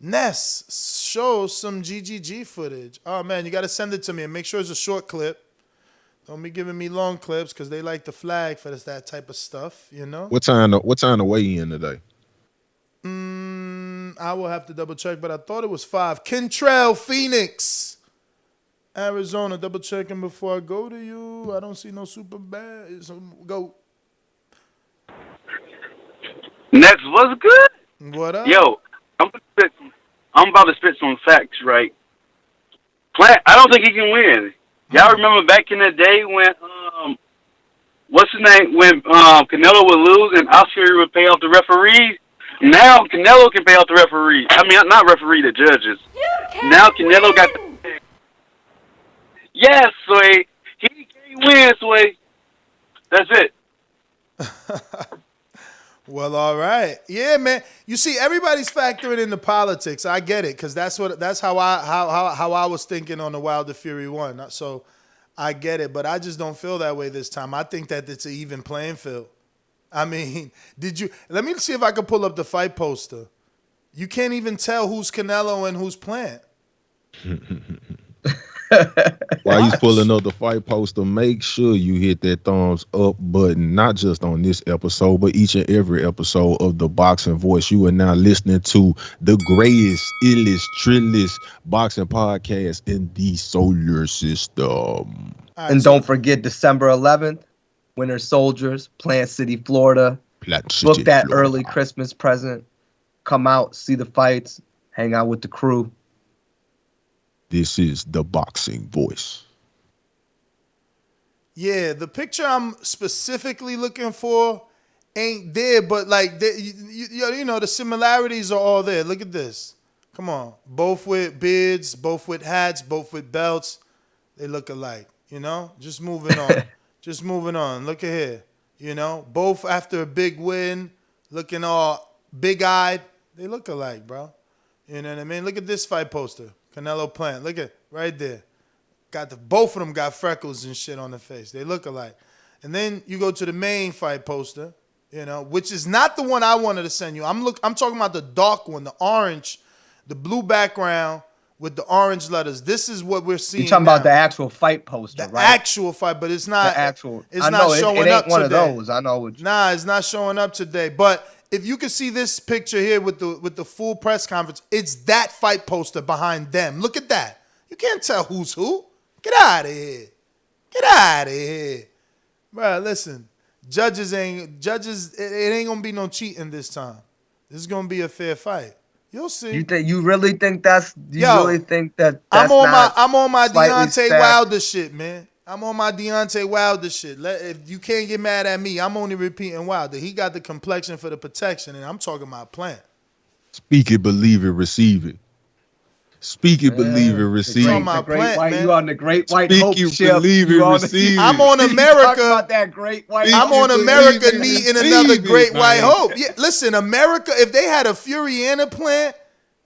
Ness, show some GGG footage. Oh, man, you got to send it to me and make sure it's a short clip. Don't be giving me long clips because they like the flag for that type of stuff, you know? What time to weigh in today? I will have to double check, but I thought it was 5. Kentrell, Phoenix, Arizona. Double checking before I go to you. I don't see no super bad. So go. Next, what's good? What up? Yo, I'm about to spit some facts, right? Plant, I don't think he can win. Y'all remember back in the day when, what's his name? When Canelo would lose and Oscar would pay off the referees? Now Canelo can pay off the referees. I mean, not referee, the judges. Now Canelo got the... Yes, Sway. He can't win, Sway. That's it. Well, all right. Yeah, man. You see, everybody's factoring into politics. I get it, because that's how I was thinking on the Wilder Fury one. So I get it, but I just don't feel that way this time. I think that it's an even playing field. I mean, let me see if I can pull up the fight poster. You can't even tell who's Canelo and who's Plant. While you pulling up the fight poster, make sure you hit that thumbs up button, not just on this episode, but each and every episode of The Boxing Voice. You are now listening to the greatest, illest, trillest boxing podcast in the solar system. And don't forget December 11th, Winter Soldiers, Plant City, Florida. Book that early Christmas present. Come out, see the fights, hang out with the crew. This is The Boxing Voice. Yeah, the picture I'm specifically looking for ain't there, but like, you know, the similarities are all there. Look at this. Come on. Both with beards, both with hats, both with belts. They look alike, you know? Just moving on. Just moving on. Look at here. You know, both after a big win, looking all big-eyed. They look alike, bro. You know what I mean? Look at this fight poster. Canelo Plant. Look at right there. Both of them got freckles and shit on the face. They look alike. And then you go to the main fight poster, you know, which is not the one I wanted to send you. I'm talking about the dark one, the orange, the blue background with the orange letters. This is what we're seeing. You're talking about the actual fight poster, right? Actual fight, but it's not the actual. It's I not know, showing it ain't up one today. of those. I know what Nah, it's not showing up today. But if you can see this picture here with the full press conference, it's that fight poster behind them. Look at that. You can't tell who's who. Get out of here. Get out of here. Bro, listen. Judges, it ain't going to be no cheating this time. This is going to be a fair fight. You'll see. You really think that's really think that that's I'm on my Deontay stacked? Wilder shit, man. I'm on my Deontay Wilder shit. If you can't get mad at me, I'm only repeating Wilder. He got the complexion for the protection, and I'm talking about Plant. Speak it, believe it, receive it. Speak it, believe it, receive it. You on the Great White Speak Hope it, ship. believe it, receive it. I'm on America. About that Great White I'm Hope. on America needing another Great White man. Hope. Yeah, listen, America, if they had a Fury and a Plant,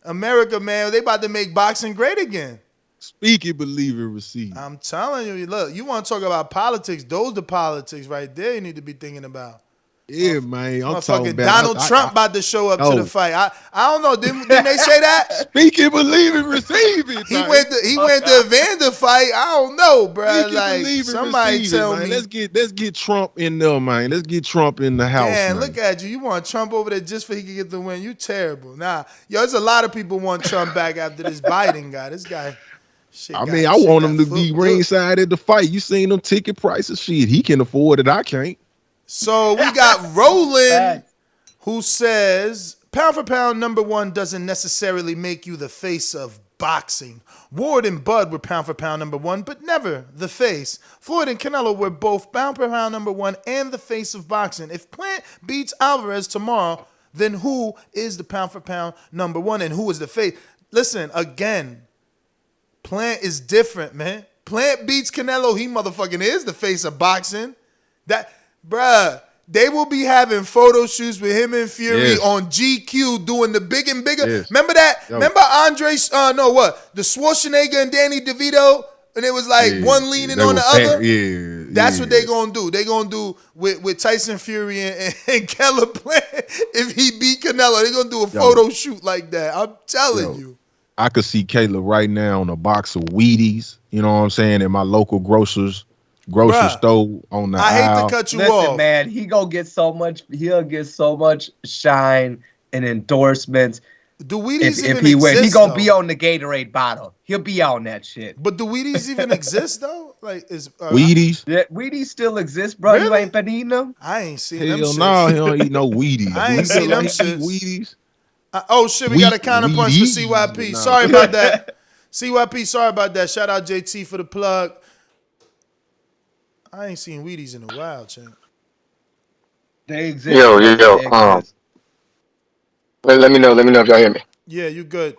America, man, they about to make boxing great again. Speak it, believe it, receive. I'm telling you, look, you want to talk about politics? Those the politics right there you need to be thinking about. Yeah, man. I'm talking about Donald Trump about to show up to the fight. I don't know. Didn't they say that? Speak it, believe it, receive it. He went to Evander fight. I don't know, bro. Speak it, Like believe it, somebody receive tell it, man. me. Let's get Trump in there, man. Let's get Trump in the house. Man, man. look at you. You want Trump over there just for he can get the win. You terrible. Nah, yo, there's a lot of people want Trump back after this Biden guy. This guy. I want him to be ringside at the fight. You seen them ticket prices? Shit, he can afford it. I can't. So we got Roland, who says, pound for pound, number one doesn't necessarily make you the face of boxing. Ward and Bud were pound for pound number one, but never the face. Floyd and Canelo were both pound for pound number one and the face of boxing. If Plant beats Alvarez tomorrow, then who is the pound for pound number one and who is the face? Listen, again, Plant is different, man. Plant beats Canelo, he motherfucking is the face of boxing. Bruh, they will be having photo shoots with him and Fury on GQ doing the big and bigger. Yes. Remember that? Yo. Remember The Schwarzenegger and Danny DeVito? And it was like one leaning on the other? Yeah. That's what they gonna do. They gonna do with Tyson Fury and Keller Plant. If he beat Canelo, they gonna do a photo shoot like that. I'm telling you. I could see Kayla right now on a box of Wheaties, you know what I'm saying, at my local grocery store on the aisle. I hate to cut you off. Listen, man, he'll get so much shine and endorsements. Do Wheaties if even he wins? exist, He gonna though? be on the Gatorade bottle. He'll be on that shit. But do Wheaties even exist though? Like Wheaties? Yeah, Wheaties still exist, bro. Really? You ain't been eating them? I ain't seen them Hell shits. no, he don't eat no Wheaties. I ain't seen them He shits. eat Wheaties. Oh shit, we got a counterpunch for CYP. Nah. Sorry about that. CYP, sorry about that. Shout out JT for the plug. I ain't seen Wheaties in a while, champ. They exist. Yo. Let me know if y'all hear me. Yeah, you good.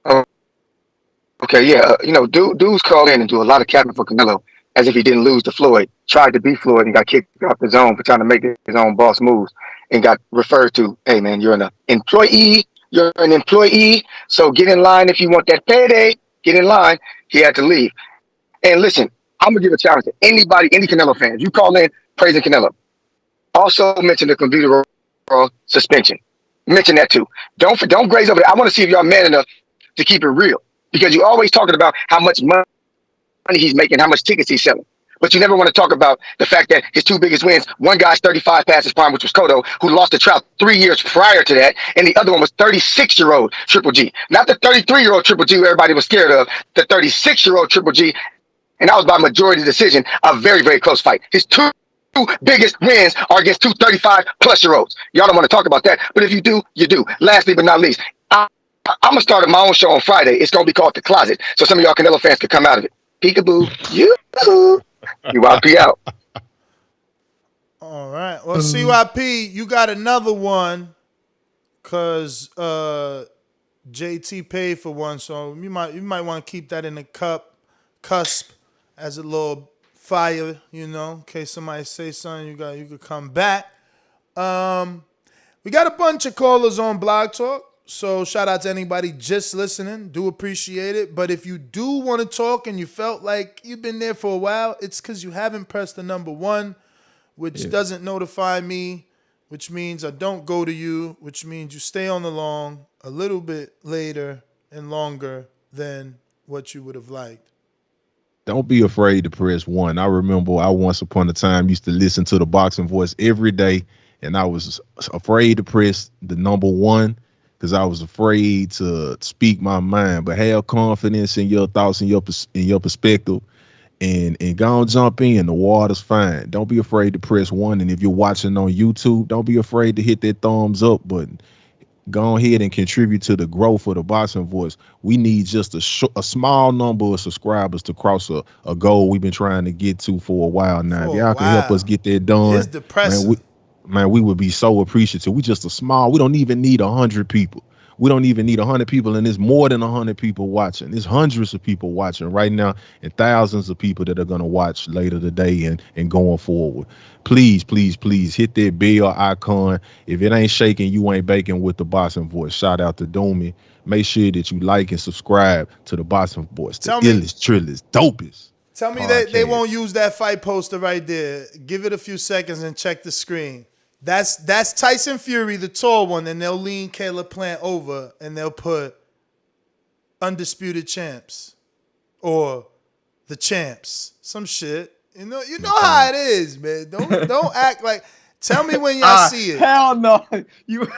Okay, yeah. Dudes call in and do a lot of capping for Canelo as if he didn't lose to Floyd. Tried to beat Floyd and got kicked off the zone for trying to make his own boss moves and got referred to, hey man, you're an employee. You're an employee, so get in line if you want that payday. Get in line. He had to leave. And listen, I'm gonna give a challenge to anybody, any Canelo fans. You call in praising Canelo. Also mention the computer suspension. Mention that too. Don't graze over that. I want to see if y'all man enough to keep it real, because you always talking about how much money he's making, how much tickets he's selling. But you never want to talk about the fact that his two biggest wins, one guy's 35 past his prime, which was Cotto, who lost to Trout 3 years prior to that, and the other one was 36-year-old Triple G. Not the 33-year-old Triple G who everybody was scared of, the 36-year-old Triple G, and that was by majority decision, a very, very close fight. His two biggest wins are against two 35-plus-year-olds. Y'all don't want to talk about that, but if you do, you do. Lastly but not least, I'm going to start my own show on Friday. It's going to be called The Closet, so some of y'all Canelo fans can come out of it. Peekaboo, you UIP out. All right. Well, CYP, you got another one because JT paid for one, so you might want to keep that in the cusp as a little fire, in case somebody say something, you could come back. We got a bunch of callers on Blog Talk. So shout out to anybody just listening. Do appreciate it. But if you do want to talk and you felt like you've been there for a while, it's because you haven't pressed the number 1, which doesn't notify me, which means I don't go to you, which means you stay on the long a little bit later and longer than what you would have liked. Don't be afraid to press 1. I remember I once upon a time used to listen to the Boxing Voice every day, and I was afraid to press the number 1. Because I was afraid to speak my mind, but have confidence in your thoughts and your perspective, and go and jump in. The water's fine. Don't be afraid to press 1. And if you're watching on YouTube, don't be afraid to hit that thumbs up button. Go ahead and contribute to the growth of the Boxing Voice. We need just a small number of subscribers to cross a goal we've been trying to get to for a while now. If y'all can help us get that done, it's depressing. Man, we would be so appreciative. We just we don't even need 100 people. We don't even need 100 people, and there's more than 100 people watching. There's hundreds of people watching right now, and thousands of people that are gonna watch later today and going forward. Please, please, please hit that bell icon. If it ain't shaking, you ain't baking with the Boxing Voice. Shout out to Doomy. Make sure that you like and subscribe to the Boxing Voice. The illest, trillest, dopest. Tell me that they won't use that fight poster right there. Give it a few seconds and check the screen. That's Tyson Fury, the tall one, and they'll lean Caleb Plant over and they'll put Undisputed Champs or the Champs. Some shit. You know how it is, man. Don't act like. Tell me when y'all see it. Hell no, you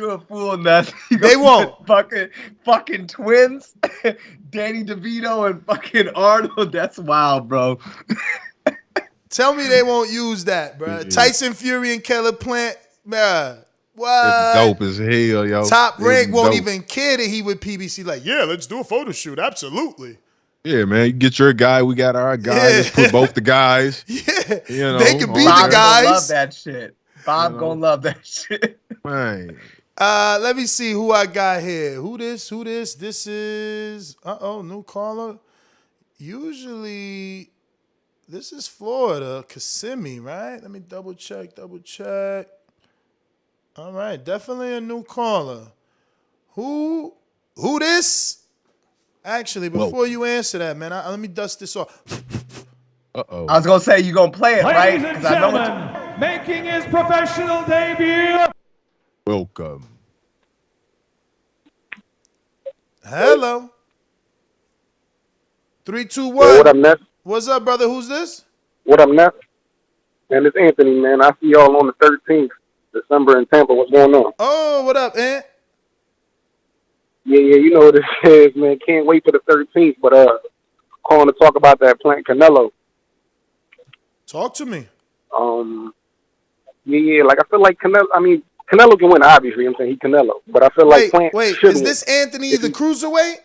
a fool, Ness. They won't. Fucking twins, Danny DeVito and fucking Arnold. That's wild, bro. Tell me they won't use that, bro. Yeah. Tyson Fury and Caleb Plant, man. What? It's dope as hell, yo. Top Rank won't even care that he with PBC. Like, yeah, let's do a photo shoot. Absolutely. Yeah, man. You get your guy. We got our guy. Yeah. Let's put both the guys. Yeah. You know, they could be Bob the guys. Love that shit. Bob gonna love that shit. Man. Let me see who I got here. Who this? This is new caller. Usually this is Florida, Kissimmee, right? Let me double check. All right, definitely a new caller. Who this? Actually, before you answer that, man, let me dust this off. Uh-oh. I was gonna say you gonna play it, right? Ladies and gentlemen, making his professional debut. Welcome. Hello. 3, 2, 1. Yo, what up, Ness? What's up, brother? Who's this? What up, Ness? Man, it's Anthony, man. I see y'all on the 13th, December in Tampa. What's going on? Oh, what up, Ant? Yeah, you know what it is, man. Can't wait for the 13th, but calling to talk about that Plant Canelo. Talk to me. Yeah, like I feel like Canelo can win, obviously. I'm saying he Canelo, but I feel like Plant should is this Anthony the cruiserweight?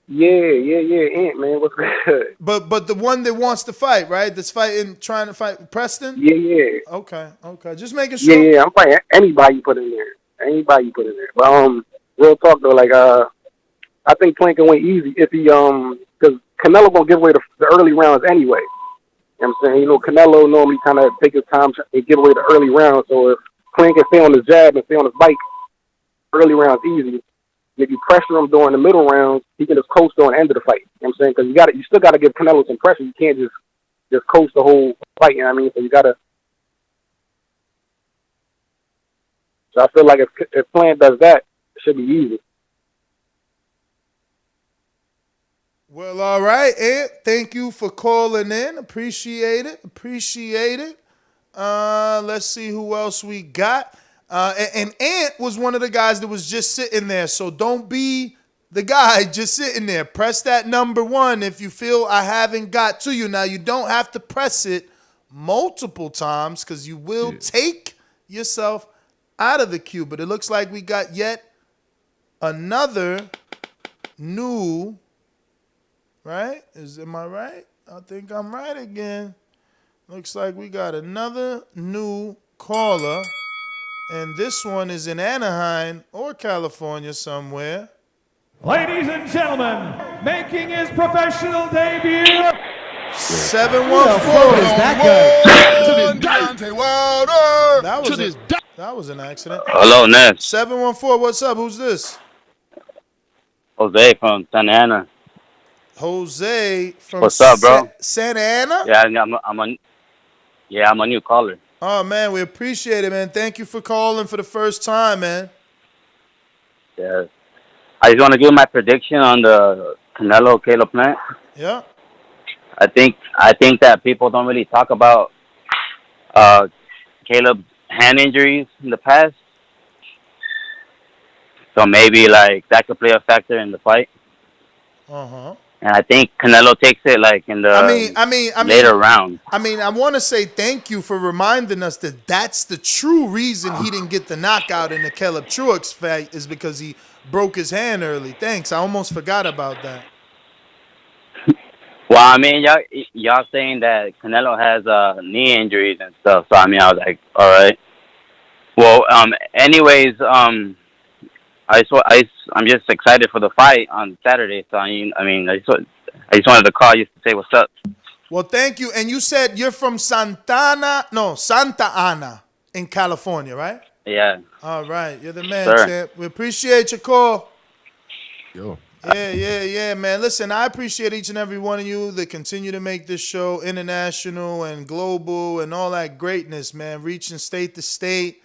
Yeah, Ant, man, what's good? But the one that wants to fight, right? That's trying to fight Preston? Yeah. Okay. Just making sure. Yeah, I'm fighting anybody you put in there. But real talk though, like I think Plant can win easy if he because Canelo gonna give away the early rounds anyway. You know what I'm saying? You know, Canelo normally kind of take his time and give away the early rounds. So if Plant can stay on his jab and stay on his bike, early rounds easy. If you pressure him during the middle rounds, he can just coast on the end of the fight. You know what I'm saying? Because you still got to give Canelo some pressure. You can't just coast the whole fight. You know what I mean? So you got to. So I feel like if Plant does that, it should be easy. Well, all right, Ant. Thank you for calling in. Appreciate it. Let's see who else we got. And Ant was one of the guys that was just sitting there. So don't be the guy just sitting there. Press that number 1 if you feel I haven't got to you. Now, you don't have to press it multiple times because you will take yourself out of the queue. But it looks like we got yet another new, right? Am I right? I think I'm right again. Looks like we got another new caller. And this one is in Anaheim or California somewhere. Ladies and gentlemen, making his professional debut. 714. That was an accident. Hello, Ness. 714. What's up? Who's this? Jose from Santa Ana. Jose from What's up, bro? Santa Ana? Yeah, I'm a new caller. Oh, man, we appreciate it, man. Thank you for calling for the first time, man. Yeah. I just want to give my prediction on the Canelo Caleb Plant. Yeah. I think that people don't really talk about Caleb's hand injuries in the past. So maybe like that could play a factor in the fight. Uh-huh. And I think Canelo takes it like in the later round. I mean, I want to say thank you for reminding us that that's the true reason he didn't get the knockout in the Caleb Truex fight is because he broke his hand early. Thanks. I almost forgot about that. Well, I mean, y'all saying that Canelo has knee injuries and stuff. So, I mean, I was like, all right. Well, I'm just excited for the fight on Saturday. So I just wanted to call you to say what's up. Well, thank you. And you said you're from Santa Ana in California, right? Yeah. All right. You're the man, Sir. champ. We appreciate your call. Yo. Yeah, man. Listen, I appreciate each and every one of you that continue to make this show international and global and all that greatness, man. Reaching state to state,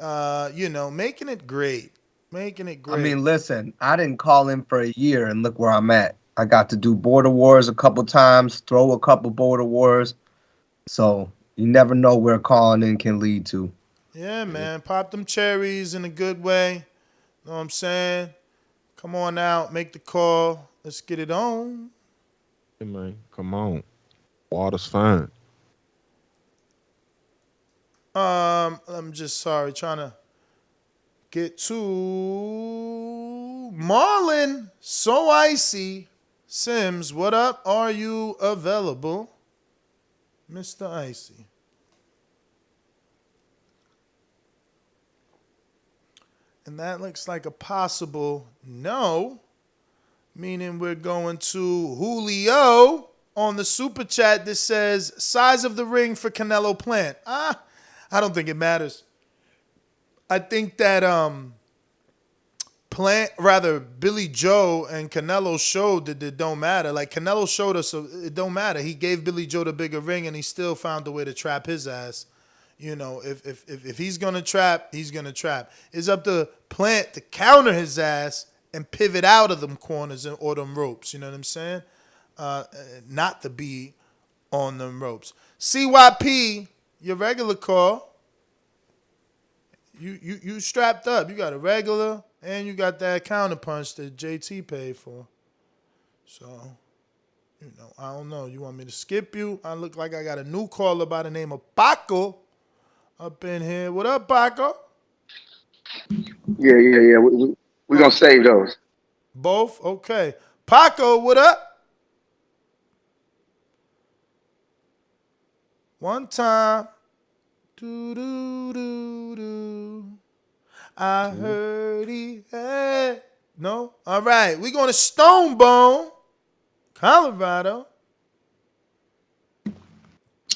making it great. Making it great. I mean, listen, I didn't call in for a year, and look where I'm at. I got to do border wars a couple times, throw a couple border wars. So you never know where calling in can lead to. Yeah, man. Pop them cherries in a good way. Know what I'm saying? Come on out, make the call. Let's get it on. Hey, man, come on. Water's fine. I'm just trying to get to Marlon. So icy. Sims, what up? Are you available? Mr. Icy. And that looks like a possible no, meaning we're going to Julio on the super chat that says size of the ring for Canelo Plant. I don't think it matters. I think that Billy Joe and Canelo showed that it don't matter. Like Canelo showed us it don't matter. He gave Billy Joe the bigger ring and he still found a way to trap his ass. You know, if he's gonna trap, he's gonna trap. It's up to Plant to counter his ass and pivot out of them corners or them ropes. You know what I'm saying? Not to be on them ropes. CYP, your regular call. You strapped up. You got a regular and you got that counter punch that JT paid for. So, I don't know. You want me to skip you? I look like I got a new caller by the name of Paco up in here. What up, Paco? Yeah. We're going to save those. Both? Okay. Paco, what up? One time. Do. I heard he had. No? All right. We're going to Stonebone, Colorado.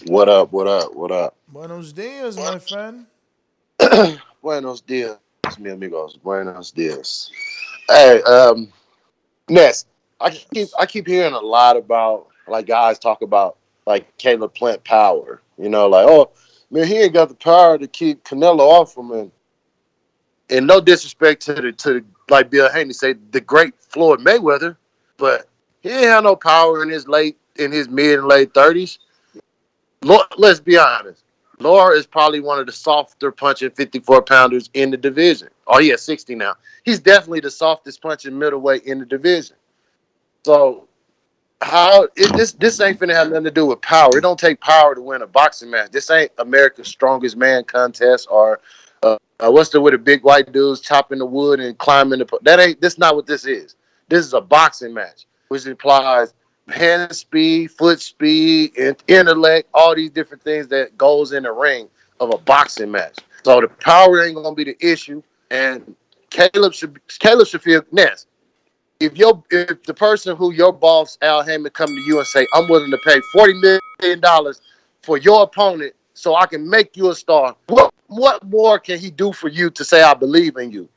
What up? Buenos dias, my friend. Buenos dias, mi amigos. Buenos dias. Hey, Ness, I keep hearing a lot about, like, guys talk about, like, Caleb Plant power. You know, like, oh, man, he ain't got the power to keep Canelo off him. And no disrespect to like Bill Haney say, the great Floyd Mayweather, but he ain't had no power in his mid and late 30s. Let's be honest. Laura is probably one of the softer punching 54-pounders in the division. Oh, yeah, 60 now. He's definitely the softest punching middleweight in the division. So this ain't finna have nothing to do with power. It don't take power to win a boxing match. This ain't America's Strongest Man contest or what's the with the big white dudes chopping the wood and climbing the. That's not what this is. This is a boxing match, which implies hand speed, foot speed, and intellect, all these different things that goes in the ring of a boxing match. So the power ain't gonna be the issue, and Caleb should feel Ness. If the person who your boss Al Heyman come to you and say, I'm willing to pay $40 million for your opponent so I can make you a star, what more can he do for you to say I believe in you?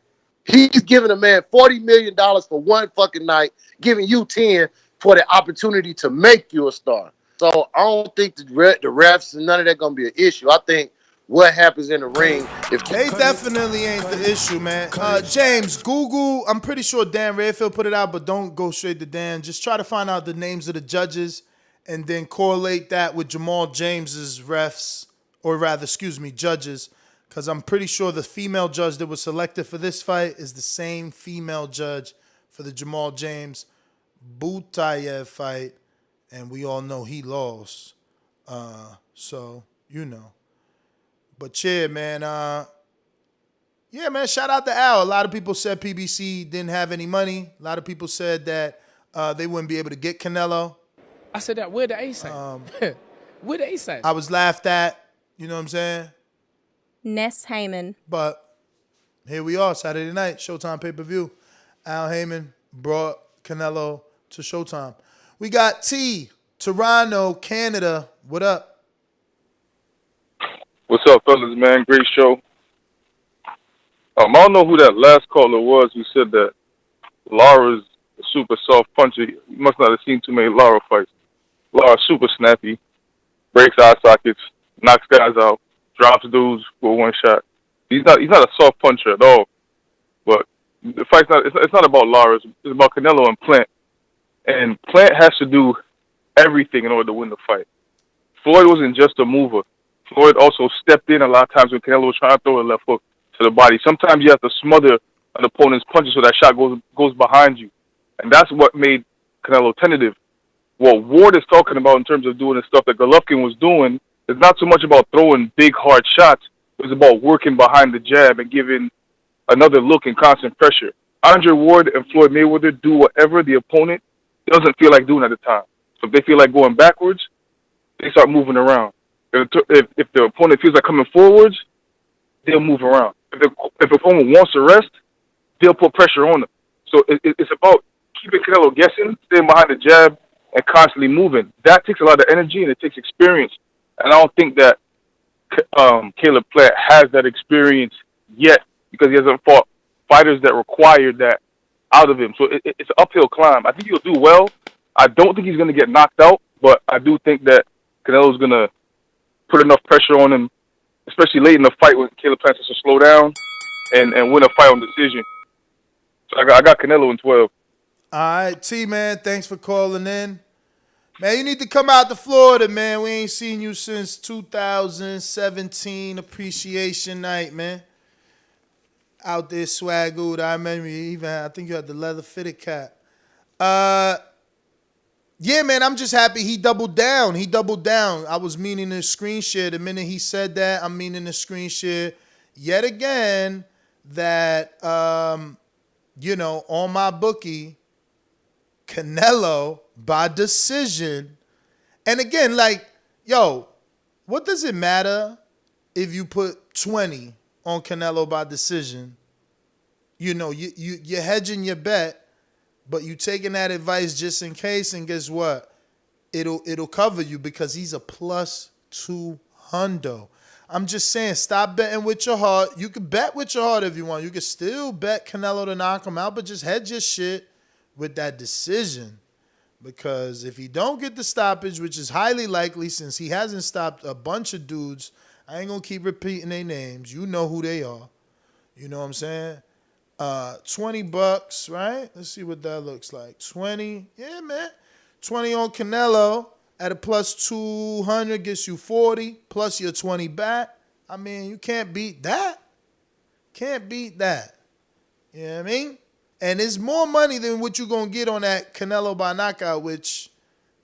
He's giving a man $40 million for one fucking night, giving you 10 for the opportunity to make you a star. So I don't think the refs and none of that gonna be an issue. I think what happens in the ring, if they definitely ain't the issue, man. James, Google. I'm pretty sure Dan Redfield put it out, but don't go straight to Dan. Just try to find out the names of the judges, and then correlate that with Jamal James's refs, or rather, judges. Because I'm pretty sure the female judge that was selected for this fight is the same female judge for the Jamal James Butayev fight, and we all know he lost. So you know. But yeah, man. Shout out to Al. A lot of people said PBC didn't have any money. A lot of people said that they wouldn't be able to get Canelo. I said that. Where the ace at? Where the ace at? I was laughed at. You know what I'm saying? Ness Heyman. But here we are, Saturday night, Showtime pay-per-view. Al Heyman brought Canelo to Showtime. We got T, Toronto, Canada. What up? What's up, fellas, man? Great show. I don't know who that last caller was who said that Lara's a super soft puncher. You must not have seen too many Lara fights. Lara's super snappy, breaks eye sockets, knocks guys out, drops dudes with one shot. He's not a soft puncher at all. But the fight's not. It's not about Lara. It's about Canelo and Plant. And Plant has to do everything in order to win the fight. Floyd wasn't just a mover. Floyd also stepped in a lot of times when Canelo was trying to throw a left hook to the body. Sometimes you have to smother an opponent's punches so that shot goes behind you. And that's what made Canelo tentative. What Ward is talking about in terms of doing the stuff that Golovkin was doing is not so much about throwing big, hard shots. It's about working behind the jab and giving another look and constant pressure. Andre Ward and Floyd Mayweather do whatever the opponent doesn't feel like doing at the time. So if they feel like going backwards, they start moving around. If the opponent feels like coming forwards, they'll move around. If the opponent wants to rest, they'll put pressure on them. So it's about keeping Canelo guessing, staying behind the jab, and constantly moving. That takes a lot of energy and it takes experience. And I don't think that Caleb Plant has that experience yet because he hasn't fought fighters that require that out of him. So it's an uphill climb. I think he'll do well. I don't think he's going to get knocked out, but I do think that Canelo's going to put enough pressure on him, especially late in the fight when Caleb Plant has to slow down and win a fight on decision. So I got Canelo in 12. All right, T-Man, thanks for calling in. Man, you need to come out to Florida, man. We ain't seen you since 2017 Appreciation Night, man. Out there swaggled. I remember I think you had the leather fitted cap. Yeah, man, I'm just happy he doubled down. I was meaning to screen share. The minute he said that, I'm meaning to screen share yet again that, on my bookie, Canelo by decision. And again, what does it matter if you put 20 on Canelo by decision? You're hedging your bet, but you taking that advice just in case, and guess what? It'll cover you because he's a plus 200. I'm just saying, stop betting with your heart. You can bet with your heart if you want. You can still bet Canelo to knock him out, but just hedge your shit with that decision. Because if he don't get the stoppage, which is highly likely since he hasn't stopped a bunch of dudes, I ain't going to keep repeating their names. You know who they are. You know what I'm saying? $20, right? Let's see what that looks like. 20, yeah, man. 20 on Canelo at a plus 200 gets you 40 plus your 20 back. I mean, you can't beat that. Can't beat that. You know what I mean? And it's more money than what you're going to get on that Canelo by knockout, which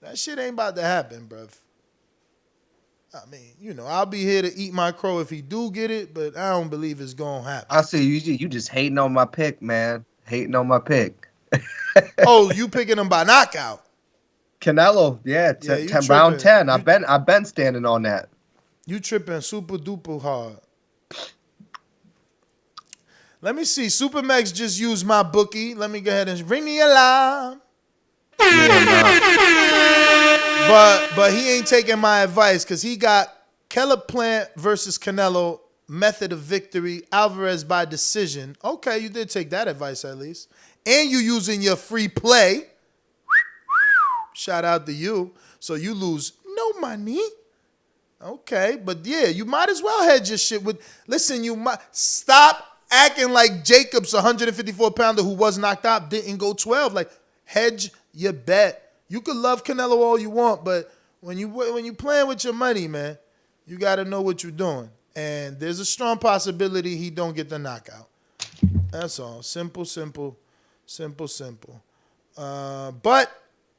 that shit ain't about to happen, bruv. I mean, I'll be here to eat my crow if he do get it, but I don't believe it's going to happen. I see you just hating on my pick, man. Hating on my pick. Oh, you picking him by knockout? Canelo, yeah, round 10. I've been standing on that. You tripping super duper hard. Let me see. Supermax just used my bookie. Let me go ahead and ring the alarm. But he ain't taking my advice because he got Caleb Plant versus Canelo, method of victory, Alvarez by decision. Okay, you did take that advice at least. And you using your free play. Shout out to you. So you lose no money. Okay, but yeah, you might as well hedge your shit with. Listen, you might stop acting like Jacobs, 154-pounder who was knocked out, didn't go 12. Like, hedge your bet. You could love Canelo all you want, but when you playing with your money, man, you got to know what you're doing. And there's a strong possibility he don't get the knockout. That's all. Simple. But,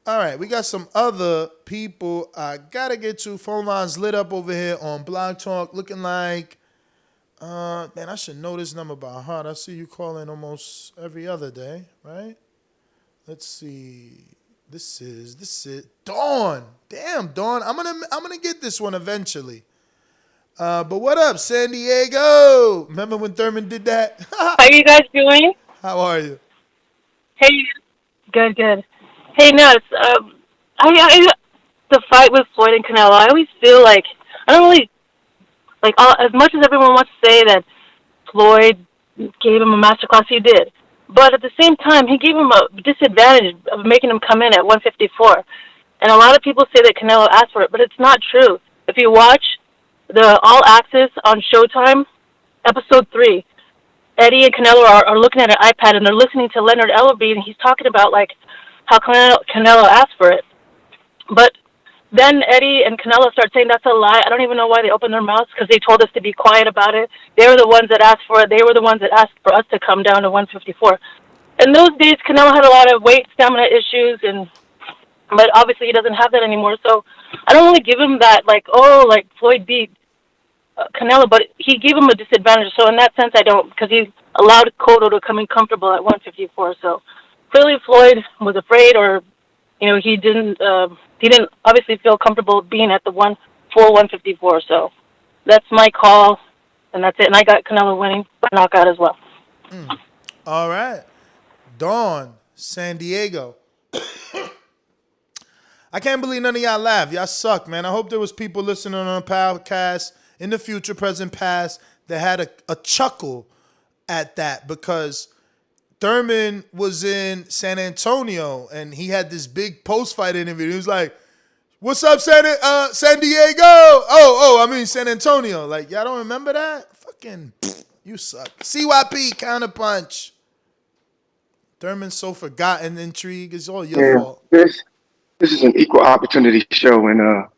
all right, we got some other people I got to get to. Phone lines lit up over here on Blog Talk, looking like, man, I should know this number by heart. I see you calling almost every other day, right? Let's see. This is Dawn. Damn, Dawn. I'm gonna get this one eventually. But what up, San Diego? Remember when Thurman did that? How you guys doing? How are you? Hey, good, good. Hey, Nuts. The fight with Floyd and Canelo. I always feel like I don't really like as much as everyone wants to say that Floyd gave him a masterclass. He did, but at the same time, he gave him a disadvantage of making him come in at 154. And a lot of people say that Canelo asked for it, but it's not true. If you watch the All Access on Showtime, episode 3, Eddie and Canelo are looking at an iPad and they're listening to Leonard Ellerbe, and he's talking about like how Canelo asked for it. But then Eddie and Canelo start saying that's a lie. I don't even know why they opened their mouths, because they told us to be quiet about it. They were the ones that asked for it. They were the ones that asked for us to come down to 154. In those days, Canelo had a lot of weight stamina issues, but obviously he doesn't have that anymore. So I don't really give him that, like, oh, like Floyd beat Canelo, but he gave him a disadvantage. So in that sense, I don't, because he allowed Cotto to come in comfortable at 154. So clearly Floyd was afraid, or he didn't obviously feel comfortable being at the 154. So that's my call, and that's it. And I got Canelo winning by knockout as well. All right. Dawn, San Diego. I can't believe none of y'all laughed. Y'all suck, man. I hope there was people listening on a podcast in the future, present, past, that had a chuckle at that, because Thurman was in San Antonio and he had this big post-fight interview. He was like, "What's up, San Diego? I mean San Antonio." Like, y'all don't remember that? Fucking, you suck. CYP, counterpunch. Thurman's so forgotten. Intrigue. It's all your fault. This is an equal opportunity show, and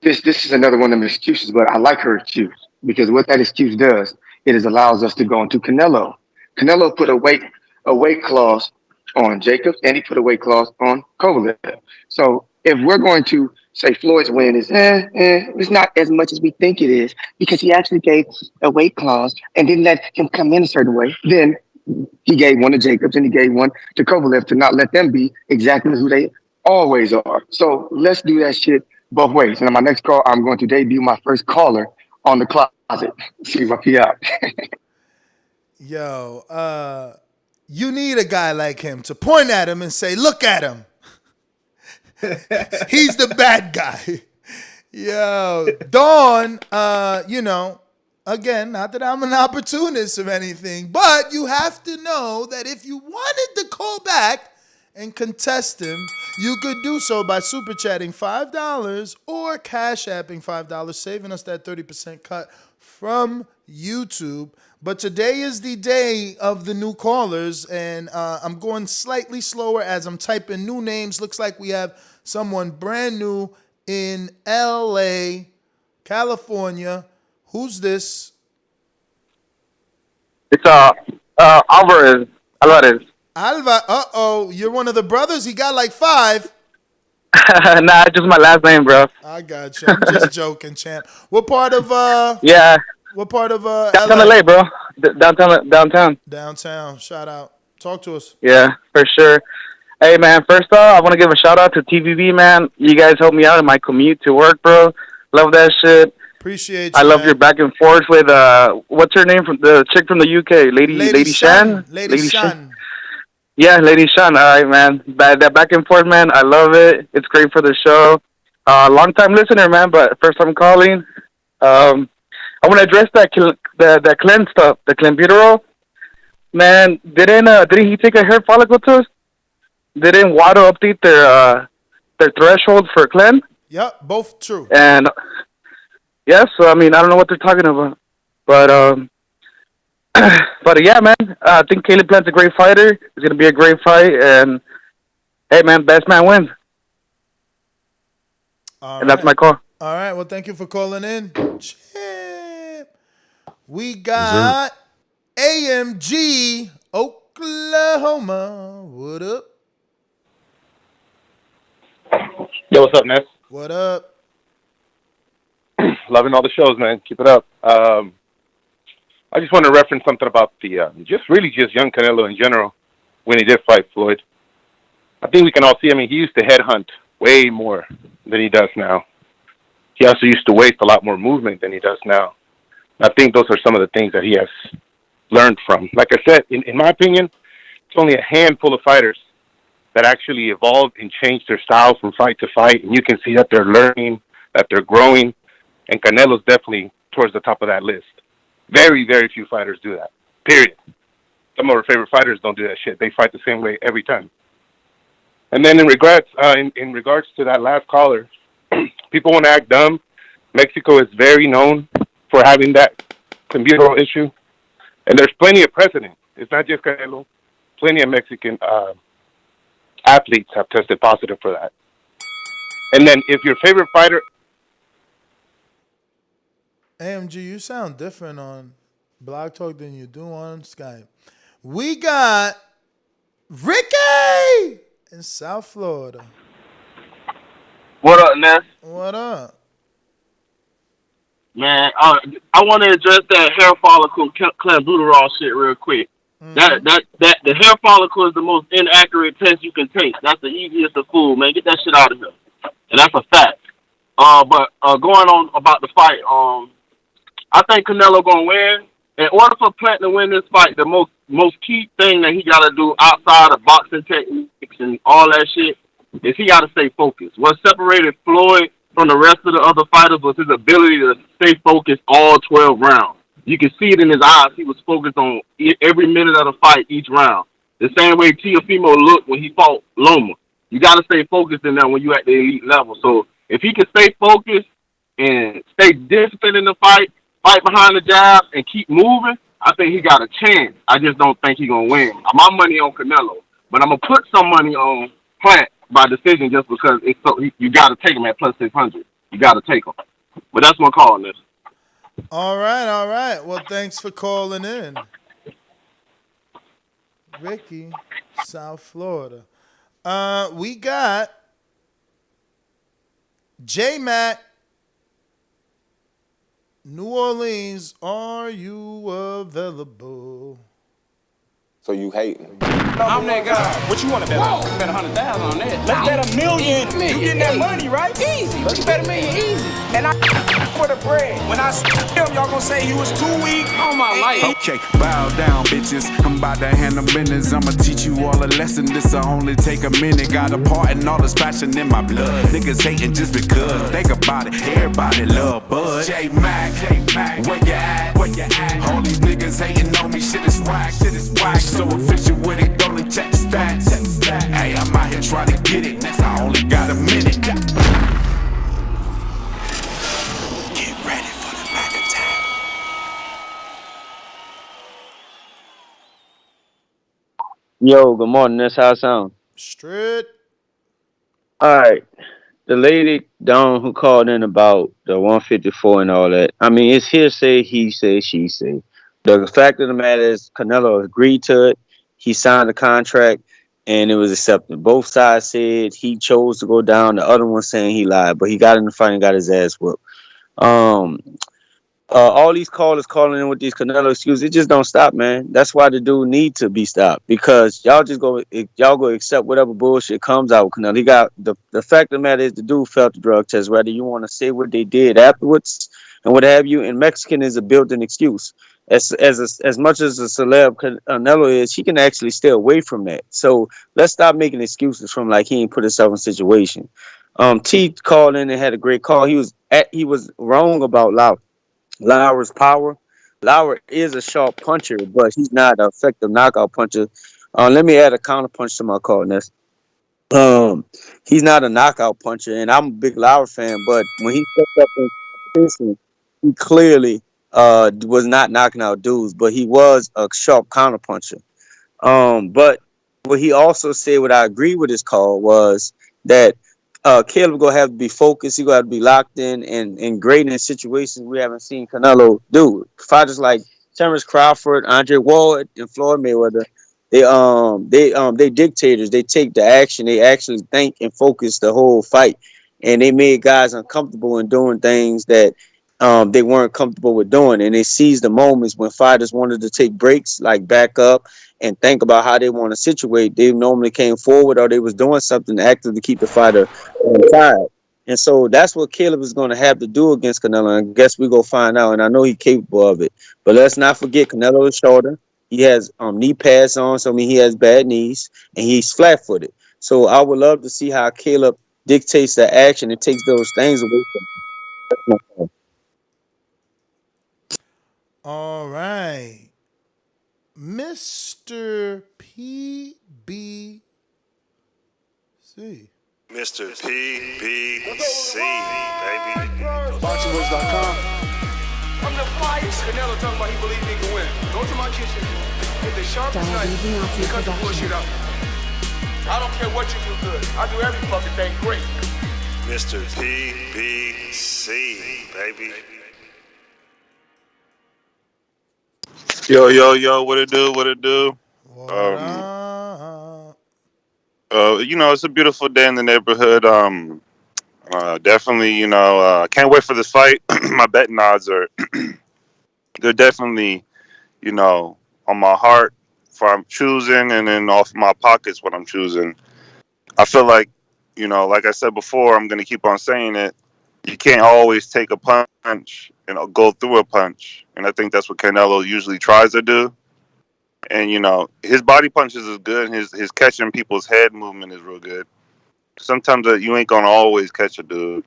this is another one of them excuses. But I like her excuse, because what that excuse does, it allows us to go into Canelo. Canelo put a weight clause on Jacobs, and he put a weight clause on Kovalev. So if we're going to say Floyd's win is it's not as much as we think it is, because he actually gave a weight clause and didn't let him come in a certain way, then he gave one to Jacobs and he gave one to Kovalev to not let them be exactly who they always are. So let's do that shit both ways. And on my next call, I'm going to debut my first caller on the closet. See what he out. Yo, you need a guy like him to point at him and say, "Look at him. He's the bad guy." Yo, Dawn, again, not that I'm an opportunist or anything, but you have to know that if you wanted to call back and contest him, you could do so by super chatting $5 or cash apping $5, saving us that 30% cut from YouTube. But today is the day of the new callers, and I'm going slightly slower as I'm typing new names. Looks like we have someone brand new in LA, California. Who's this? It's Alvarez. Alva, you're one of the brothers? He got like 5. Nah, just my last name, bro. I got you. I'm just joking, champ. What part of Yeah. What part of Downtown LA, bro. Downtown. Downtown. Shout out. Talk to us. Yeah, for sure. Hey, man, first off, I want to give a shout out to TVV, man. You guys helped me out in my commute to work, bro. Love that shit. Appreciate you. I love your back and forth with what's her name, from the chick from the UK, Lady Shan. Lady Shan. Yeah, Lady Shan. All right, man. That back and forth, man. I love it. It's great for the show. Long time listener, man, but first time calling. I want to address that Clen stuff, the clenbuterol. Man, didn't he take a hair follicle test? Didn't Wado update their threshold for Clen? Yep, both true. And yeah, so I mean, I don't know what they're talking about, but but yeah, man, I think Caleb Plant's a great fighter. It's gonna be a great fight, and hey, man, best man wins. And that's my call. All right, well, thank you for calling in. We got AMG Oklahoma. What up? Yo, what's up, Ness? What up? Loving all the shows, man. Keep it up. I just want to reference something about the just young Canelo in general when he did fight Floyd. I think we can all see. I mean, he used to headhunt way more than he does now. He also used to waste a lot more movement than he does now. I think those are some of the things that he has learned from. Like I said, in my opinion, it's only a handful of fighters that actually evolved and changed their styles from fight to fight, and you can see that they're learning, that they're growing, and Canelo's definitely towards the top of that list. Very, very few fighters do that, period. Some of our favorite fighters don't do that shit. They fight the same way every time. And then in regards to that last caller, people want to act dumb. Mexico is very known for having that computer issue, and there's plenty of precedent. It's not just Canelo. Plenty of Mexican athletes have tested positive for that. And then if your favorite fighter... AMG, you sound different on Blog Talk than you do on Skype. We got Ricky in South Florida. What up, Ness? What up? Man, I want to address that hair follicle clenbuterol shit real quick. Mm-hmm. That the hair follicle is the most inaccurate test you can take. That's the easiest to fool, man. Get that shit out of here. And that's a fact. But going on about the fight, I think Canelo gonna win. In order for Plant to win this fight, the most key thing that he gotta do outside of boxing techniques and all that shit is he gotta stay focused. What separated Floyd from the rest of the other fighters was his ability to stay focused all 12 rounds. You can see it in his eyes. He was focused on every minute of the fight, each round. The same way Teofimo looked when he fought Loma. You got to stay focused in that when you're at the elite level. So if he can stay focused and stay disciplined in the fight behind the jab, and keep moving, I think he got a chance. I just don't think he's going to win. My money on Canelo, but I'm going to put some money on Plant by decision just because it's so you got to take him at plus 600. You got to take him. But that's what I'm calling this. All right. Well, thanks for calling in. Ricky, South Florida. We got J-Mac, New Orleans. Are you available? So you hating? I'm that guy. What you want to bet on? Bet 100,000 on that. Let's bet $1 million. You getting that money, right? Easy. Let's bet $1 million easy. And I for the bread. When I him, y'all gonna say he was too weak. On my life. Okay, bow down, bitches. I'm about to handle business. I'ma teach you all a lesson. This'll only take a minute. Got a part in all this passion in my blood. Niggas hating just because. Think about it. Everybody love Bud. J-Mac, where you at? Where you at? All these niggas hating on me. Shit is whack. So official with it. Only check the stats. Hey, I'm out here trying to get it. I only got a minute. Get ready for the back attack. Yo, good morning. That's how it sound. Straight. All right. The lady down who called in about the 154 and all that. I mean, it's hearsay, he say, she say. The fact of the matter is Canelo agreed to it. He signed the contract and it was accepted. Both sides said he chose to go down. The other one saying he lied, but he got in the fight and got his ass whooped. All these callers calling in with these Canelo excuses, it just don't stop, man. That's why the dude need to be stopped, because y'all go accept whatever bullshit comes out with Canelo. He got the fact of the matter is the dude failed the drug test. Whether you want to say what they did afterwards and what have you, and Mexican is a built-in excuse. As much as a celeb Canelo is, he can actually stay away from that. So let's stop making excuses from like he ain't put himself in a situation. T called in and had a great call. He was wrong about Lauer's power. Lauer is a sharp puncher, but he's not an effective knockout puncher. Let me add a counter punch to my call, Ness. He's not a knockout puncher, and I'm a big Lauer fan, but when he stepped up in competition, he clearly was not knocking out dudes, but he was a sharp counter puncher. But what he also said, what I agree with his call, was that Caleb gonna have to be focused. He gonna have to be locked in and great in situations we haven't seen Canelo do. Fighters like Terrence Crawford, Andre Ward, and Floyd Mayweather, they dictators. They take the action. They actually think and focus the whole fight, and they made guys uncomfortable in doing things that they weren't comfortable with doing. And they seized the moments when fighters wanted to take breaks, like back up and think about how they want to situate. They normally came forward or they was doing something active to keep the fighter tired. And so that's what Caleb is going to have to do against Canelo. And I guess we're going to find out. And I know he's capable of it. But let's not forget Canelo is shorter. He has knee pads on. So, I mean, he has bad knees. And he's flat-footed. So I would love to see how Caleb dictates the action and takes those things away from him. All right. Mr. PBC. Mr. PBC, baby. BoxingWords.com. I'm the flyest. Canelo talking about he believe he can win. Go to my kitchen. Get the sharpest knife and cut the bullshit up. I don't care what you do good. I do every fucking thing great. Mr. PBC, baby. Yo, what it do? You know, it's a beautiful day in the neighborhood. Definitely, can't wait for this fight. My betting odds are, they're definitely, on my heart for I'm choosing, and then off my pockets what I'm choosing. I feel like, like I said before, I'm going to keep on saying it. You can't always take a punch and go through a punch. And I think that's what Canelo usually tries to do. And, his body punches is good. His catching people's head movement is real good. Sometimes you ain't going to always catch a dude.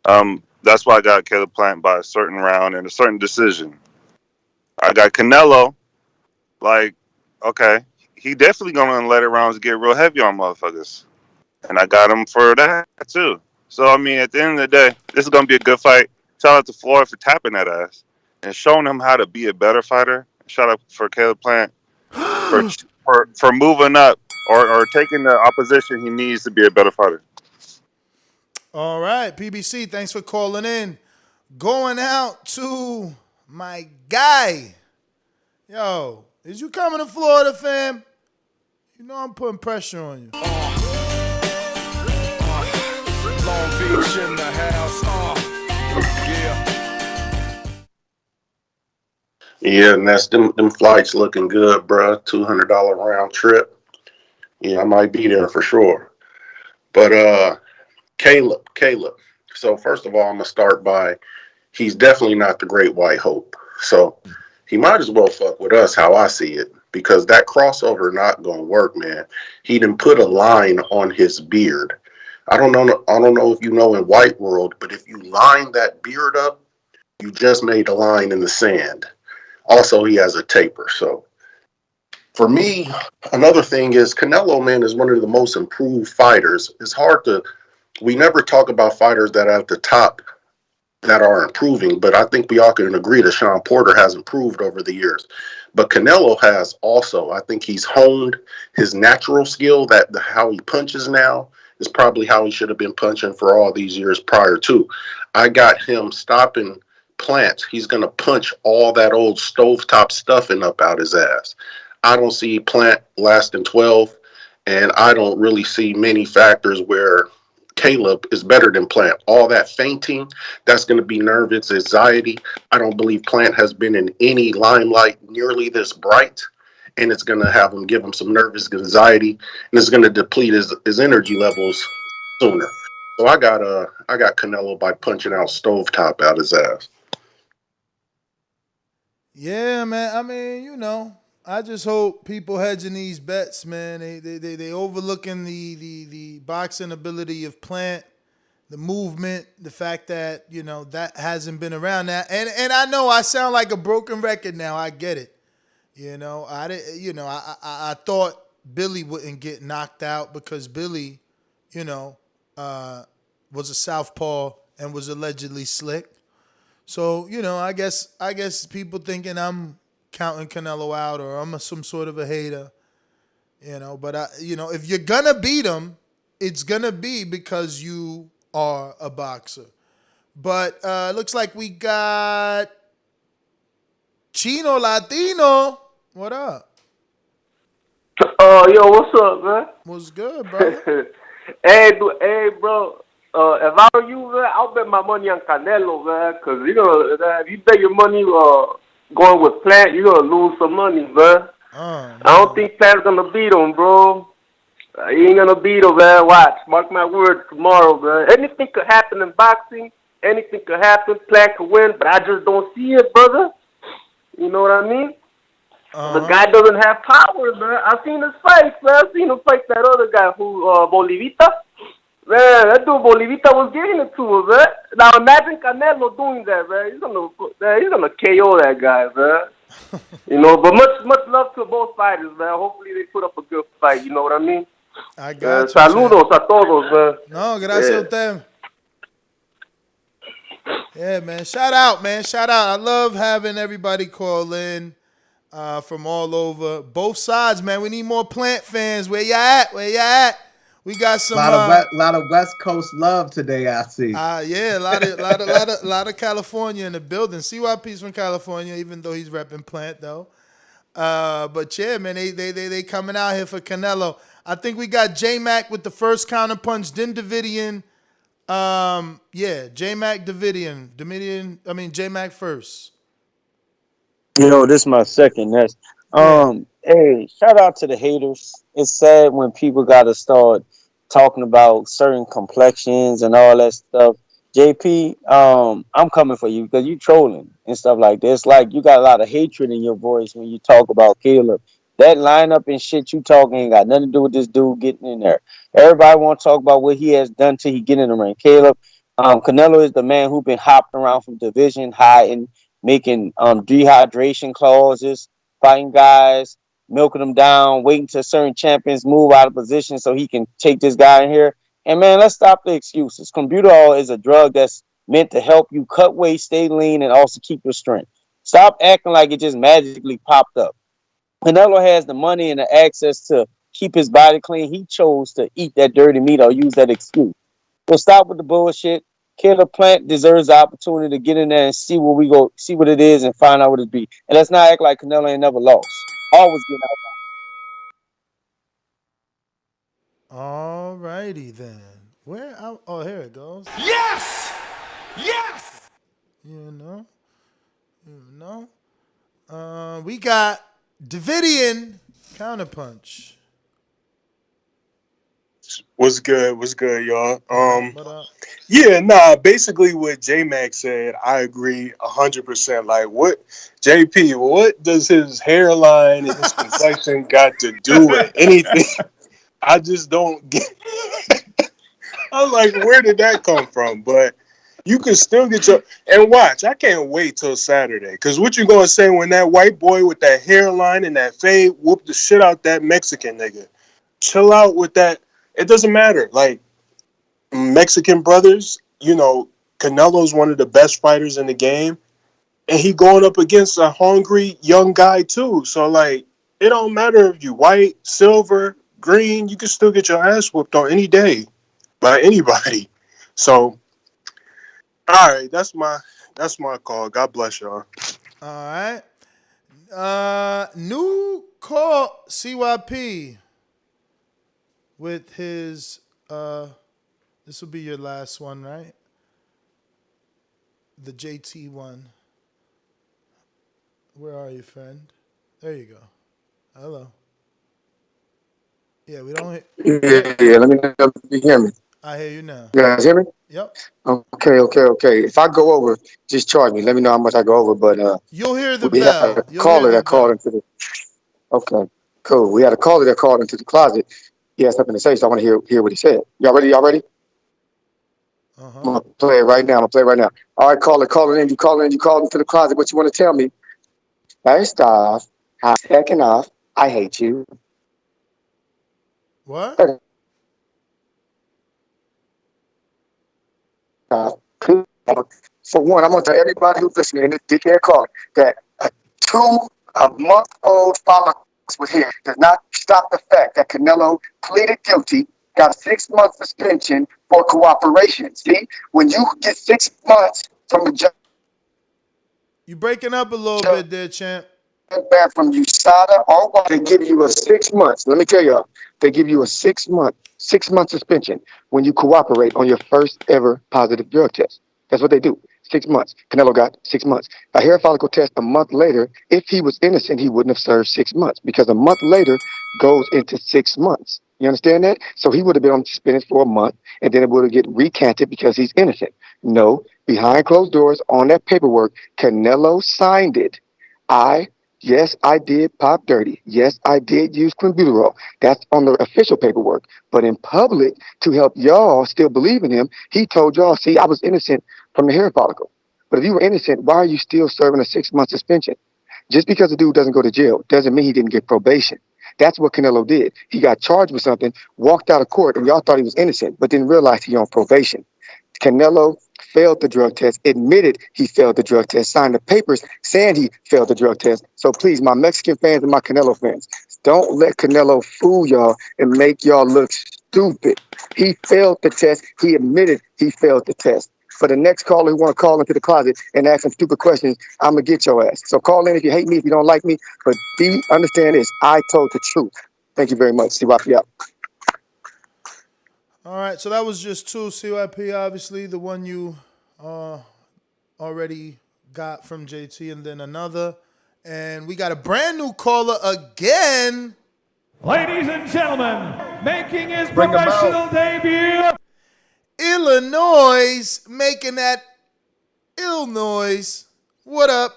That's why I got Caleb Plant by a certain round and a certain decision. I got Canelo, okay, he definitely going to let it rounds get real heavy on motherfuckers. And I got him for that, too. So, I mean, at the end of the day, this is going to be a good fight. Shout out to Floyd for tapping that ass and showing him how to be a better fighter. Shout out for Caleb Plant for moving up or taking the opposition he needs to be a better fighter. All right, PBC, thanks for calling in. Going out to my guy. Yo, is you coming to Florida, fam? You know I'm putting pressure on you. Long Beach in the house. Yeah, and that's them flights looking good, bruh. $200 round trip. Yeah, I might be there for sure. But Caleb. So first of all, I'm gonna start by he's definitely not the great white hope. So he might as well fuck with us, how I see it, because that crossover not gonna work, man. He done put a line on his beard. I don't know if you know in white world, but if you line that beard up, you just made a line in the sand. Also, he has a taper. So for me, another thing is Canelo, man, is one of the most improved fighters. We never talk about fighters that are at the top that are improving, but I think we all can agree that Sean Porter has improved over the years. But Canelo has also, I think he's honed his natural skill, how he punches now is probably how he should have been punching for all these years prior to. I got him stopping Plant. He's going to punch all that old stovetop stuffing up out his ass. I don't see Plant lasting 12, and I don't really see many factors where Caleb is better than Plant. All that fainting, that's going to be nervous anxiety. I don't believe Plant has been in any limelight nearly this bright, and it's going to give him some nervous anxiety, and it's going to deplete his energy levels sooner. So I got Canelo by punching out stovetop out his ass. Yeah, man. I mean, I just hope people hedging these bets, man. They overlooking the boxing ability of Plant, the movement, the fact that that hasn't been around now. And I know I sound like a broken record now. I get it. I thought Billy wouldn't get knocked out because Billy, was a southpaw and was allegedly slick. So, I guess people thinking I'm counting Canelo out or I'm some sort of a hater, but if you're going to beat him, it's going to be because you are a boxer. But looks like we got Chino Latino. What up? Yo, what's up, man? What's good, bro? Hey, bro. If I were you, man, I'll bet my money on Canelo, man, because if you bet your money going with Plant, you're gonna lose some money, man. I don't think Plant's gonna beat him, bro. He ain't gonna beat him, man. Watch. Mark my words tomorrow, man. Anything could happen in boxing. Anything could happen. Plant could win, but I just don't see it, brother. You know what I mean? The guy doesn't have power, man. I've seen his fights, man. I've seen him fight that other guy who, Bolivita. Man, that dude Bolivita was giving it to him, man. Now imagine Canelo doing that, man. He's gonna KO that guy, man. You know, but much love to both fighters, man. Hopefully they put up a good fight. You know what I mean? I got you. Saludos a todos, man. No, gracias a usted. Yeah, man. Shout out, man. Shout out. I love having everybody call in from all over. Both sides, man. We need more Plant fans. Where you at? Where you at? We got some lot of West Coast love today. I see. Yeah, a lot of California in the building. CYP's from California, even though he's repping Plant though. But yeah, man, they coming out here for Canelo. I think we got J-Mac with the first counterpunch. Then Davidian. J-Mac Davidian. J-Mac first. This is my second. That's hey, shout out to the haters. It's sad when people gotta start talking about certain complexions and all that stuff. JP, I'm coming for you because you trolling and stuff like this. Like you got a lot of hatred in your voice when you talk about Caleb. That lineup and shit you talking ain't got nothing to do with this dude getting in there. Everybody want to talk about what he has done till he get in the ring. Caleb, Canelo is the man who been hopping around from division high and making dehydration clauses, fighting guys, milking them down, waiting till certain champions move out of position so he can take this guy in here. And man, let's stop the excuses. Combuterol is a drug that's meant to help you cut weight, stay lean, and also keep your strength. Stop acting like it just magically popped up. Canelo has the money and the access to keep his body clean. He chose to eat that dirty meat or use that excuse. So stop with the bullshit. Caleb Plant deserves the opportunity to get in there and see what it is and find out what it be. And let's not act like Canelo ain't never lost. Always get out. All righty then. Here it goes. Yes! Yes! You know. We got Davidian counterpunch. What's good, y'all? Basically what J-Mac said, I agree 100%. Like what does his hairline and his complexion got to do with anything? I just don't get I'm like, where did that come from? But you can still get and watch, I can't wait till Saturday. Because what you gonna say when that white boy with that hairline and that fade whoop the shit out that Mexican nigga? Chill out with that. It doesn't matter. Like, Mexican brothers, Canelo's one of the best fighters in the game. And he going up against a hungry young guy, too. So, like, it don't matter if you white, silver, green. You can still get your ass whooped on any day by anybody. So, all right, that's my call. God bless y'all. All right. New call, CYP. With his, this will be your last one, right? The JT one. Where are you, friend? There you go. Hello. Yeah, we don't hear. Yeah. Let me know if you hear me. I hear you now. You guys hear me? Yep. Okay. If I go over, just charge me. Let me know how much I go over. But you'll hear the we bell. had a caller that called into the. Okay, cool. We had a caller that called into the closet. He had something to say, so I want to hear what he said. Y'all ready? I'm gonna play it right now. All right, caller, call in. You called into the closet. What you want to tell me? First off, second off, I hate you. What? For one, I'm gonna tell everybody who's listening in this dickhead call that a 2-month-old follower with here does not stop the fact that Canelo pleaded guilty, got a 6-month suspension for cooperation. See, when you get 6 months from the judge, you breaking up a little bit there, champ. Back from USADA, or what? They give you a 6 months. Let me tell y'all, they give you a 6 month suspension when you cooperate on your first ever positive drug test. That's what they do. 6 months. Canelo got 6 months. A hair follicle test a month later. If he was innocent, he wouldn't have served 6 months because a month later goes into 6 months. You understand that? So he would have been on suspended for a month, and then it would have get recanted because he's innocent. No, behind closed doors on that paperwork, Canelo signed it. Yes, I did pop dirty. Yes, I did use clenbuterol. That's on the official paperwork. But in public, to help y'all still believe in him, he told y'all, see, I was innocent from the hair follicle. But if you were innocent, why are you still serving a 6-month suspension? Just because a dude doesn't go to jail doesn't mean he didn't get probation. That's what Canelo did. He got charged with something, walked out of court, and y'all thought he was innocent, but didn't realize he on probation. Canelo failed the drug test, admitted he failed the drug test, signed the papers saying he failed the drug test. So please, my Mexican fans and my Canelo fans, don't let Canelo fool y'all and make y'all look stupid. He failed the test. He admitted he failed the test. For the next caller who want to call into the closet and ask some stupid questions, I'm going to get your ass. So call in if you hate me, if you don't like me. But understand this, I told the truth. Thank you very much. CYP out. All right, so that was just two. CYP, obviously, the one you already got from JT, and then another. And we got a brand new caller again. Ladies and gentlemen, making his professional debut. Illinois making that ill noise. What up?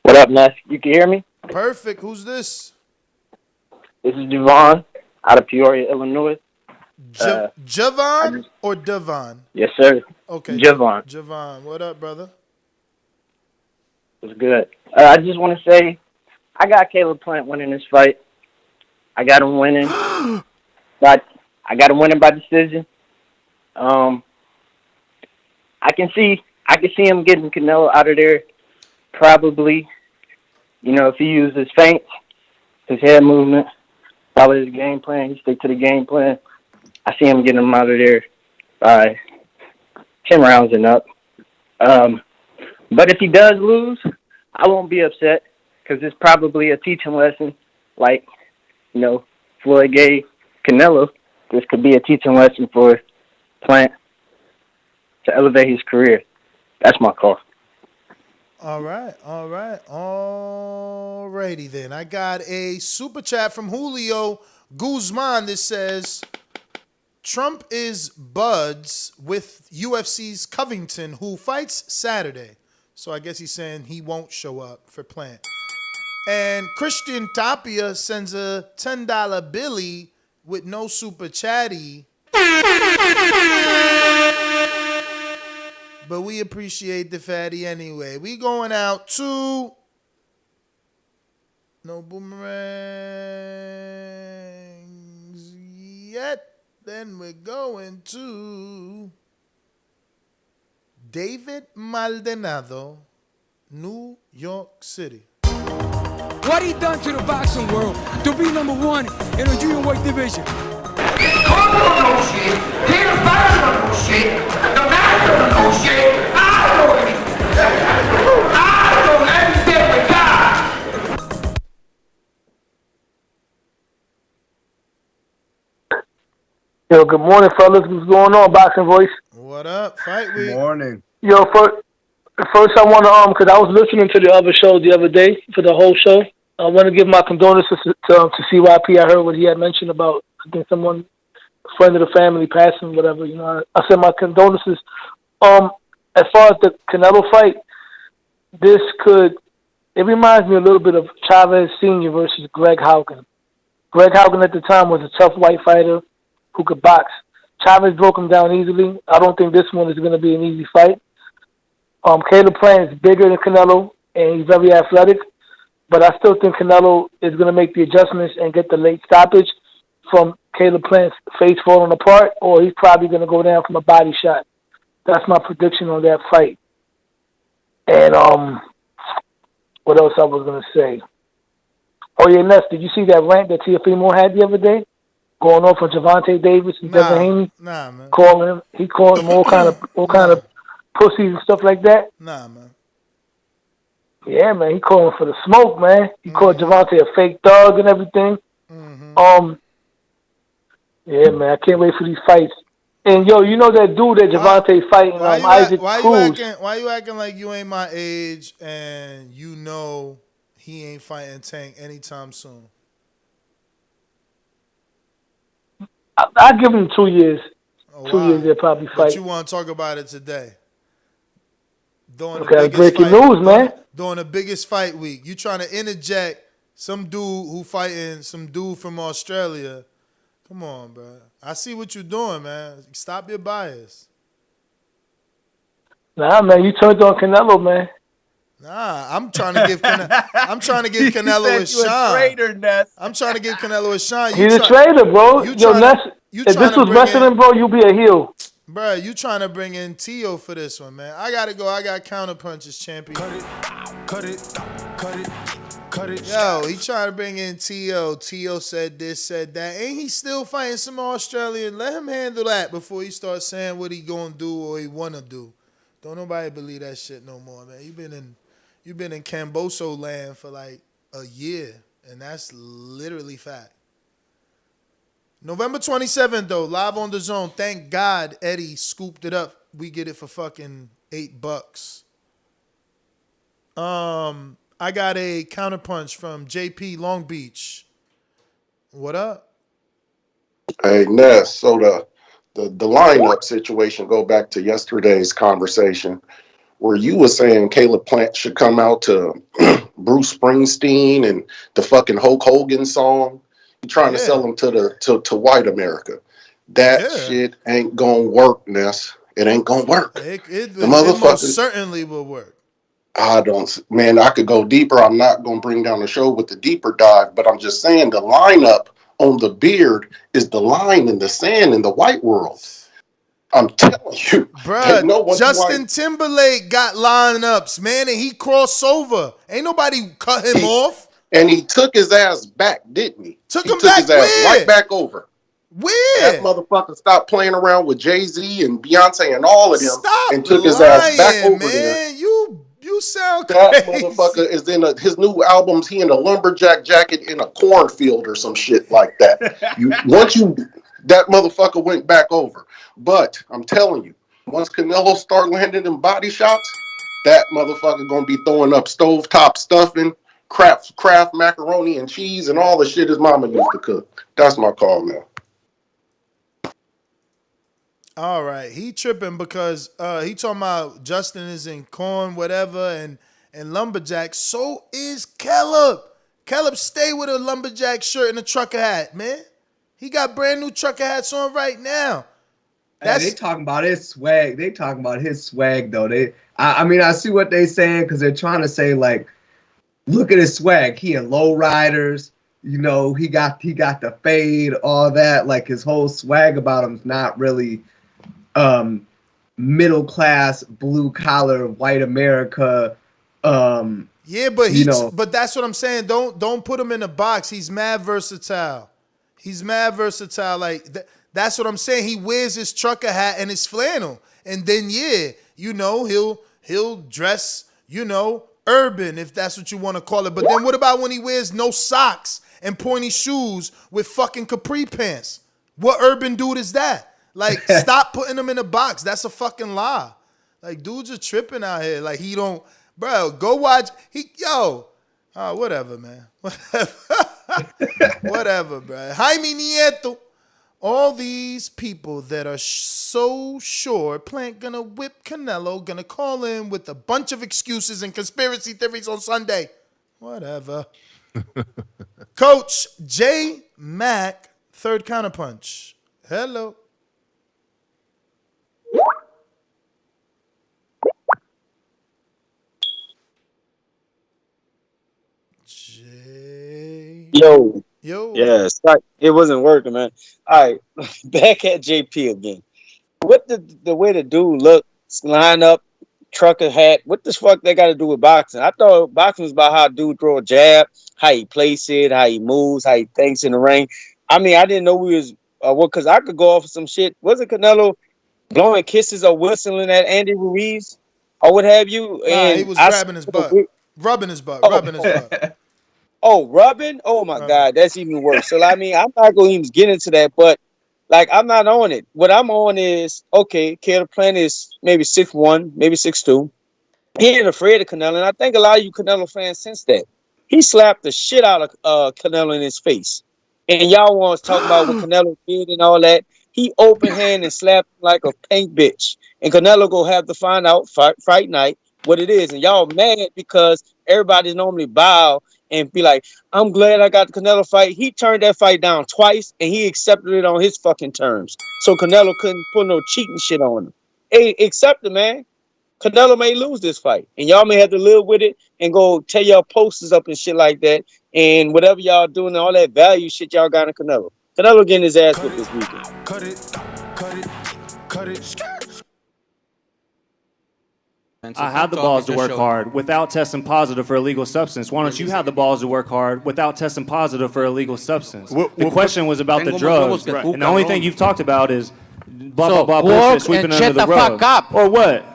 What up, Ness? You can hear me? Perfect. Who's this? This is Devon out of Peoria, Illinois. Javon or Devon? Yes, sir. Okay. Javon. Javon. What up, brother? What's good? I just want to say I got Caleb Plant winning this fight. I got him winning. But I got him winning by decision. I can see him getting Canelo out of there. Probably, if he uses feints, his head movement, follow his game plan, he stick to the game plan. I see him getting him out of there by 10 rounds and up. But if he does lose, I won't be upset because it's probably a teaching lesson. Like, Floyd gave Canelo. This could be a teaching lesson for Plant to elevate his career. That's my call. All right. Alrighty then. I got a super chat from Julio Guzman that says, Trump is buds with UFC's Covington, who fights Saturday. So I guess he's saying he won't show up for Plant. And Christian Tapia sends a $10 Billy with no super chatty. But we appreciate the fatty anyway. We going out to no boomerangs yet. Then we're going to David Maldonado, New York City. What he done to the boxing world to be number one in the junior weight division. Corporal no shit, Peter Fowler no shit, the master no shit, I know it. I know every step of God. Yo, good morning, fellas. What's going on, Boxing Voice? What up? Fight week. Morning. Yo, first I want to because I was listening to the other show the other day for the whole show. I want to give my condolences to CYP. I heard what he had mentioned about, I think, someone, a friend of the family passing, whatever. I said my condolences. As far as the Canelo fight, it reminds me a little bit of Chavez Sr. versus Greg Haugen. Greg Haugen at the time was a tough white fighter who could box. Chavez broke him down easily. I don't think this one is going to be an easy fight. Caleb Plant is bigger than Canelo, and he's very athletic. But I still think Canelo is going to make the adjustments and get the late stoppage from Caleb Plant's face falling apart, or he's probably going to go down from a body shot. That's my prediction on that fight. And what else I was going to say? Oh, yeah, Ness, did you see that rant that Teofimo had the other day? Going off on Javante Davis and Devin Haney? Nah, man. He called him all kind of pussies and stuff like that? Nah, man. Yeah, man, he called him for the smoke, man. He called Javante a fake thug and everything. Yeah, man, I can't wait for these fights. And yo, you know that dude that Javante fighting, Isaac Cruz. Why you acting like you ain't my age and you know he ain't fighting Tank anytime soon? I give him 2 years. Oh, 2 years they'll probably but fight. you want to talk about it today? During the Okay, biggest breaking fight, news, man. during the biggest fight week, you trying to interject some dude who fighting some dude from Australia. Come on, bro. I see what you're doing, man. Stop your bias. Nah, man, you turned on Canelo, man. Nah, I'm trying to give Canelo a shine. Traitor, Ness. I'm trying to give Canelo a shine. He's a traitor, bro. Yo, Ness, if this was wrestling, bro, you'd be a heel. Bro, you trying to bring in Tio for this one, man. I got to go. I got counter punches, champion. Cut it. Yo, he trying to bring in Tio. Tio said this, said that. Ain't he still fighting some Australian? Let him handle that before he starts saying what he gonna do or he wanna do. Don't nobody believe that shit no more, man. You've been in Camboso land for like a year, and that's literally fact. November 27th, though, live on the zone. Thank God Eddie scooped it up. We get it for fucking $8. I got a counterpunch from JP Long Beach. What up? Hey, Ness, so the lineup situation, go back to yesterday's conversation where you were saying Caleb Plant should come out to Bruce Springsteen and the fucking Hulk Hogan song. You're trying to sell them to white America. That shit ain't gonna work, Ness. It ain't gonna work. It most certainly will work. I could go deeper. I'm not gonna bring down the show with the deeper dive, but I'm just saying the lineup on the beard is the line in the sand in the white world. I'm telling you, bruh. Justin Timberlake got lineups, man, and he crossed over. Ain't nobody cut him off. And he took his ass back, didn't he? Took his ass right back over. Where? That motherfucker stopped playing around with Jay-Z and Beyonce and all of them and took his lying, ass back over man. there. You sound that crazy. Motherfucker is in his new albums. He in a lumberjack jacket in a cornfield or some shit like that. That motherfucker went back over. But I'm telling you, once Canelo start landing them body shots, that motherfucker gonna be throwing up stovetop stuffing, Kraft macaroni and cheese, and all the shit his mama used to cook. That's my call now. All right, he tripping because he talking about Justin is in corn, whatever, and lumberjack. So is Caleb. Caleb stay with a lumberjack shirt and a trucker hat, man. He got brand new trucker hats on right now. They talking about his swag. They talking about his swag though. I see what they saying because they're trying to say like, look at his swag. He in low riders. You know, he got the fade, all that. Like his whole swag about him's not really middle class, blue collar, white America. Yeah, but that's what I'm saying. Don't put him in a box. He's mad versatile. Like that's what I'm saying. He wears his trucker hat and his flannel, and then he'll dress urban if that's what you want to call it. But then what about when he wears no socks and pointy shoes with fucking capri pants? What urban dude is that? Like, stop putting him in a box. That's a fucking lie. Like, dudes are tripping out here. Like, he don't, bro, go watch. Whatever, man. Whatever, bro. Jaime Nieto. All these people that are so sure Plant gonna whip Canelo, gonna call in with a bunch of excuses and conspiracy theories on Sunday. Whatever. Coach J. Mack, third counterpunch. Hello. Yo. Yes. It wasn't working, man. All right. Back at JP again. What the way the dude look, line up, trucker hat, what the fuck they got to do with boxing? I thought boxing was about how a dude throw a jab, how he place it, how he moves, how he thinks in the ring. I mean, I didn't know we was, because I could go off of some shit. Wasn't Canelo blowing kisses or whistling at Andy Ruiz or what have you? And he was grabbing his butt. Rubbing his butt. Oh, rubbing? Oh, my God. That's even worse. So, I mean, I'm not going to even get into that, but, like, I'm not on it. What I'm on is, okay, Caleb Plant is maybe 6'1", maybe 6'2". He ain't afraid of Canelo, and I think a lot of you Canelo fans sense that. He slapped the shit out of Canelo in his face. And y'all want to talk about what Canelo did and all that. He open hand and slapped him like a pink bitch. And Canelo go have to find out fight night what it is. And y'all mad because everybody normally bow and be like, I'm glad I got the Canelo fight. He turned that fight down twice and he accepted it on his fucking terms. So Canelo couldn't put no cheating shit on him. Hey, accept it, man. Canelo may lose this fight. And y'all may have to live with it and go tear y'all posters up and shit like that. And whatever y'all doing and all that value shit y'all got in Canelo. Canelo getting his ass whipped this weekend. Cut it. I have the balls to work hard without testing positive for illegal substance. Why don't you have the balls to work hard without testing positive for illegal substance? The question was about the drugs, and the only thing you've talked about is blah, blah, blah, bullshit sweeping under the rug. Or what?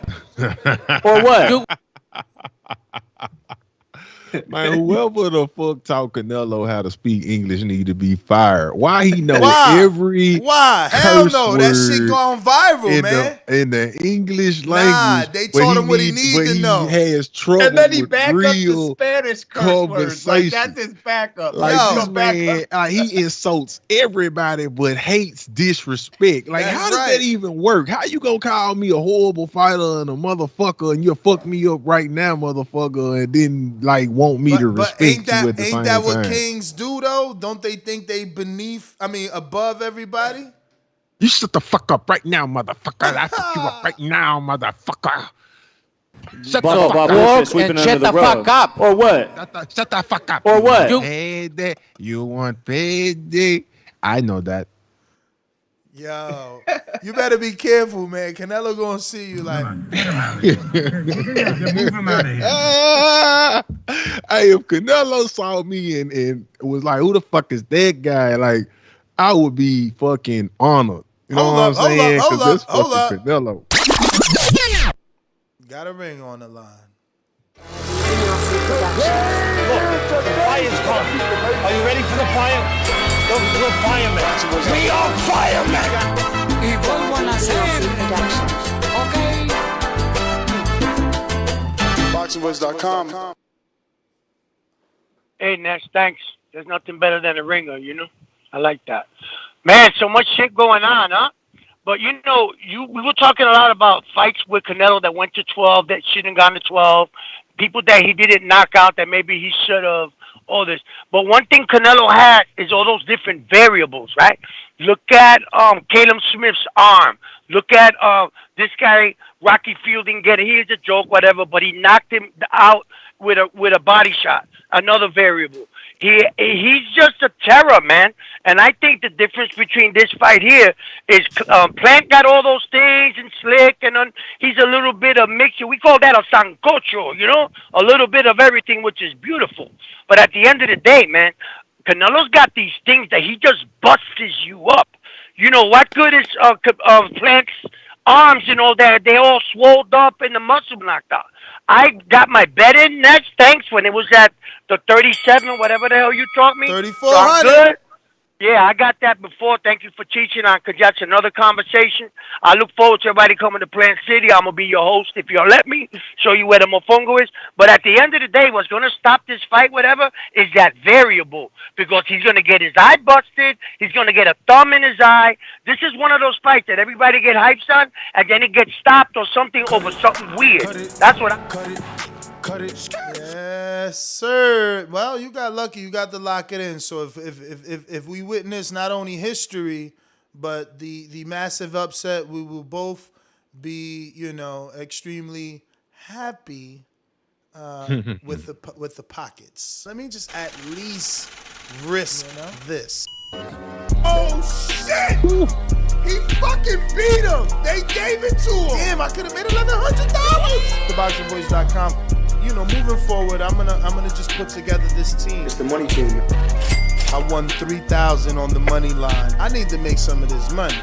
Or what? Man, whoever the fuck taught Canelo how to speak English need to be fired. Why he know every Hell no, that shit gone viral, man. In the English language. They taught him what he needs to know. He has trouble and then he with back up real the Spanish curse words. Like, that's his backup. Like, this man, he insults everybody but hates disrespect. Like, how does that even work? How you gonna call me a horrible fighter and a motherfucker and you fuck me up right now, motherfucker, and then, like, want me to respect you at the same time? Ain't that what kings do, though? Don't they think they above everybody? You shut the fuck up right now, motherfucker. I fuck you up right now, motherfucker. Shut the fuck up. And shut the fuck up. Or what? Shut the fuck up. Or what? You want payday? I know that. Yo, you better be careful, man. Canelo gonna see you like. Move him out of here. Hey, if Canelo saw me and was like, "Who the fuck is that guy?" Like, I would be fucking honored. You know what I'm saying? Because this fucking Canelo. Got a ring on the line. Look, the fire's coming. Are you ready for the fire? We're firemen. We are firemen. Igual wanna hacer. Okay. BoxingVoice.com. Hey, Nash, thanks. There's nothing better than a ringer, you know? I like that. Man, so much shit going on, huh? But, you know, we were talking a lot about fights with Canelo that went to 12, that shouldn't have gone to 12, people that he didn't knock out that maybe he should have, all this. But one thing Canelo had is all those different variables, right? Look at Caleb Smith's arm. Look at this guy, Rocky Fielding, here's a joke, whatever, but he knocked him out with a body shot. Another variable. He's just a terror, man. And I think the difference between this fight here is Plant got all those things and slick, and he's a little bit of mixture. We call that a sancocho, you know? A little bit of everything, which is beautiful. But at the end of the day, man, Canelo's got these things that he just busts you up. You know, what good is Plant's arms and all that? They all swolled up and the muscle knocked out. I got my bet in next, thanks, when it was at the 37, whatever the hell you taught me. 3,400. So I'm good. Yeah, I got that before. Thank you for teaching on, because that's another conversation. I look forward to everybody coming to Plant City. I'm going to be your host if you'll let me, show you where the mofongo is. But at the end of the day, what's going to stop this fight, whatever, is that variable. Because he's going to get his eye busted. He's going to get a thumb in his eye. This is one of those fights that everybody get hyped on, and then it gets stopped or something over something weird. That's what Cut it. Yes, sir. Well, you got lucky. You got to lock it in. So if we witness not only history, but the massive upset, we will both be, you know, extremely happy with the pockets. Let me just at least risk this. Oh shit! He fucking beat him. They gave it to him. Damn, I could have made another $100. TheBoxingVoice.com. You know, moving forward, I'm gonna just put together this team. It's the money team. I won $3,000 on the money line. I need to make some of this money.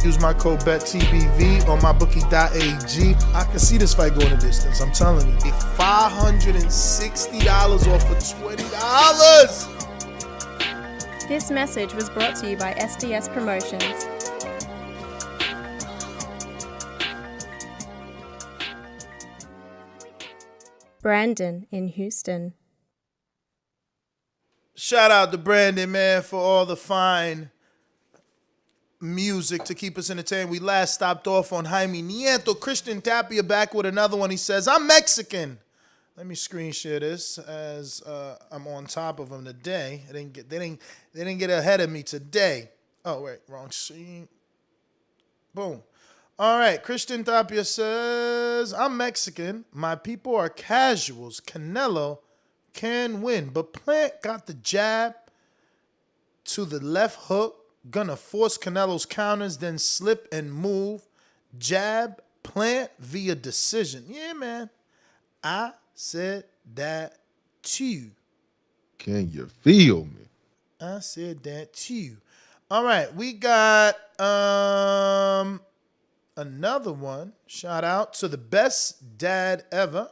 Use my code BETTBV on mybookie.ag. I can see this fight going a distance. I'm telling you. $560 off of $20. This message was brought to you by SDS Promotions. Brandon in Houston. Shout out to Brandon, man, for all the fine music to keep us entertained. We last stopped off on Jaime Nieto. Christian Tapia back with another one. He says, I'm Mexican. Let me screen share this as I'm on top of them today. They didn't get ahead of me today. Oh, wait, wrong scene. Boom. All right, Christian Tapia says, I'm Mexican. My people are casuals. Canelo can win, but Plant got the jab to the left hook. Gonna force Canelo's counters, then slip and move. Jab, Plant via decision. Yeah, man. I said that too. Can you feel me? I said that too. All right, we got another one. Shout out to the best dad ever.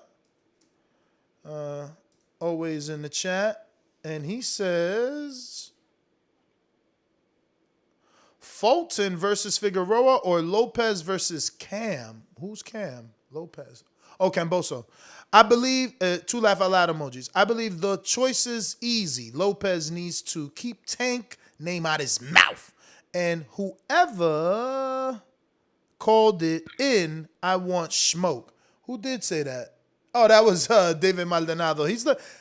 Always in the chat. And he says Fulton versus Figueroa or Lopez versus Cam. Who's Cam? Lopez. Oh, Camboso. I believe, two laugh out loud emojis. I believe the choice is easy. Lopez needs to keep Tank name out his mouth. And whoever called it in, I want smoke. Who did say that? Oh, that was David Maldonado.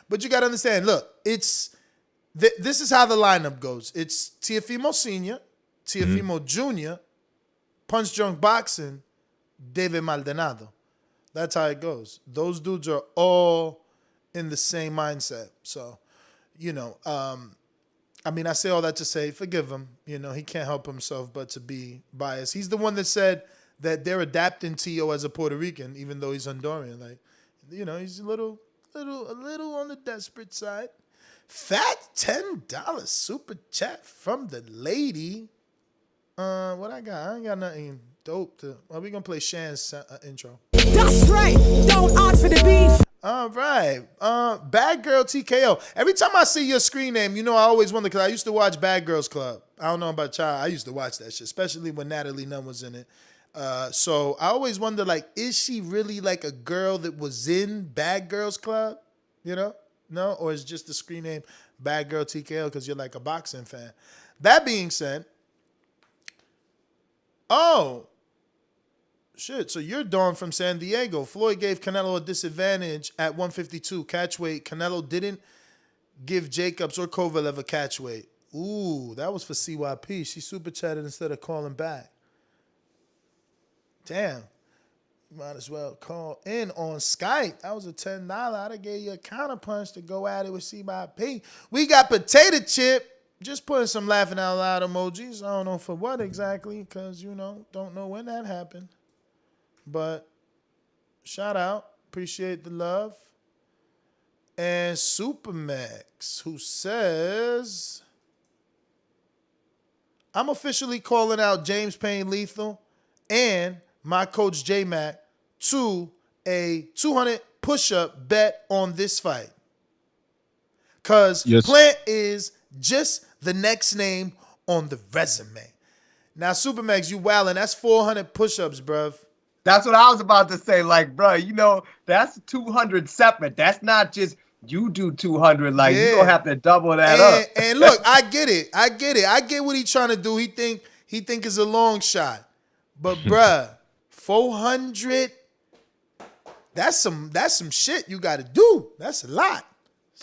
But you got to understand, look, this is how the lineup goes. It's Teofimo Sr., Teofimo Jr., Punch Drunk Boxing, David Maldonado. That's how it goes. Those dudes are all in the same mindset. So, I say all that to say, forgive him. He can't help himself but to be biased. He's the one that said that they're adapting Tio as a Puerto Rican, even though he's Honduran. Like, he's a little on the desperate side. Fat $10 super chat from the lady. What I got? I ain't got nothing dope to. Well, we gonna play Shan's intro. That's right. Don't ask for the beef. All right. Bad Girl TKO. Every time I see your screen name, I always wonder, because I used to watch Bad Girls Club. I don't know about y'all. I used to watch that shit, especially when Natalie Nunn was in it. So I always wonder, like, is she really like a girl that was in Bad Girls Club? No? Or is just the screen name Bad Girl TKO because you're like a boxing fan? That being said, shit, so you're Dawn from San Diego. Floyd gave Canelo a disadvantage at 152 catch weight. Canelo didn't give Jacobs or Kovalev a catch weight. Ooh, that was for CYP. She super chatted instead of calling back. Damn. You might as well call in on Skype. That was a $10. I'd have gave you a counter punch to go at it with CYP. We got Potato Chip. Just putting some laughing out loud emojis. I don't know for what exactly, because, don't know when that happened. But shout out. Appreciate the love. And Supermax, who says, I'm officially calling out James Payne Lethal and my coach J-Mac to a 200 push-up bet on this fight. Because Plant is just the next name on the resume. Now, Supermax, you wildin'. That's 400 push-ups, bruv. That's what I was about to say. Like, bro, that's 200 separate. That's not just you do 200. Like, you don't have to double that up. And look, I get it. I get what he's trying to do. He think it's a long shot. But, bruh, 400, that's some shit you got to do. That's a lot.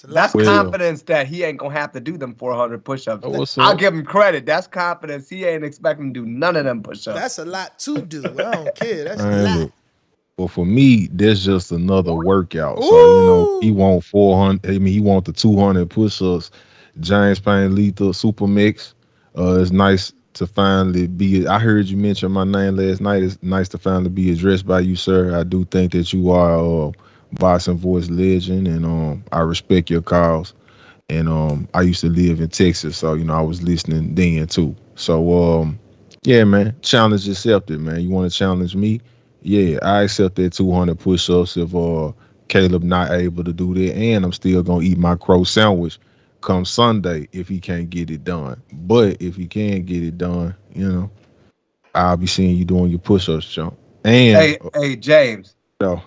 That's confidence that he ain't gonna have to do them 400 push-ups. I'll give him credit. That's confidence. He ain't expecting to do none of them push-ups. That's a lot to do. I don't care. That's a lot. Well, for me, that's just another workout. Ooh. So, he want 400. He want the 200 push-ups. James Payne Lethal Super Mix. It's nice to finally be. I heard you mention my name last night. It's nice to finally be addressed by you, sir. I do think that you are boxing voice legend, and I respect your cause. And I used to live in Texas, so I was listening then too. So yeah, man, challenge accepted, man. You want to challenge me? Yeah, I accept that 200 push-ups if Caleb not able to do that, and I'm still gonna eat my crow sandwich come Sunday if he can't get it done. But if he can get it done, I'll be seeing you doing your push-ups, chump. And hey, James.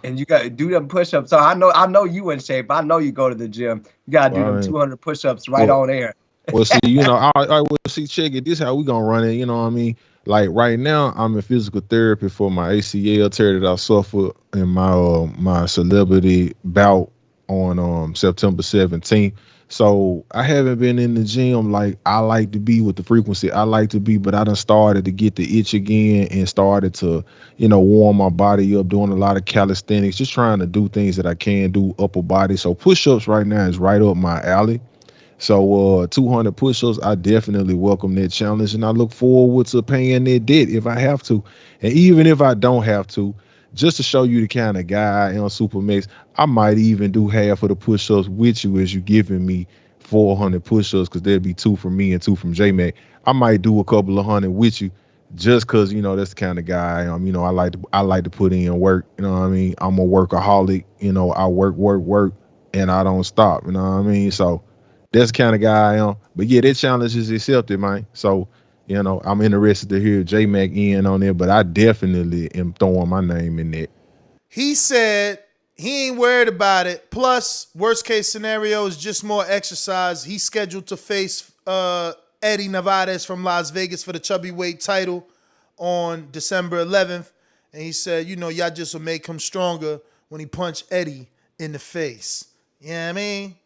And you got to do them push-ups. So I know you in shape. I know you go to the gym. You got to do them 200 push-ups right on air. Well, see, check it. This how we gonna run it. You know what I mean? Like right now, I'm in physical therapy for my ACL tear that I suffered in my celebrity bout on September 17th. So I haven't been in the gym like I like to be with the frequency I like to be, but I done started to get the itch again and started to, warm my body up, doing a lot of calisthenics, just trying to do things that I can do upper body. So push-ups right now is right up my alley. So 200 push-ups, I definitely welcome that challenge, and I look forward to paying that debt if I have to. And even if I don't have to, just to show you the kind of guy I am, Supermax, I might even do half of the push-ups with you as you giving me 400 push-ups, because there'd be 2 from me and 2 from J-Mac. I might do a couple of hundred with you just because, that's the kind of guy I am. I like to put in work. You know what I mean? I'm a workaholic. I work, and I don't stop. You know what I mean? So that's the kind of guy I am. But yeah, that challenge is accepted, man. So, I'm interested to hear J-Mac in on it, but I definitely am throwing my name in there. He said he ain't worried about it. Plus, worst case scenario is just more exercise. He's scheduled to face Eddie Narvaez from Las Vegas for the chubby weight title on December 11th. And he said, y'all just will make him stronger when he punch Eddie in the face. You know what I mean?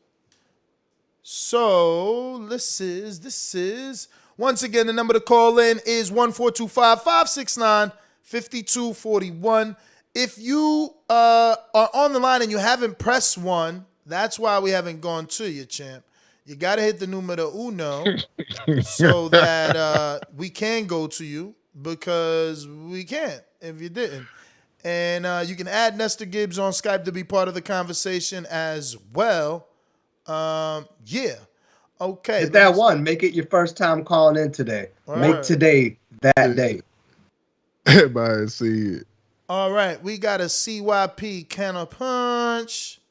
So this is once again, the number to call in is 1-425-569-5241. If you are on the line and you haven't pressed 1, that's why we haven't gone to you, champ. You got to hit the numero uno so that we can go to you, because we can't if you didn't. And you can add Nestor Gibbs on Skype to be part of the conversation as well. Yeah. Okay. Hit that 1. Make it your first time calling in today. Make today that day. Everybody see it. All right. We got a CYP counter punch.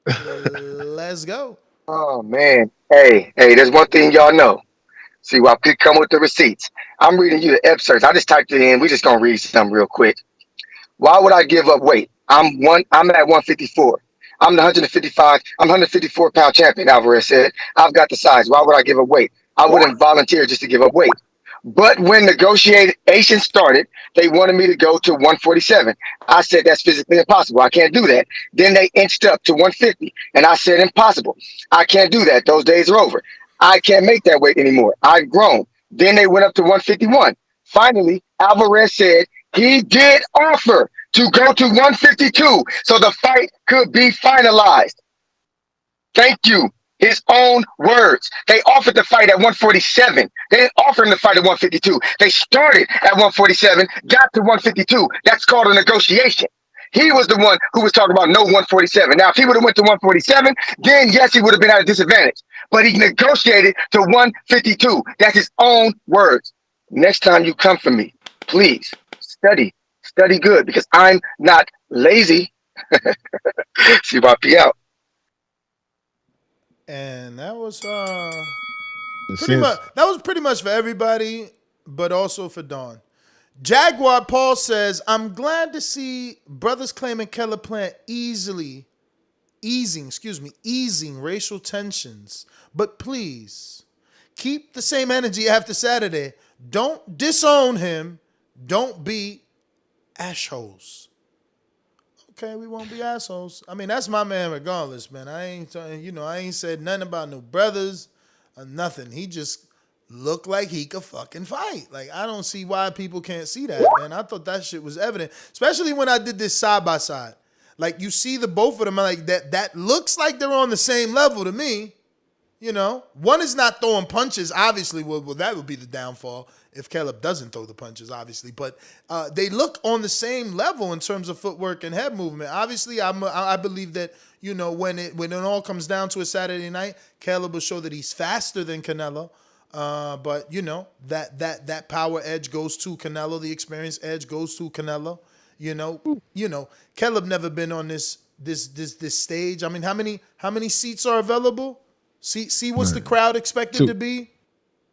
Let's go. Oh, man. Hey, there's one thing y'all know. CYP come with the receipts. I'm reading you the excerpts. I just typed it in. We just going to read something real quick. Why would I give up weight? I'm at 154. I'm the 154-pound champion, Alvarez said. I've got the size. Why would I give up weight? I wouldn't volunteer just to give up weight. But when negotiations started, they wanted me to go to 147. I said, that's physically impossible. I can't do that. Then they inched up to 150. And I said, impossible. I can't do that. Those days are over. I can't make that weight anymore. I've grown. Then they went up to 151. Finally, Alvarez said he did offer to go to 152 so the fight could be finalized. Thank you. His own words. They offered the fight at 147. They didn't offer him the fight at 152. They started at 147, got to 152. That's called a negotiation. He was the one who was talking about no 147. Now, if he would have went to 147, then yes, he would have been at a disadvantage. But he negotiated to 152. That's his own words. Next time you come for me, please study good, because I'm not lazy. CYP out. And that was pretty much for everybody, but also for Dawn. Jaguar Paul says, I'm glad to see brothers claiming Keller Plant easing racial tensions. But please keep the same energy after Saturday. Don't disown him. Don't be assholes. Okay, we won't be assholes. I mean, that's my man regardless, man. I ain't said nothing about no brothers or nothing. He just looked like he could fucking fight. Like, I don't see why people can't see that, man. I thought that shit was evident, especially when I did this side by side. Like, you see the both of them, like that looks like they're on the same level to me. One is not throwing punches. Obviously, well, that would be the downfall if Caleb doesn't throw the punches, obviously. But they look on the same level in terms of footwork and head movement. Obviously, I believe that, when it all comes down to a Saturday night, Caleb will show that he's faster than Canelo. But, that power edge goes to Canelo. The experience edge goes to Canelo. Caleb never been on this stage. I mean, how many seats are available? See what's the crowd expected to be?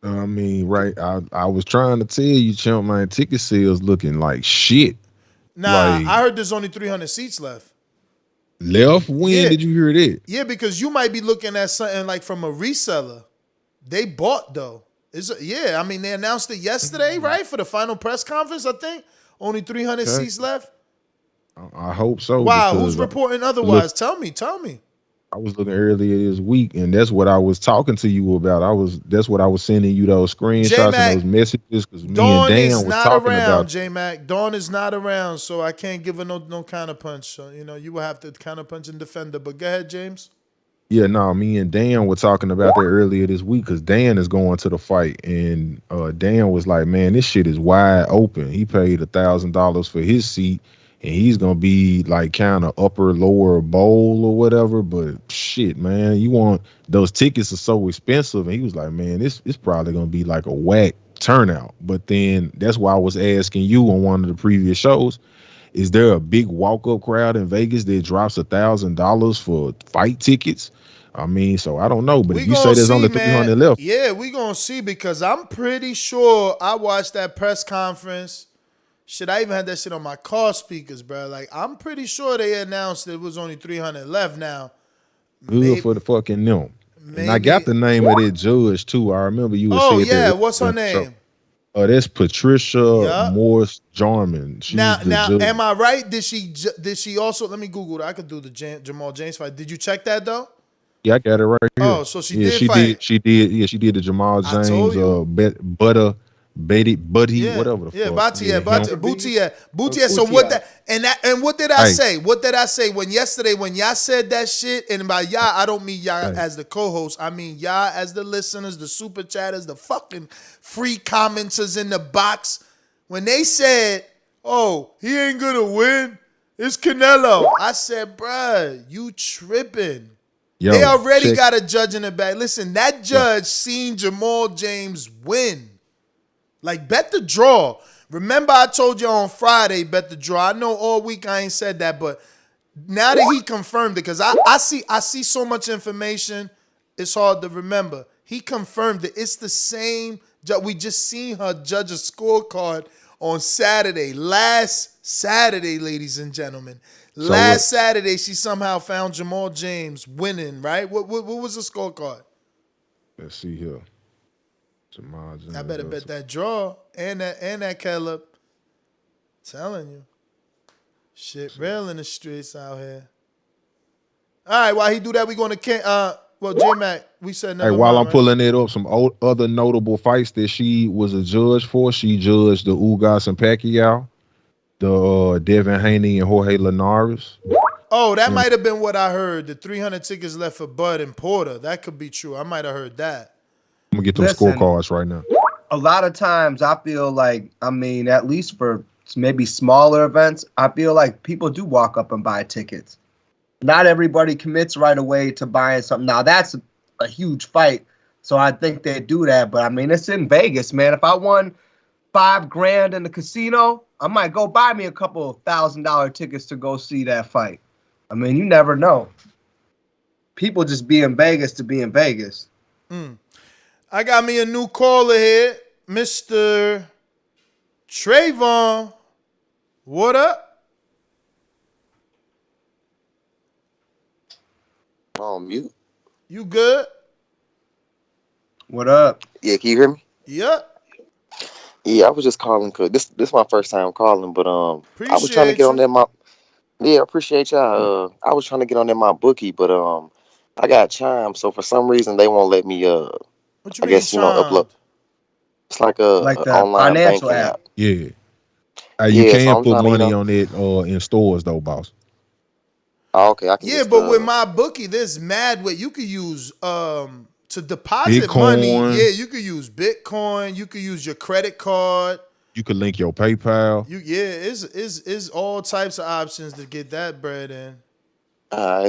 I mean, right. I was trying to tell you, champ, man, ticket sales looking like shit. Nah, I heard there's only 300 seats left. Left? When did you hear that? Yeah, because you might be looking at something like from a reseller. They bought though. I mean they announced it yesterday, right? For the final press conference, I think. Only 300 seats left. I hope so. Wow, who's reporting otherwise? Tell me. I was looking earlier this week, and that's what I was talking to you about. That's what I was sending you those screenshots and those messages because me and Dan was talking about. J-Mac. Dawn is not around, so I can't give her no counterpunch. So, you will have to counterpunch and defend her. But go ahead, James. Yeah, no, me and Dan were talking about that earlier this week because Dan is going to the fight, and Dan was like, "Man, this shit is wide open." He paid $1,000 for his seat. And he's gonna be like kind of upper lower bowl or whatever, but shit, man, you want those tickets are so expensive. And he was like, man, it's probably gonna be like a whack turnout. But then that's why I was asking you on one of the previous shows, is there a big walk-up crowd in Vegas that drops $1,000 for fight tickets? I mean, so I don't know, but if you say there's only 300 left, yeah, we gonna see because I'm pretty sure I watched that press conference. Shit, I even had that shit on my car speakers, bro. Like, I'm pretty sure they announced it was only 300 left now. Good for the fucking them. And I got the name of that judge, too. I remember you were saying that. What's her name? That's Patricia Morse Jarman. Now, am I right? Did she also, let me Google it. I could do the Jamal James fight. Did you check that, though? Yeah, I got it right here. Oh, so she did fight. She did. Yeah, she did the Jamal James, whatever the fuck. Boutia. So what did I say? What did I say when y'all said that shit? And by y'all, I don't mean y'all as the co-host. I mean y'all as the listeners, the super chatters, the fucking free commenters in the box. When they said, "Oh, he ain't gonna win," it's Canelo. I said, "Bruh, you tripping." Yo, they already got a judge in the back. Listen, that judge seen Jamal James win. Like, bet the draw. Remember I told you on Friday, bet the draw. I know all week I ain't said that, but now that he confirmed it, because I see so much information, it's hard to remember. He confirmed it. It's the same judge. We just seen her judge a scorecard on Saturday. Last Saturday, ladies and gentlemen. Last Saturday, she somehow found Jamal James winning, right? What was the scorecard? Let's see here. Jamal James. I better bet that draw and that Caleb. Telling you. Shit real in the streets out here. All right, while he do that, we going to J-Mac, we said never while mind, I'm pulling it up, some other notable fights that she was a judge for. She judged the Ugas and Pacquiao, the Devin Haney and Jorge Linares. Oh, that might have been what I heard. The 300 tickets left for Bud and Porter. That could be true. I might have heard that. I'm going to get them scorecards right now. A lot of times I feel like, I mean, at least for maybe smaller events, I feel like people do walk up and buy tickets. Not everybody commits right away to buying something. Now, that's a huge fight, so I think they do that. But, I mean, it's in Vegas, man. If I won $5,000 in the casino, I might go buy me a couple of $1,000 tickets to go see that fight. I mean, you never know. People just be in Vegas to be in Vegas. I got me a new caller here, Mr. Trayvon. What up? On mute. You good? What up? Yeah, can you hear me? Yep. Yeah, I was just calling because this is my first time calling, but I was trying to get on there. I appreciate y'all. I was trying to get on there my bookie, but I got Chime, so for some reason they won't let me What you mean, upload. It's like the online financial banking app. Yeah. You can't put money on it in stores though, boss. Oh, okay. I can but with my bookie, there's mad way you could use to deposit money. Yeah, you could use Bitcoin. You could use your credit card. You could link your PayPal. It's all types of options to get that bread in.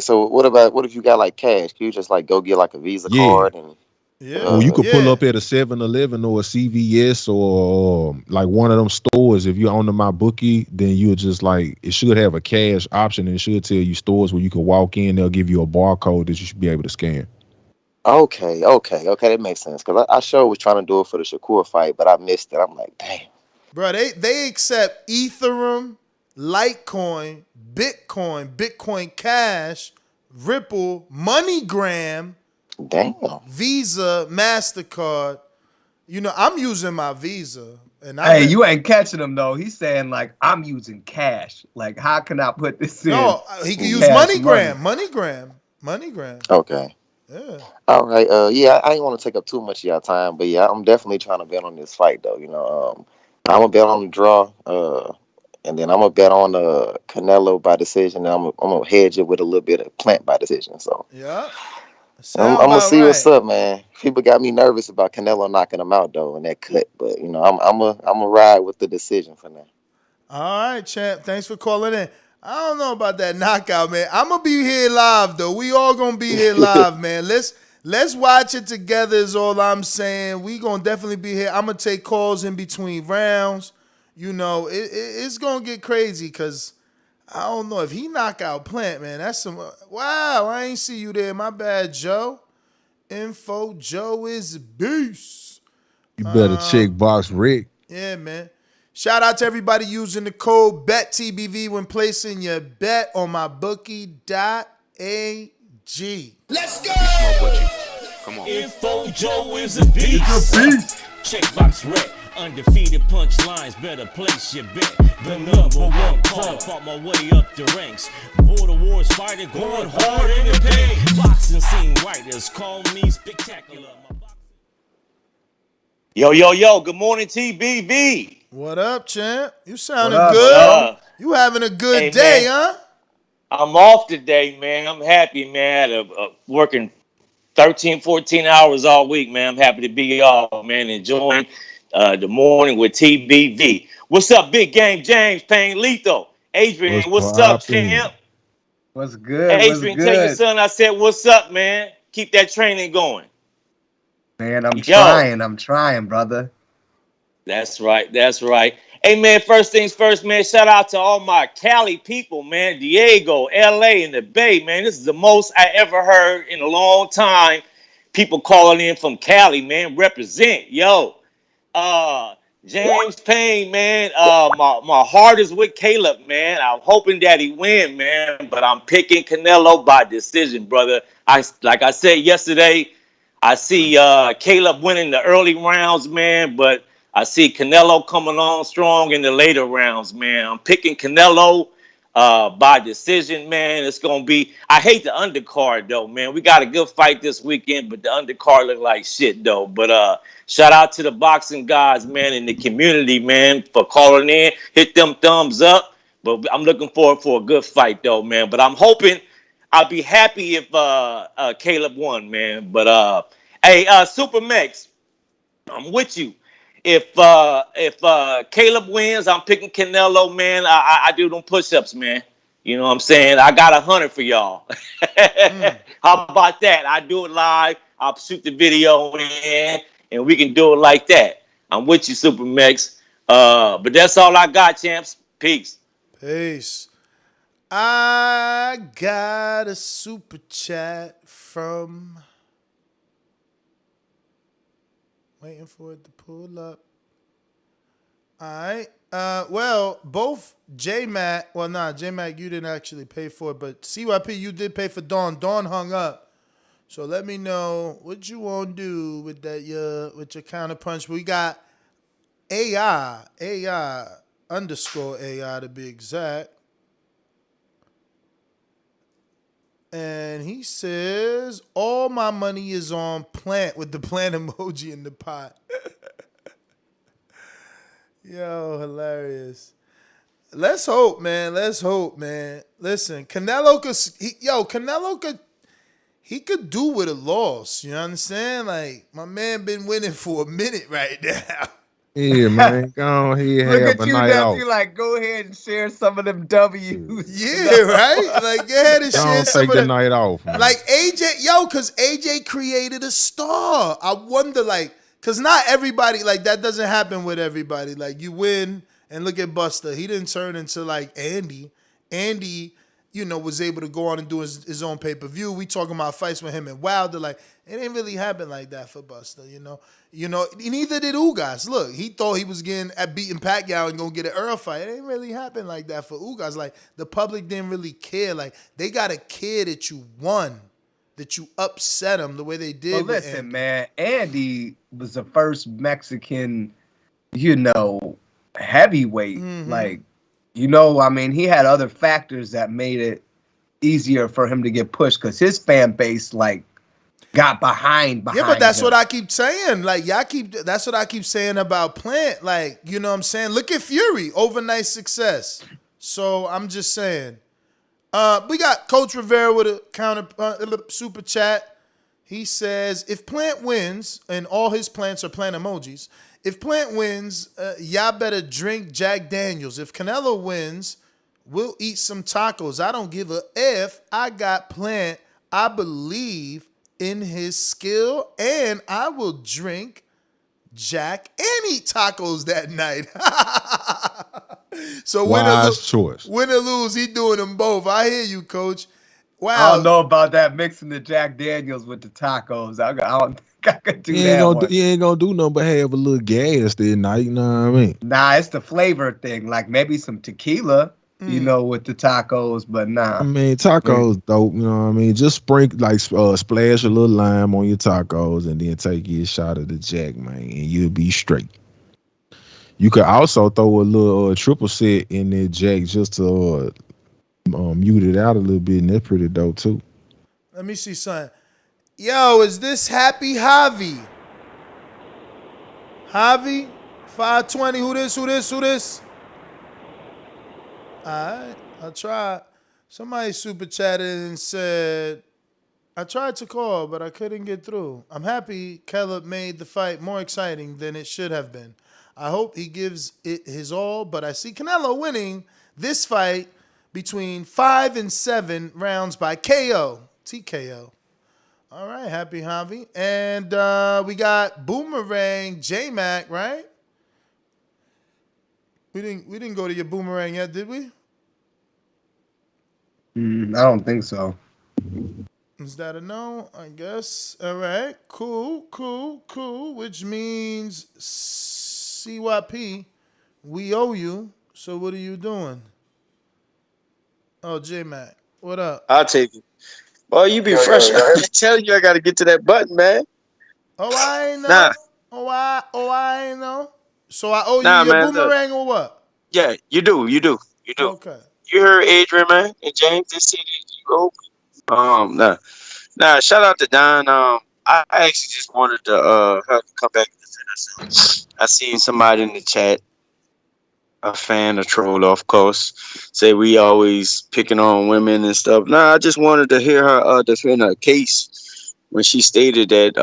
So what if you got like cash? Can you just like go get like a Visa card and or you could pull up at a 7-Eleven or a CVS or like one of them stores. If you're on the My Bookie, then you'll just like, it should have a cash option and it should tell you stores where you can walk in. They'll give you a barcode that you should be able to scan. Okay, that makes sense. Because I sure was trying to do it for the Shakur fight, but I missed it. I'm like, damn. Bro, they accept Ethereum, Litecoin, Bitcoin Cash, Ripple, MoneyGram, Damn. Visa, MasterCard. You know, I'm using my Visa. And hey, you ain't catching him though. He's saying like, I'm using cash. Like, how can I put this in? No, he can use MoneyGram. MoneyGram. Okay. Yeah. All right. Yeah, I ain't want to take up too much of y'all time, but yeah, I'm definitely trying to bet on this fight though. You know, I'm gonna bet on the draw. And then I'm gonna bet on Canelo by decision. And I'm gonna hedge it with a little bit of Plant by decision. So yeah. I'm gonna see what's up, man. People got me nervous about Canelo knocking him out though in that cut, but you know I'm a ride with the decision for now. All right, champ. Thanks for calling in. I don't know about that knockout, man. I'm gonna be here live though. We all gonna be here live, man. Let's watch it together. Is all I'm saying. We gonna definitely be here. I'm gonna take calls in between rounds. You know, it's gonna get crazy because. I don't know if he knock out Plant, man. That's some wow. I ain't see you there. My bad, Joe. Info Joe is beast. You better check Box Rick. Yeah, man. Shout out to everybody using the code BETTBV when placing your bet on mybookie.ag. Let's go! Smoke with you. Come on. Info Joe is a beast. Check Box Rick. Undefeated punchlines, better place your bet. The number one call, fought my way up the ranks. Border wars fighter, going hard in the pain. Boxing scene writers call me spectacular. Yo, good morning, TBV. What up, champ? You sounding good. You having a good day, man. huh? I'm off today, man. I'm happy, man. Working 13, 14 hours all week, man. I'm happy to be off, man. Enjoying the morning with TBV. What's up, Big Game James Payne Lethal? Adrian, what's up, champ? What's good? Adrian, tell your son I said, what's up, man? Keep that training going. Man, I'm trying, brother. That's right. Hey, man, first things first, man, shout out to all my Cali people, man. Diego, LA, and the Bay, man. This is the most I ever heard in a long time. People calling in from Cali, man. Represent, yo. James Payne, man. My heart is with Caleb, man. I'm hoping that he win, man. But I'm picking Canelo by decision, brother. Like I said yesterday, I see Caleb winning the early rounds, man. But I see Canelo coming on strong in the later rounds, man. I'm picking Canelo by decision, man. It's gonna be. I hate the undercard though, man. We got a good fight this weekend, but the undercard look like shit though. But shout out to the boxing guys, man, in the community, man, for calling in. Hit them thumbs up. But I'm looking forward for a good fight though, man. But I'm hoping I'll be happy if Caleb won, man. But hey, Super Mex, I'm with you. If Caleb wins, I'm picking Canelo, man. I do them push-ups, man. You know what I'm saying? I got 100 for y'all. How about that? I do it live. I'll shoot the video in, and we can do it like that. I'm with you, Super Mex. But that's all I got, champs. Peace. Peace. I got a super chat from... Waiting for it to pull up. All right. Well, both J-Mac, J-Mac, you didn't actually pay for it, but CYP, you did pay for Dawn. Dawn hung up. So let me know what you want to do with that, with your counter punch. We got AI underscore AI to be exact. And he says, all my money is on Plant with the Plant emoji in the pot. Yo, hilarious. Let's hope, man. Listen, Canelo could do with a loss. You know what I'm saying? Like, my man been winning for a minute right now. Yeah, man. Go ahead, Look at you, W. Like, go ahead and share some of them W's. Yeah, right? Like, go ahead and share some take of the them. night off, man. Like, because AJ created a star. I wonder, like, because not everybody, like, that doesn't happen with everybody. Like, you win, and look at Buster. He didn't turn into, like, Andy. Andy was able to go on and do his own pay-per-view. We talking about fights with him and Wilder. Like, it ain't really happened like that for Buster, Neither did Ugas. Look, he thought he was getting at beating Pacquiao and gonna get an Earl fight. It ain't really happened like that for Ugas. Like, the public didn't really care. Like, they gotta care that you won, that you upset them the way they did. Well, listen, man, Andy was the first Mexican, heavyweight. Like, I mean, he had other factors that made it easier for him to get pushed because his fan base, like, got behind Yeah, but that's him. what I keep saying. Like, that's what I keep saying about Plant. Like, you know what I'm saying? Look at Fury, overnight success. So I'm just saying. We got Coach Rivera with a counter super chat. He says, if Plant wins, and all his plants are plant emojis, if Plant wins, y'all better drink Jack Daniels. If Canelo wins, we'll eat some tacos. I don't give a F. I got Plant. I believe in his skill, and I will drink Jack and eat tacos that night. So wise choice. Win or lose, he doing them both. I hear you, Coach. Wow. I don't know about that, mixing the Jack Daniels with the tacos. I don't think I could do that. You ain't gonna do nothing but have a little gas that night, you know what I mean? Nah, it's the flavor thing. Like maybe some tequila, with the tacos, but nah. I mean, tacos dope, you know what I mean? Just sprinkle, splash a little lime on your tacos and then take your shot of the Jack, man, and you'll be straight. You could also throw a little triple set in there, Jack, just to mute it out a little bit, and that's pretty dope, too. Let me see something. Yo, is this Happy Javi? Javi? 520, who this? All right, I'll try. Somebody super chatted and said, I tried to call, but I couldn't get through. I'm happy Caleb made the fight more exciting than it should have been. I hope he gives it his all, but I see Canelo winning this fight between 5 and 7 rounds by KO, TKO. All right, Happy Javi. And we got Boomerang J-Mac, right? We didn't go to your Boomerang yet, did we? I don't think so. Is that a no? I guess. All right. Cool. Which means CYP, we owe you. So what are you doing? Oh, J-Mac, what up? I'll take it. Boy, you be fresh. I'm telling you, I got to get to that button, man. Oh, I ain't know. Nah. Oh, I ain't know. So I owe you your Boomerang or what? Yeah, you do. Okay. You heard Adrian, man, and James. They said you owe. Nah. Shout out to Don. I actually just wanted to have to come back and defend ourselves. I seen somebody in the chat, a fan, a troll, of course, say we always picking on women and stuff. Nah, I just wanted to hear her defend her case when she stated that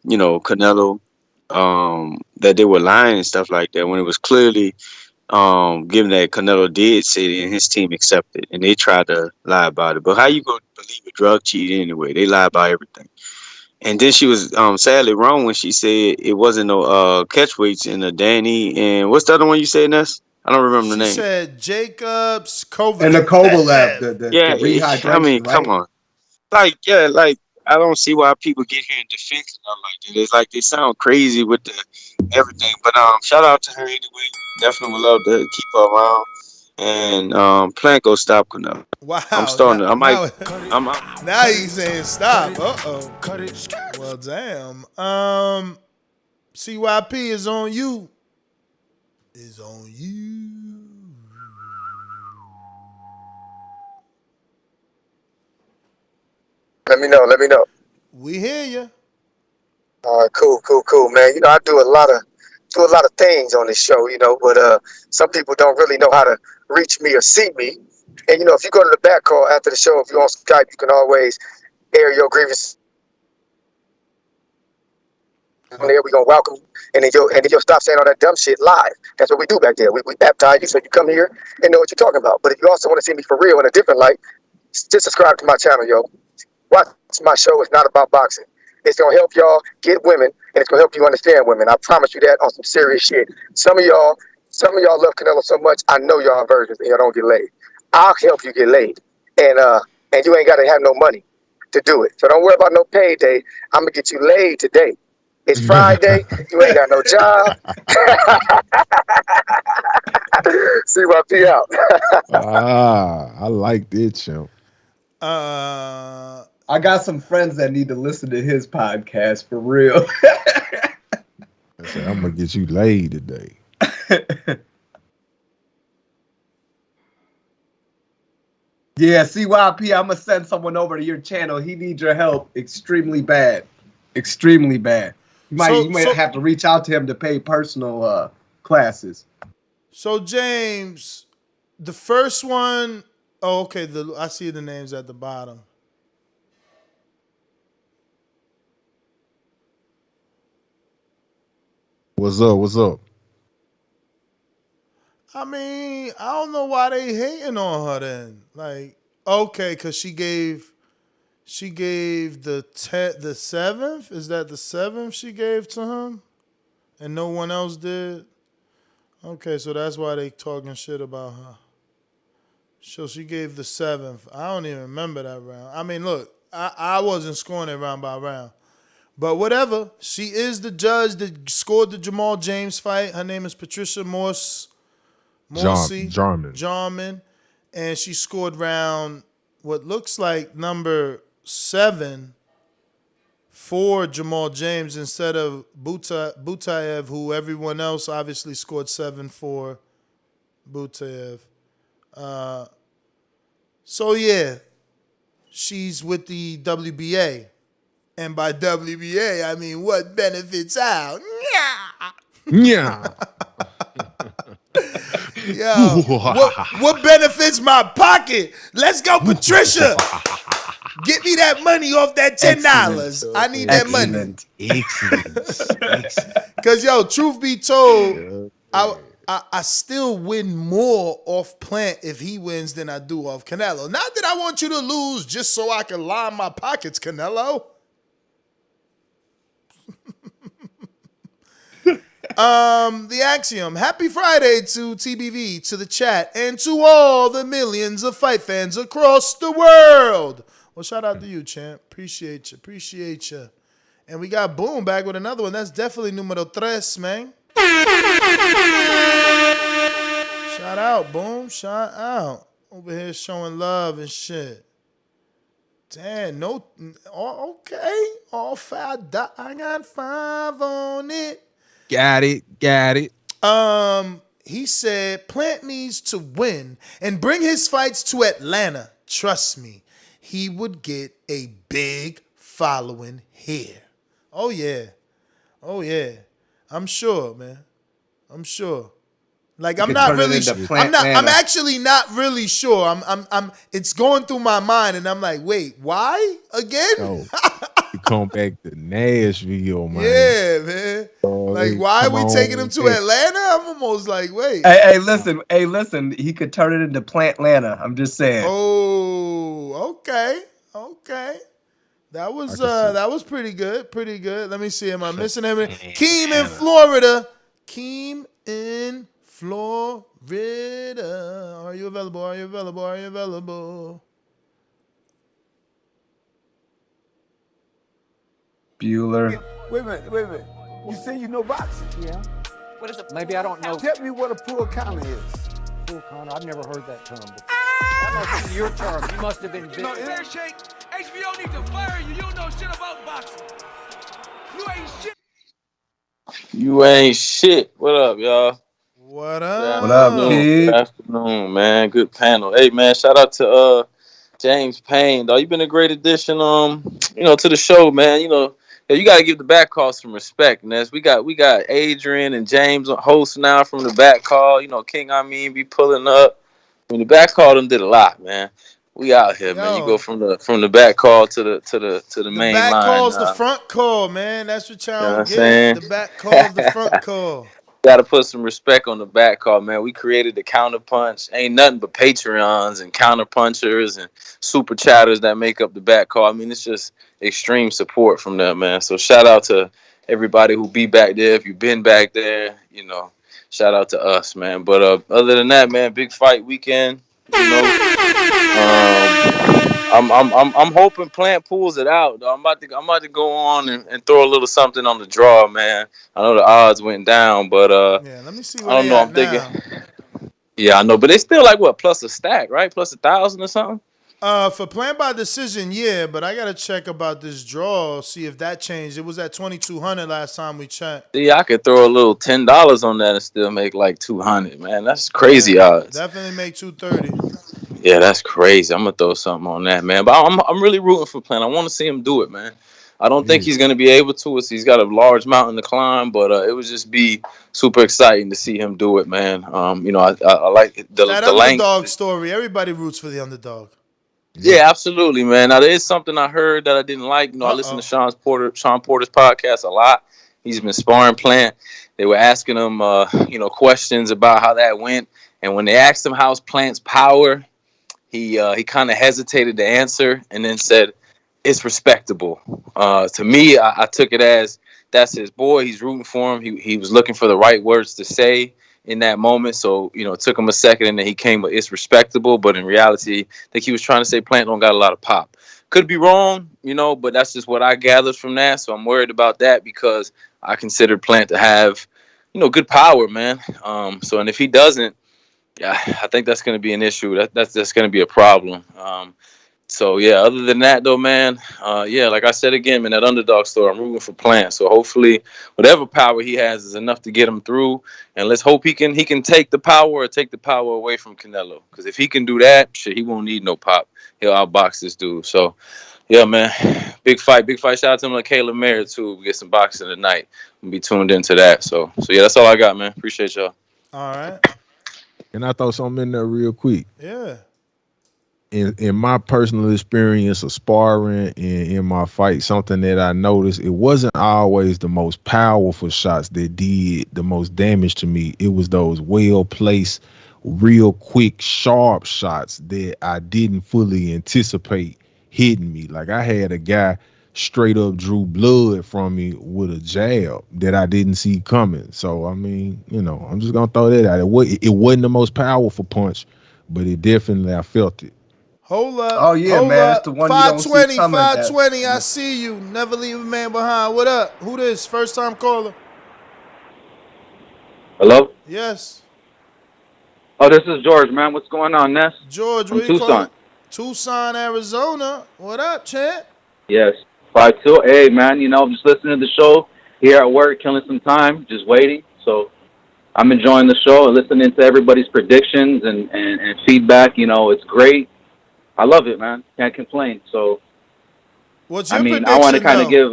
Canelo, that they were lying and stuff like that, when it was clearly given that Canelo did say it and his team accepted, and they tried to lie about it. But how you gonna believe a drug cheat anyway? They lie about everything. And then she was sadly wrong when she said it wasn't no catch weights in the Danny, and what's the other one you said, Ness? I don't remember the name. She said Jacobs, Kovalev. And the Kovalev, the rehydration, I mean, right? come on. Like I don't see why people get here and defend Canelo like that. It's like they sound crazy with the everything. But shout out to her anyway. Definitely would love to keep her around. And Plant go stop Canelo. Wow. I'm starting. Now he's saying stop. Uh-oh. Cut it. Well, damn. CYP is on you. Is on you. Let me know. We hear you. All right, cool, man. I do a lot of things on this show, but some people don't really know how to reach me or see me. And if you go to the back call after the show, if you're on Skype, you can always air your grievances. And there we gonna welcome, and then you'll stop saying all that dumb shit live. That's what we do back there. We baptize you so you come here and know what you're talking about. But if you also want to see me for real in a different light, just subscribe to my channel, yo. Watch my show. It's not about boxing. It's gonna help y'all get women, and it's gonna help you understand women. I promise you that on some serious shit. Some of y'all love Canelo so much, I know y'all are virgins and y'all don't get laid. I'll help you get laid, and you ain't got to have no money to do it. So don't worry about no payday. I'm gonna get you laid today. It's Friday. You ain't got no job. CYP out. I like it, champ. I got some friends that need to listen to his podcast for real. I said, I'm gonna get you laid today. Yeah, CYP, I'm gonna send someone over to your channel. He needs your help extremely bad. Extremely bad. You might have to reach out to him to pay personal classes. So James, the first one, oh, okay, I see the names at the bottom. What's up? What's up? I mean, I don't know why they hating on her then. Like, okay, because she gave the 7th. Is that the 7th she gave to him, and no one else did? Okay, so that's why they talking shit about her. So she gave the 7th. I don't even remember that round. I mean, look, I wasn't scoring it round by round. But whatever. She is the judge that scored the Jamal James fight. Her name is Patricia Jarman. And she scored round what looks like number 7 for Jamal James instead of Butaev, who everyone else obviously scored 7 for Butaev. So yeah, she's with the WBA. And by WBA, I mean what benefits out. Yeah. Yo, what benefits my pocket? Let's go, Patricia. Get me that money off that $10. I need that money. Excellent. Because, yo, truth be told, I still win more off Plant if he wins than I do off Canelo. Not that I want you to lose just so I can line my pockets, Canelo. The Axiom. Happy Friday to TBV, to the chat, and to all the millions of fight fans across the world. Well, shout out to you, champ. Appreciate you. And we got Boom back with another one. That's definitely numero 3, man. Shout out, Boom. Shout out. Over here showing love and shit. Damn, no. Okay. All 5. I got 5 on it. Got it. He said Plant needs to win and bring his fights to Atlanta. Trust me, he would get a big following here. Oh yeah. I'm sure, man. I'm sure. Like I'm not really. I'm actually not really sure. I'm. It's going through my mind, and I'm like, wait, why again? No. You come back to Nashville, man. Yeah, man. Like, why are we taking him to Atlanta? I'm almost like, wait. Hey, listen. He could turn it into Plant Atlanta. I'm just saying. Oh, okay. That was pretty good. Let me see. Am I missing anything? Keem in Florida. Are you available? Bueller. Wait a minute. You say you know boxing? Yeah. What is it? Maybe I don't know. Tell me what a pull counter is. Pull counter? I've never heard that term before. That must be your term. You must have been big. No, fair shake. HBO needs to fire you. You don't know shit about boxing. You ain't shit. What up, y'all? What up? What up, kid? Good afternoon, man. Good panel. Hey, man, shout out to James Payne, dog. You've been a great addition, to the show, man. You got to give the back call some respect, and we got Adrian and James host now from the back call. King Amin be pulling up. I mean, the back call them did a lot, man. We out here, man. You go from the back call to the main line. The back call's the front call, man. That's what y'all get. The back call's the front call. Got to put some respect on the back call, man. We created the counter punch. Ain't nothing but Patreons and counter punchers and super chatters that make up the back call. I mean, it's just extreme support from them, man. So shout out to everybody who be back there. If you've been back there, shout out to us, man. But other than that, man, big fight weekend. You know, I'm hoping Plant pulls it out. Though. I'm about to go on and throw a little something on the draw, man. I know the odds went down, but Yeah, let me see I where don't they know. at I'm now. thinking. Yeah, I know, but they still like what plus a stack, right? Plus 1,000 or something. For plan by decision, yeah, but I gotta check about this draw, see if that changed. It was at 2,200 last time we checked. See, I could throw a little $10 on that and still make like 200, man. That's crazy Yeah, odds. definitely make 230. Yeah, that's crazy. I'm gonna throw something on that, man. But I'm really rooting for Plant. I want to see him do it, man. I don't think he's gonna be able to. He's got a large mountain to climb, but it would just be super exciting to see him do it, man. You know, I like the That length. underdog story. Everybody roots for the underdog. Yeah, absolutely, man. Now there is something I heard that I didn't like. You know, I listen to Sean Porter's podcast a lot. He's been sparring Plant. They were asking him, questions about how that went, and when they asked him how's Plant's power, he kind of hesitated to answer, and then said, "It's respectable." To me, I took it as that's his boy. He's rooting for him. He was looking for the right words to say in that moment. So, it took him a second and then he came with it's respectable. But in reality, I think he was trying to say Plant don't got a lot of pop. Could be wrong, but that's just what I gathered from that. So I'm worried about that because I consider Plant to have, good power, man. And if he doesn't, yeah, I think that's going to be an issue. That's going to be a problem. So, yeah, other than that, though, man, like I said again, man, that underdog story, I'm rooting for Plant. So hopefully whatever power he has is enough to get him through. And let's hope he can take the power or take the power away from Canelo. Because if he can do that, shit, he won't need no pop. He'll outbox this dude. So, yeah, man, big fight. Shout out to him like Caleb Mayer, too. We get some boxing tonight. We'll be tuned into that. So, yeah, that's all I got, man. Appreciate y'all. All right. And I throw something in there real quick. Yeah. In my personal experience of sparring and in my fight, something that I noticed, it wasn't always the most powerful shots that did the most damage to me. It was those well-placed, real quick, sharp shots that I didn't fully anticipate hitting me. Like I had a guy straight up drew blood from me with a jab that I didn't see coming. So, I mean, I'm just going to throw that out. It wasn't the most powerful punch, but it definitely, I felt it. Hold up. Oh, yeah, Hold man. up. It's the one you don't see 520, coming. 520. I see you. Never leave a man behind. What up? Who this? First time caller? Hello? Yes. Oh, this is George, man. What's going on, Ness? George, where you calling? Tucson, Arizona. What up, champ? Yes. 5-2. Hey, man, just listening to the show here at work, killing some time, just waiting. So I'm enjoying the show and listening to everybody's predictions and feedback. It's great. I love it, man. Can't complain. So, what's your prediction, I want to kind of give.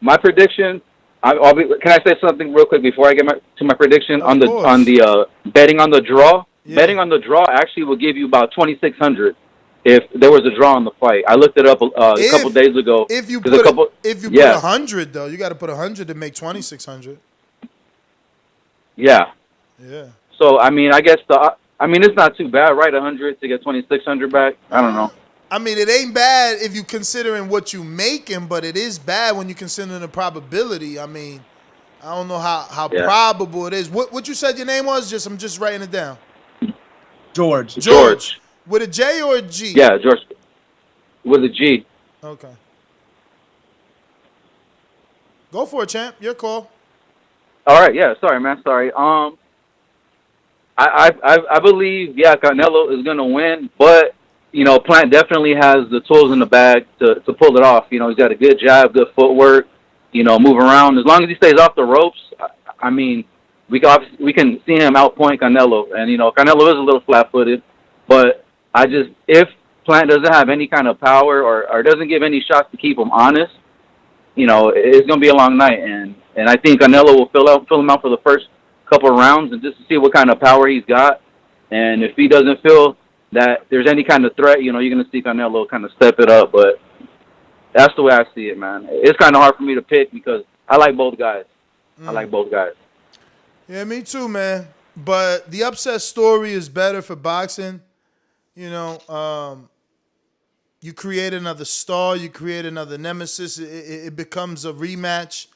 My prediction. Can I say something real quick before I get to my prediction on the betting on the draw? Yeah. Betting on the draw actually will give you about 2,600 if there was a draw on the fight. I looked it up a couple days ago. If you put 100 though, you got to put 100 to make 2,600. Yeah. Yeah. So I guess it's not too bad, right? 100 to get 2,600 back. I don't know. I mean, it ain't bad if you considering what you making, but it is bad when you consider the probability. I mean, I don't know how probable it is. What you said your name was? I'm just writing it down. George. With a J or a G? Yeah, George. With a G. Okay. Go for it, champ. Your call. All right. Yeah. Sorry, man. Sorry. I believe Canelo is gonna win, but Plant definitely has the tools in the bag to pull it off. He's got a good jab, good footwork. Move around as long as he stays off the ropes. I mean, we can see him outpoint Canelo, and Canelo is a little flat-footed, but if Plant doesn't have any kind of power or doesn't give any shots to keep him honest, it's gonna be a long night, and I think Canelo will fill him out for the first couple of rounds and just to see what kind of power he's got, and if he doesn't feel that there's any kind of threat, you're gonna see Canelo kind of step it up, but that's the way I see it, man. It's kind of hard for me to pick because I like both guys. Yeah, me too, man. But the upset story is better for boxing. You create another star, you create another nemesis. It becomes a rematch.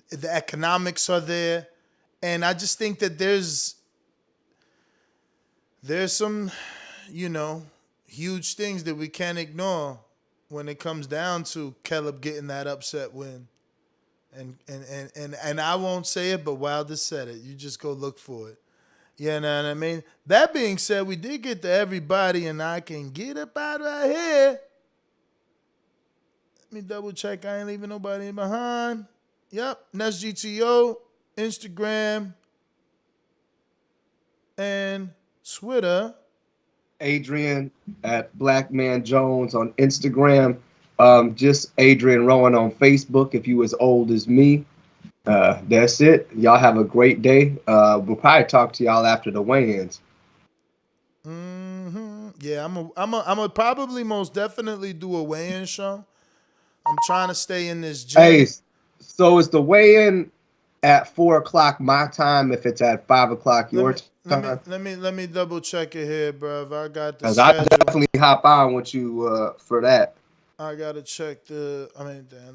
The economics are there. And I just think that there's there's some, huge things that we can't ignore when it comes down to Caleb getting that upset win. And I won't say it, but Wilder said it. You just go look for it. You know what I mean? That being said, we did get to everybody, and I can get up out right here. Let me double check. I ain't leaving nobody behind. Yep. Nest GTO, Instagram, and Twitter. Adrian at Black Man Jones on Instagram. Just Adrian Rowan on Facebook if you as old as me. That's it. Y'all have a great day. We'll probably talk to y'all after the weigh-ins. Yeah, I'm a probably most definitely do a weigh-in show. I'm trying to stay in this gym. Hey, so is the weigh-in at 4:00 my time if it's at 5:00 your time? Let me double check it here, bruv. I got the Because schedule. I definitely hop on with you for that. I gotta check they're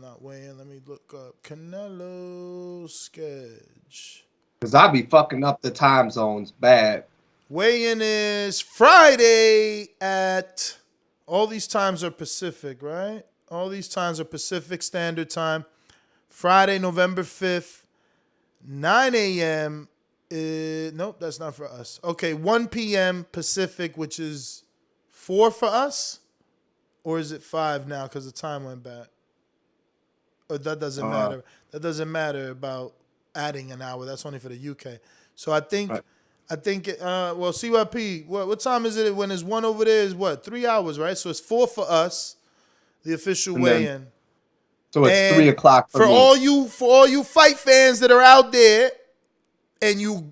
not weighing. Let me look up Canelo schedule. Because I be fucking up the time zones bad. Weigh-in is Friday at, all these times are Pacific, right? All these times are Pacific Standard Time. Friday, November 5th, 9 a.m. Nope, that's not for us. Okay, 1 p.m. Pacific, which is 4 for us? Or is it 5 now because the time went back? Or that doesn't matter. That doesn't matter about adding an hour. That's only for the UK. So I think, CYP, what time is it when it's 1 over there is what? 3 hours, right? So it's 4 for us, the official weigh-in. So it's 3:00 for me. For all you fight fans that are out there and you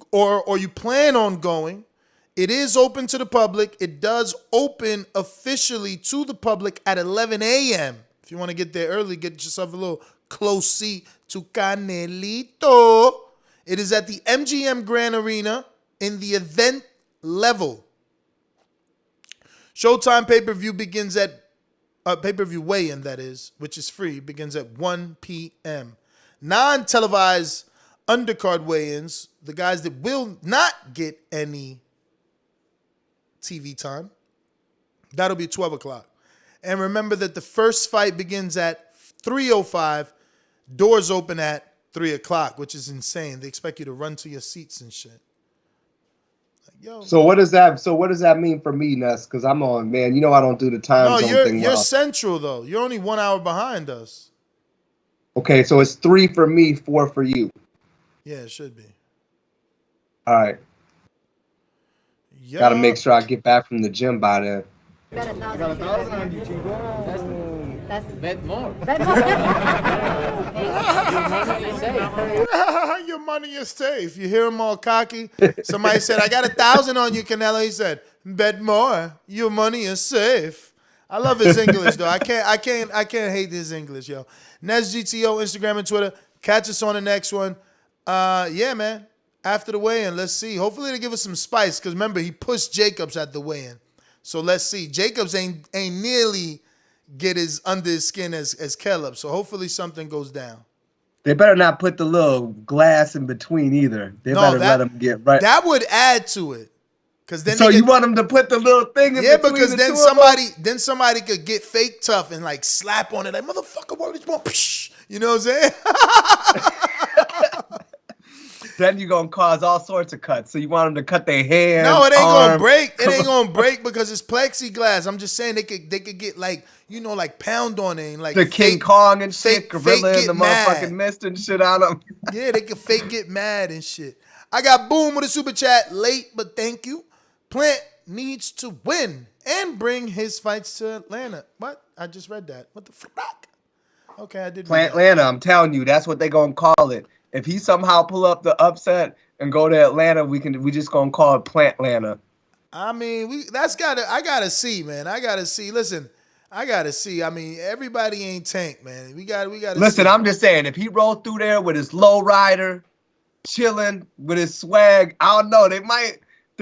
plan on going, it is open to the public. It does open officially to the public at 11 a.m. If you want to get there early, get yourself a little close seat to Canelito. It is at the MGM Grand Arena in the event level. Showtime pay-per-view begins at pay-per-view weigh-in, that is, which is free, begins at 1 p.m. Non-televised undercard weigh-ins, the guys that will not get any TV time, that'll be 12 o'clock. And remember that the first fight begins at 3:05. Doors open at 3 o'clock, which is insane. They expect you to run to your seats and shit. So what does that mean for me, Ness? Because I'm on, man. You know I don't do the time zone thing. You're central though. You're only 1 hour behind us. Okay, so it's 3 for me, 4 for you. Yeah, it should be. All right. Got to make sure I get back from the gym by then. I got 1,000 on you, Chico. That's bet more. Your money is safe. You hear him all cocky. Somebody said, I got 1,000 on you, Canelo. He said, bet more. Your money is safe. I love his English though. I can't hate his English, yo. Nez GTO, Instagram and Twitter. Catch us on the next one. Yeah, man. After the weigh-in, let's see. Hopefully they give us some spice. Because remember, he pushed Jacobs at the weigh-in. So let's see. Jacobs ain't nearly get under his skin as Caleb. So hopefully something goes down. They better not put the little glass in between either. They better let him get right. That would add to it. Then so you want them to put the little thing in between? Yeah, because then somebody could get fake tough and like slap on it like, motherfucker, what is wrong? You know what I'm saying? Then you're going to cause all sorts of cuts. So you want them to cut their hand. No, it ain't going to break. It ain't going to break because it's plexiglass. I'm just saying they could get like, like pound on it. And like the King Kong and shit, gorilla in the motherfucking mist and shit on them. Yeah, they could fake get mad and shit. I got Boom with a super chat. Late, but thank you. Plant needs to win and bring his fights to Atlanta. What? I just read that. What the fuck? Okay, I did. Plant Atlanta, I'm telling you, that's what they going to call it. If he somehow pull up the upset and go to Atlanta, we just gonna call it Plant Atlanta. I mean, I gotta see, man. I gotta see. Listen, I gotta see. I mean, everybody ain't Tank, man. We gotta listen, see. I'm just saying, if he rolled through there with his low rider, chilling with his swag, I don't know. They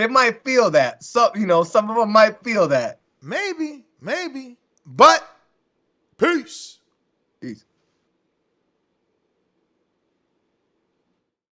might feel that. Some of them might feel that. Maybe. But peace. Peace.